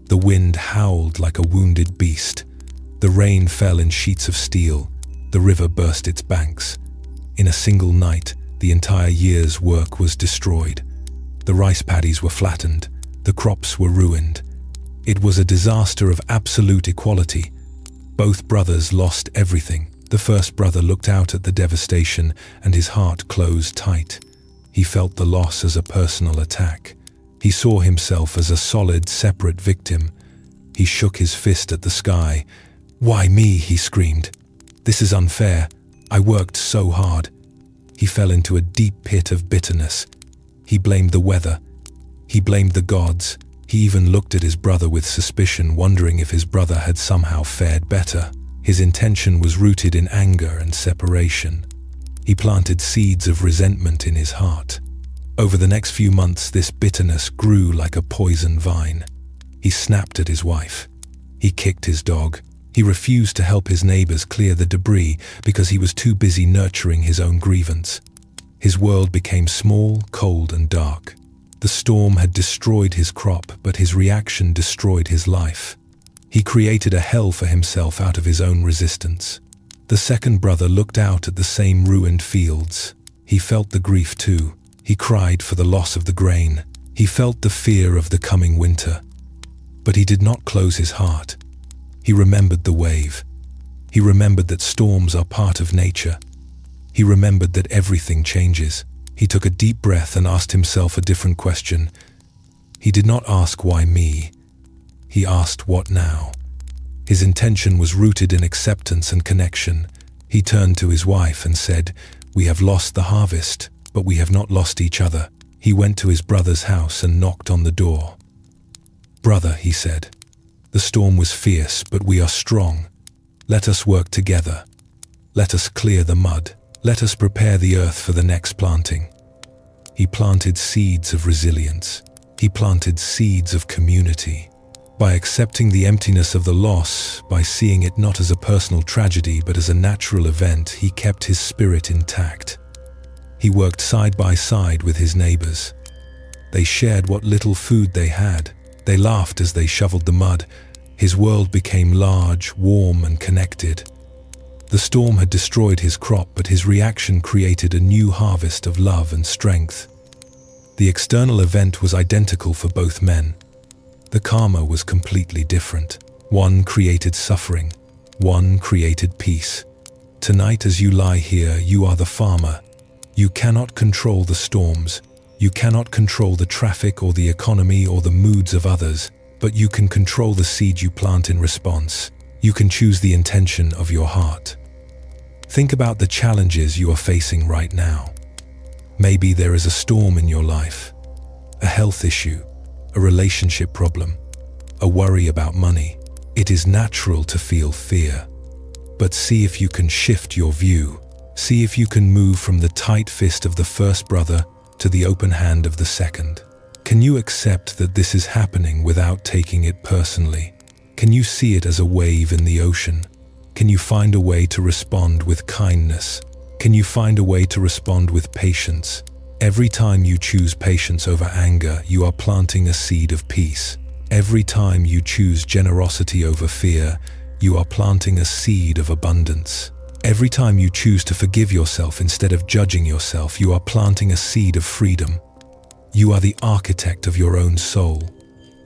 The wind howled like a wounded beast. The rain fell in sheets of steel. The river burst its banks. In a single night, the entire year's work was destroyed. The rice paddies were flattened. The crops were ruined. It was a disaster of absolute equality. Both brothers lost everything. The first brother looked out at the devastation, and his heart closed tight. He felt the loss as a personal attack. He saw himself as a solid, separate victim. He shook his fist at the sky. "Why me?" he screamed. "This is unfair. I worked so hard." He fell into a deep pit of bitterness. He blamed the weather. He blamed the gods. He even looked at his brother with suspicion, wondering if his brother had somehow fared better. His intention was rooted in anger and separation. He planted seeds of resentment in his heart. Over the next few months, this bitterness grew like a poison vine. He snapped at his wife. He kicked his dog. He refused to help his neighbors clear the debris because he was too busy nurturing his own grievance. His world became small, cold, and dark. The storm had destroyed his crop, but his reaction destroyed his life. He created a hell for himself out of his own resistance. The second brother looked out at the same ruined fields. He felt the grief too. He cried for the loss of the grain. He felt the fear of the coming winter. But he did not close his heart. He remembered the wave. He remembered that storms are part of nature. He remembered that everything changes. He took a deep breath and asked himself a different question. He did not ask why me. He asked what now. His intention was rooted in acceptance and connection. He turned to his wife and said, "We have lost the harvest, but we have not lost each other." He went to his brother's house and knocked on the door. "Brother," he said, "the storm was fierce, but we are strong. Let us work together. Let us clear the mud. Let us prepare the earth for the next planting." He planted seeds of resilience. He planted seeds of community. By accepting the emptiness of the loss, by seeing it not as a personal tragedy but as a natural event, he kept his spirit intact. He worked side by side with his neighbors. They shared what little food they had. They laughed as they shoveled the mud. His world became large, warm, and connected. The storm had destroyed his crop, but his reaction created a new harvest of love and strength. The external event was identical for both men. The karma was completely different. One created suffering. One created peace. Tonight, as you lie here, you are the farmer. You cannot control the storms. You cannot control the traffic or the economy or the moods of others, but you can control the seed you plant in response. You can choose the intention of your heart. Think about the challenges you are facing right now. Maybe there is a storm in your life, a health issue, a relationship problem, a worry about money. It is natural to feel fear, but see if you can shift your view. See if you can move from the tight fist of the first brother to the open hand of the second. Can you accept that this is happening without taking it personally? Can you see it as a wave in the ocean? Can you find a way to respond with kindness? Can you find a way to respond with patience? Every time you choose patience over anger, you are planting a seed of peace. Every time you choose generosity over fear, you are planting a seed of abundance. Every time you choose to forgive yourself instead of judging yourself, you are planting a seed of freedom. You are the architect of your own soul.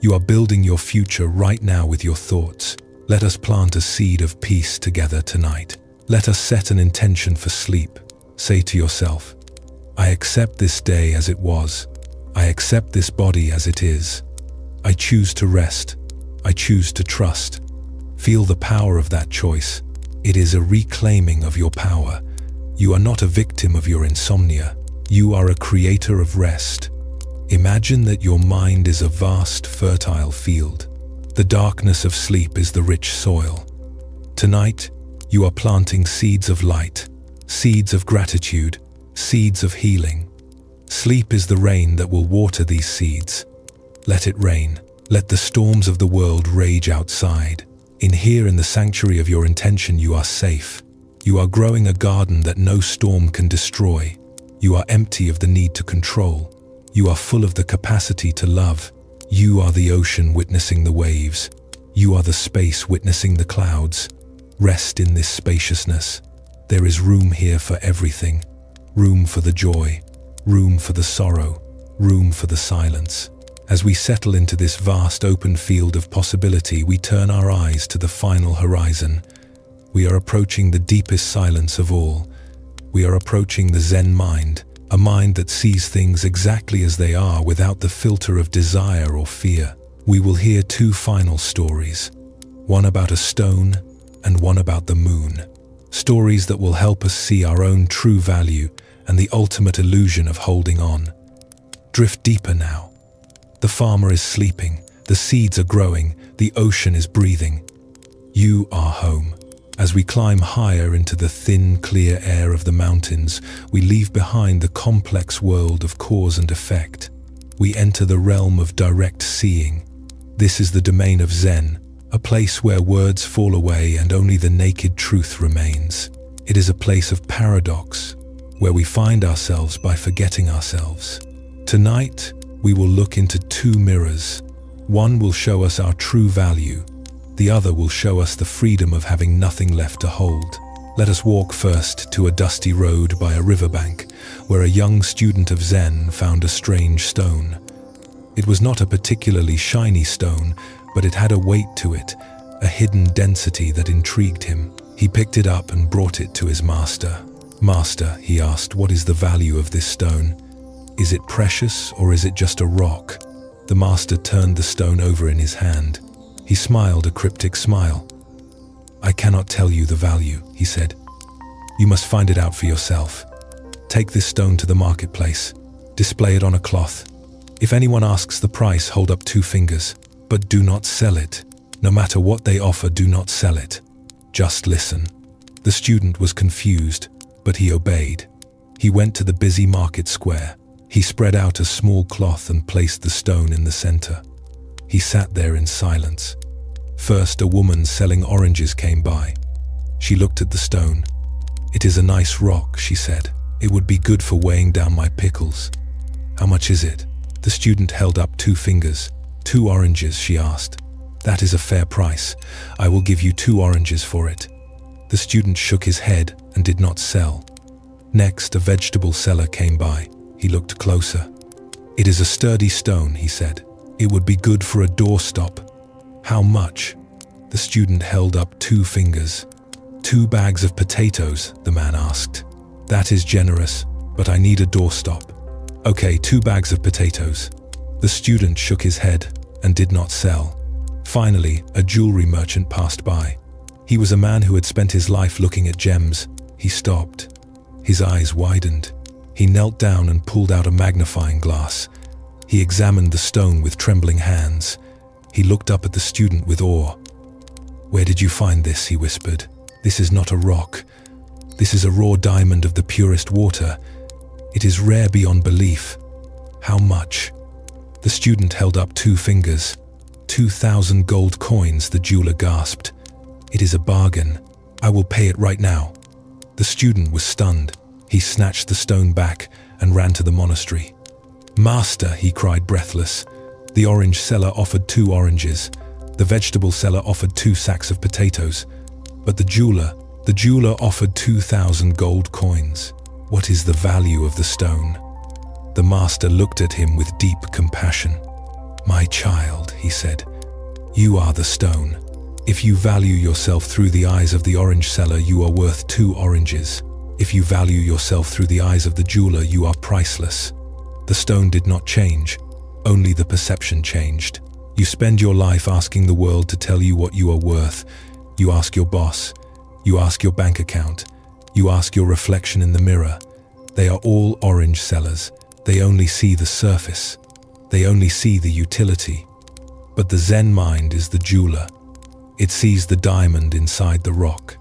You are building your future right now with your thoughts. Let us plant a seed of peace together tonight. Let us set an intention for sleep. Say to yourself, I accept this day as it was. I accept this body as it is. I choose to rest. I choose to trust. Feel the power of that choice. It is a reclaiming of your power. You are not a victim of your insomnia. You are a creator of rest. Imagine that your mind is a vast, fertile field. The darkness of sleep is the rich soil. Tonight, you are planting seeds of light, seeds of gratitude, seeds of healing. Sleep is the rain that will water these seeds. Let it rain. Let the storms of the world rage outside. Here in the sanctuary of your intention, you are safe. You are growing a garden that no storm can destroy. You are empty of the need to control. You are full of the capacity to love. You are the ocean witnessing the waves. You are the space witnessing the clouds. Rest in this spaciousness. There is room here for everything. Room for the joy. Room for the sorrow. Room for the silence. As we settle into this vast open field of possibility, we turn our eyes to the final horizon. We are approaching the deepest silence of all. We are approaching the Zen mind, a mind that sees things exactly as they are without the filter of desire or fear. We will hear two final stories, one about a stone and one about the moon. Stories that will help us see our own true value and the ultimate illusion of holding on. Drift deeper now. The farmer is sleeping, the seeds are growing, the ocean is breathing. You are home. As we climb higher into the thin, clear air of the mountains, we leave behind the complex world of cause and effect. We enter the realm of direct seeing. This is the domain of Zen, a place where words fall away and only the naked truth remains. It is a place of paradox, where we find ourselves by forgetting ourselves. Tonight, we will look into two mirrors. One will show us our true value. The other will show us the freedom of having nothing left to hold. Let us walk first to a dusty road by a riverbank, where a young student of Zen found a strange stone. It was not a particularly shiny stone, but it had a weight to it, a hidden density that intrigued him. He picked it up and brought it to his master. "Master," he asked, "what is the value of this stone? Is it precious or is it just a rock?" The master turned the stone over in his hand. He smiled a cryptic smile. "I cannot tell you the value," he said. "You must find it out for yourself. Take this stone to the marketplace. Display it on a cloth. If anyone asks the price, hold up 2 fingers. But do not sell it. No matter what they offer, do not sell it. Just listen." The student was confused, but he obeyed. He went to the busy market square. He spread out a small cloth and placed the stone in the center. He sat there in silence. First, a woman selling oranges came by. She looked at the stone. "It is a nice rock," she said. "It would be good for weighing down my pickles." "How much is it?" The student held up 2 fingers. 2 oranges, she asked. "That is a fair price. I will give you 2 oranges for it." The student shook his head and did not sell. Next, a vegetable seller came by. He looked closer. "It is a sturdy stone," he said. "It would be good for a doorstop." "How much?" The student held up 2 fingers. 2 bags of potatoes, the man asked. "That is generous, but I need a doorstop." "Okay, 2 bags of potatoes." The student shook his head and did not sell. Finally, a jewelry merchant passed by. He was a man who had spent his life looking at gems. He stopped. His eyes widened. He knelt down and pulled out a magnifying glass. He examined the stone with trembling hands. He looked up at the student with awe. "Where did you find this?" he whispered. "This is not a rock. This is a raw diamond of the purest water. It is rare beyond belief." "How much?" The student held up 2 fingers. 2,000 gold coins, the jeweler gasped. "It is a bargain. I will pay it right now." The student was stunned. He snatched the stone back and ran to the monastery. "Master," he cried breathless. The orange seller offered 2 oranges. The vegetable seller offered 2 sacks of potatoes. But the jeweler offered 2,000 gold coins. "What is the value of the stone?" The master looked at him with deep compassion. "My child," he said, "you are the stone. If you value yourself through the eyes of the orange seller, you are worth 2 oranges. If you value yourself through the eyes of the jeweler, you are priceless." The stone did not change. Only the perception changed. You spend your life asking the world to tell you what you are worth. You ask your boss. You ask your bank account. You ask your reflection in the mirror. They are all orange sellers. They only see the surface. They only see the utility. But the Zen mind is the jeweler. It sees the diamond inside the rock.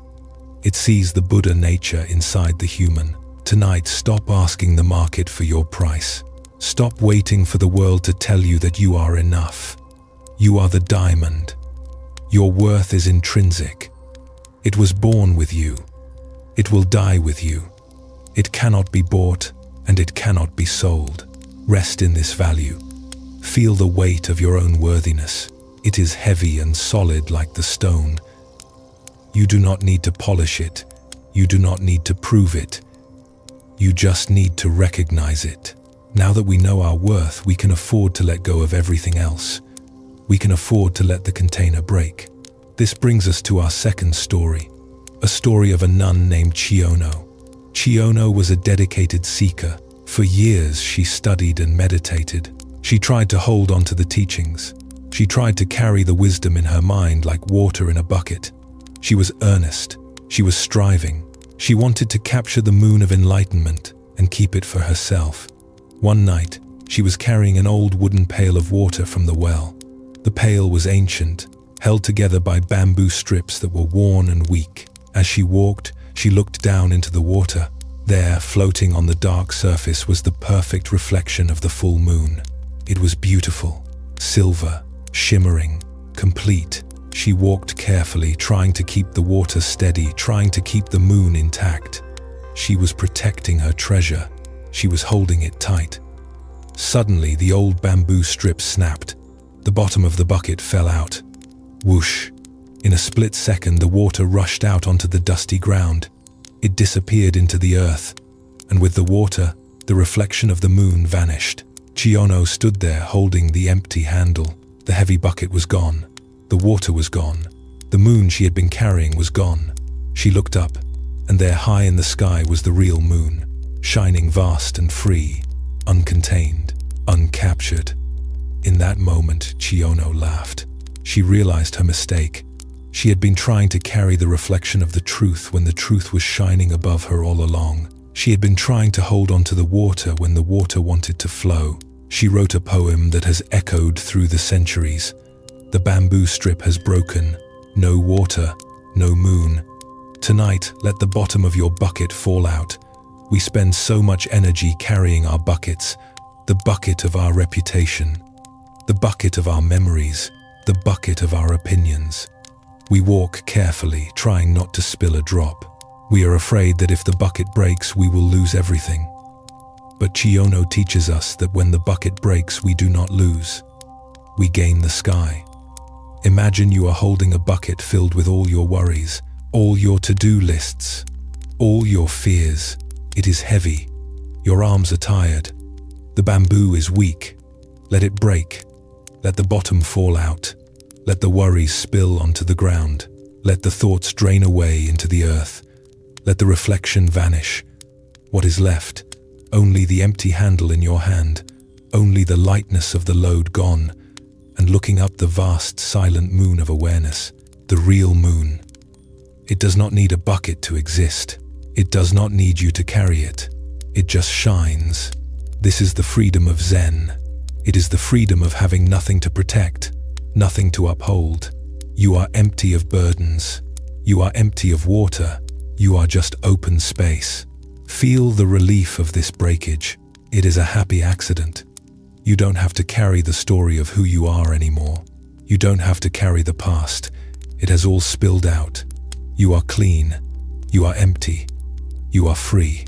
It sees the Buddha nature inside the human. Tonight, stop asking the market for your price. Stop waiting for the world to tell you that you are enough. You are the diamond. Your worth is intrinsic. It was born with you. It will die with you. It cannot be bought and it cannot be sold. Rest in this value. Feel the weight of your own worthiness. It is heavy and solid like the stone. You do not need to polish it. You do not need to prove it. You just need to recognize it. Now that we know our worth, we can afford to let go of everything else. We can afford to let the container break. This brings us to our second story, a story of a nun named Chiono. Chiono was a dedicated seeker. For years, she studied and meditated. She tried to hold on to the teachings. She tried to carry the wisdom in her mind like water in a bucket. She was earnest. She was striving. She wanted to capture the moon of enlightenment and keep it for herself. One night, she was carrying an old wooden pail of water from the well. The pail was ancient, held together by bamboo strips that were worn and weak. As she walked, she looked down into the water. There, floating on the dark surface, was the perfect reflection of the full moon. It was beautiful, silver, shimmering, complete. She walked carefully, trying to keep the water steady, trying to keep the moon intact. She was protecting her treasure. She was holding it tight. Suddenly, the old bamboo strip snapped. The bottom of the bucket fell out. Whoosh! In a split second, the water rushed out onto the dusty ground. It disappeared into the earth, and with the water, the reflection of the moon vanished. Chiono stood there holding the empty handle. The heavy bucket was gone. The water was gone. The moon she had been carrying was gone. She looked up, and there high in the sky was the real moon, shining vast and free, uncontained, uncaptured. In that moment, Chiono laughed. She realized her mistake. She had been trying to carry the reflection of the truth when the truth was shining above her all along. She had been trying to hold on to the water when the water wanted to flow. She wrote a poem that has echoed through the centuries. The bamboo strip has broken. No water, no moon. Tonight, let the bottom of your bucket fall out. We spend so much energy carrying our buckets, the bucket of our reputation, the bucket of our memories, the bucket of our opinions. We walk carefully, trying not to spill a drop. We are afraid that if the bucket breaks, we will lose everything. But Chiono teaches us that when the bucket breaks, we do not lose. We gain the sky. Imagine you are holding a bucket filled with all your worries, all your to-do lists, all your fears. It is heavy. Your arms are tired. The bamboo is weak. Let it break. Let the bottom fall out. Let the worries spill onto the ground. Let the thoughts drain away into the earth. Let the reflection vanish. What is left? Only the empty handle in your hand, only the lightness of the load gone, and looking up the vast silent moon of awareness, the real moon. It does not need a bucket to exist. It does not need you to carry it. It just shines. This is the freedom of Zen. It is the freedom of having nothing to protect, nothing to uphold. You are empty of burdens. You are empty of water. You are just open space. Feel the relief of this breakage. It is a happy accident. You don't have to carry the story of who you are anymore. You don't have to carry the past. It has all spilled out. You are clean. You are empty. You are free.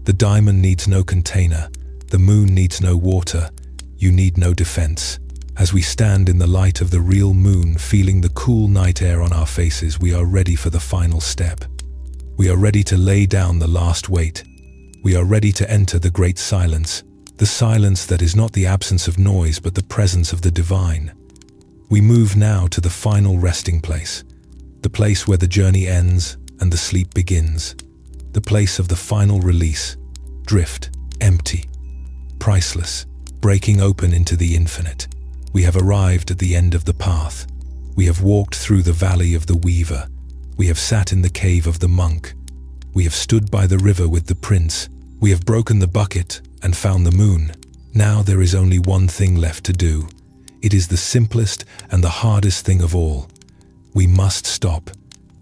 The diamond needs no container. The moon needs no water. You need no defense. As we stand in the light of the real moon, feeling the cool night air on our faces, we are ready for the final step. We are ready to lay down the last weight. We are ready to enter the great silence, the silence that is not the absence of noise but the presence of the divine. We move now to the final resting place, the place where the journey ends and the sleep begins, the place of the final release, drift, empty, priceless, breaking open into the infinite. We have arrived at the end of the path. We have walked through the valley of the weaver. We have sat in the cave of the monk. We have stood by the river with the prince. We have broken the bucket and found the moon. Now there is only one thing left to do. It is the simplest and the hardest thing of all. We must stop.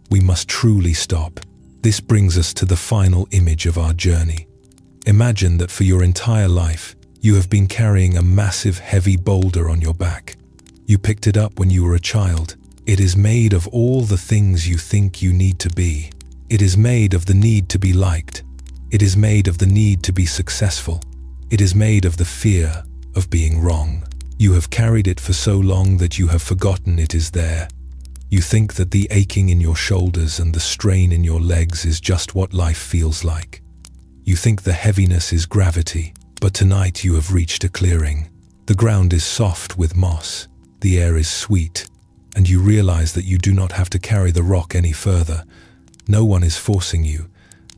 We must truly stop. This brings us to the final image of our journey. Imagine that for your entire life, you have been carrying a massive, heavy boulder on your back. You picked it up when you were a child. It is made of all the things you think you need to be. It is made of the need to be liked. It is made of the need to be successful. It is made of the fear of being wrong. You have carried it for so long that you have forgotten it is there. You think that the aching in your shoulders and the strain in your legs is just what life feels like. You think the heaviness is gravity, but tonight you have reached a clearing. The ground is soft with moss, the air is sweet, and you realize that you do not have to carry the rock any further. No one is forcing you.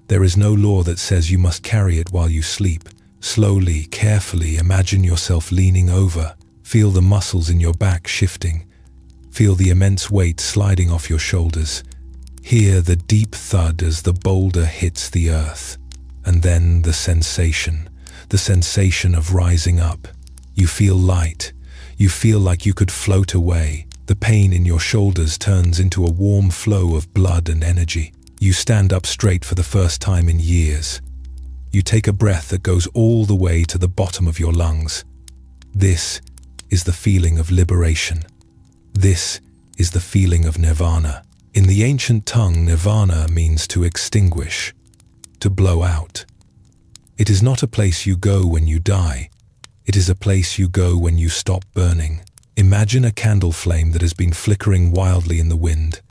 There is no law that says you must carry it while you sleep. Slowly, carefully imagine yourself leaning over. Feel the muscles in your back shifting. Feel the immense weight sliding off your shoulders. Hear the deep thud as the boulder hits the earth. And then the sensation of rising up. You feel light. You feel like you could float away. The pain in your shoulders turns into a warm flow of blood and energy. You stand up straight for the first time in years. You take a breath that goes all the way to the bottom of your lungs. This is the feeling of liberation. This is the feeling of nirvana. In the ancient tongue, nirvana means to extinguish, to blow out. It is not a place you go when you die. It is a place you go when you stop burning. Imagine a candle flame that has been flickering wildly in the wind.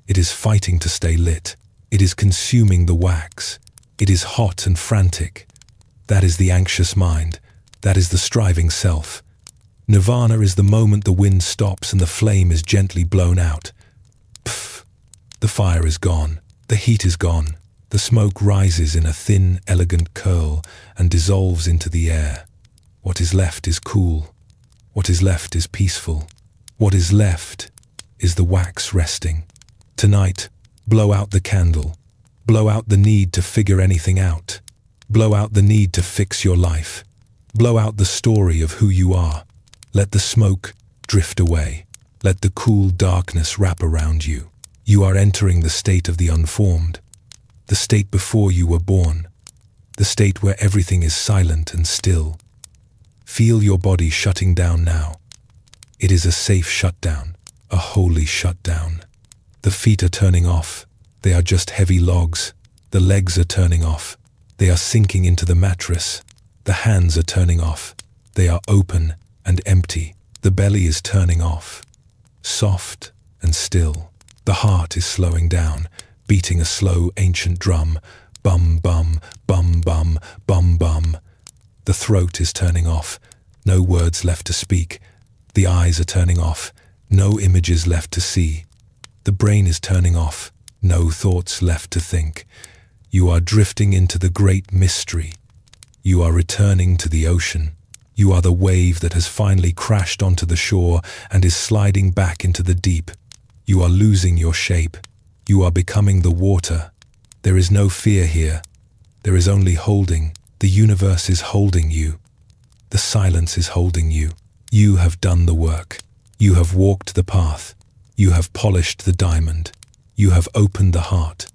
It is fighting to stay lit. It is consuming the wax. It is hot and frantic. That is the anxious mind. That is the striving self. Nirvana is the moment the wind stops and the flame is gently blown out. Pff! The fire is gone. The heat is gone. The smoke rises in a thin, elegant curl and dissolves into the air. What is left is cool. What is left is peaceful. What is left is the wax resting. Tonight, blow out the candle. Blow out the need to figure anything out. Blow out the need to fix your life. Blow out the story of who you are. Let the smoke drift away. Let the cool darkness wrap around you. You are entering the state of the unformed. The state before you were born. The state where everything is silent and still. Feel your body shutting down now. It is a safe shutdown, a holy shutdown. The feet are turning off. They are just heavy logs. The legs are turning off. They are sinking into the mattress. The hands are turning off. They are open and empty. The belly is turning off. Soft and still. The heart is slowing down, beating a slow ancient drum. Bum bum, bum bum, bum bum. The throat is turning off. No words left to speak. The eyes are turning off. No images left to see. The brain is turning off. No thoughts left to think. You are drifting into the great mystery. You are returning to the ocean. You are the wave that has finally crashed onto the shore and is sliding back into the deep. You are losing your shape. You are becoming the water. There is no fear here. There is only holding. The universe is holding you. The silence is holding you. You have done the work. You have walked the path. You have polished the diamond. You have opened the heart.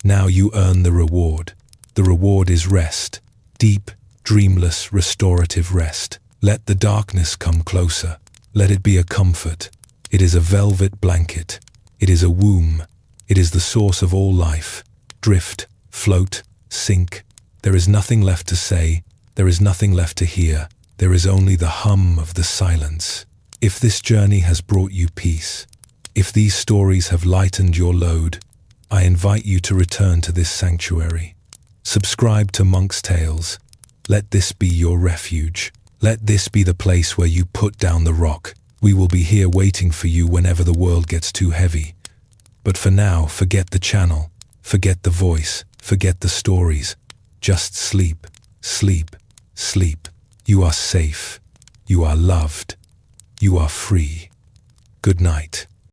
Now you earn the reward. The reward is rest. Deep, dreamless, restorative rest. Let the darkness come closer. Let it be a comfort. It is a velvet blanket. It is a womb. It is the source of all life. Drift, float, sink. There is nothing left to say. There is nothing left to hear. There is only the hum of the silence. If this journey has brought you peace, if these stories have lightened your load, I invite you to return to this sanctuary. Subscribe to Monk's Tales. Let this be your refuge. Let this be the place where you put down the rock. We will be here waiting for you whenever the world gets too heavy. But for now, forget the channel, forget the voice, forget the stories. Just sleep, sleep, sleep. You are safe. You are loved. You are free. Good night.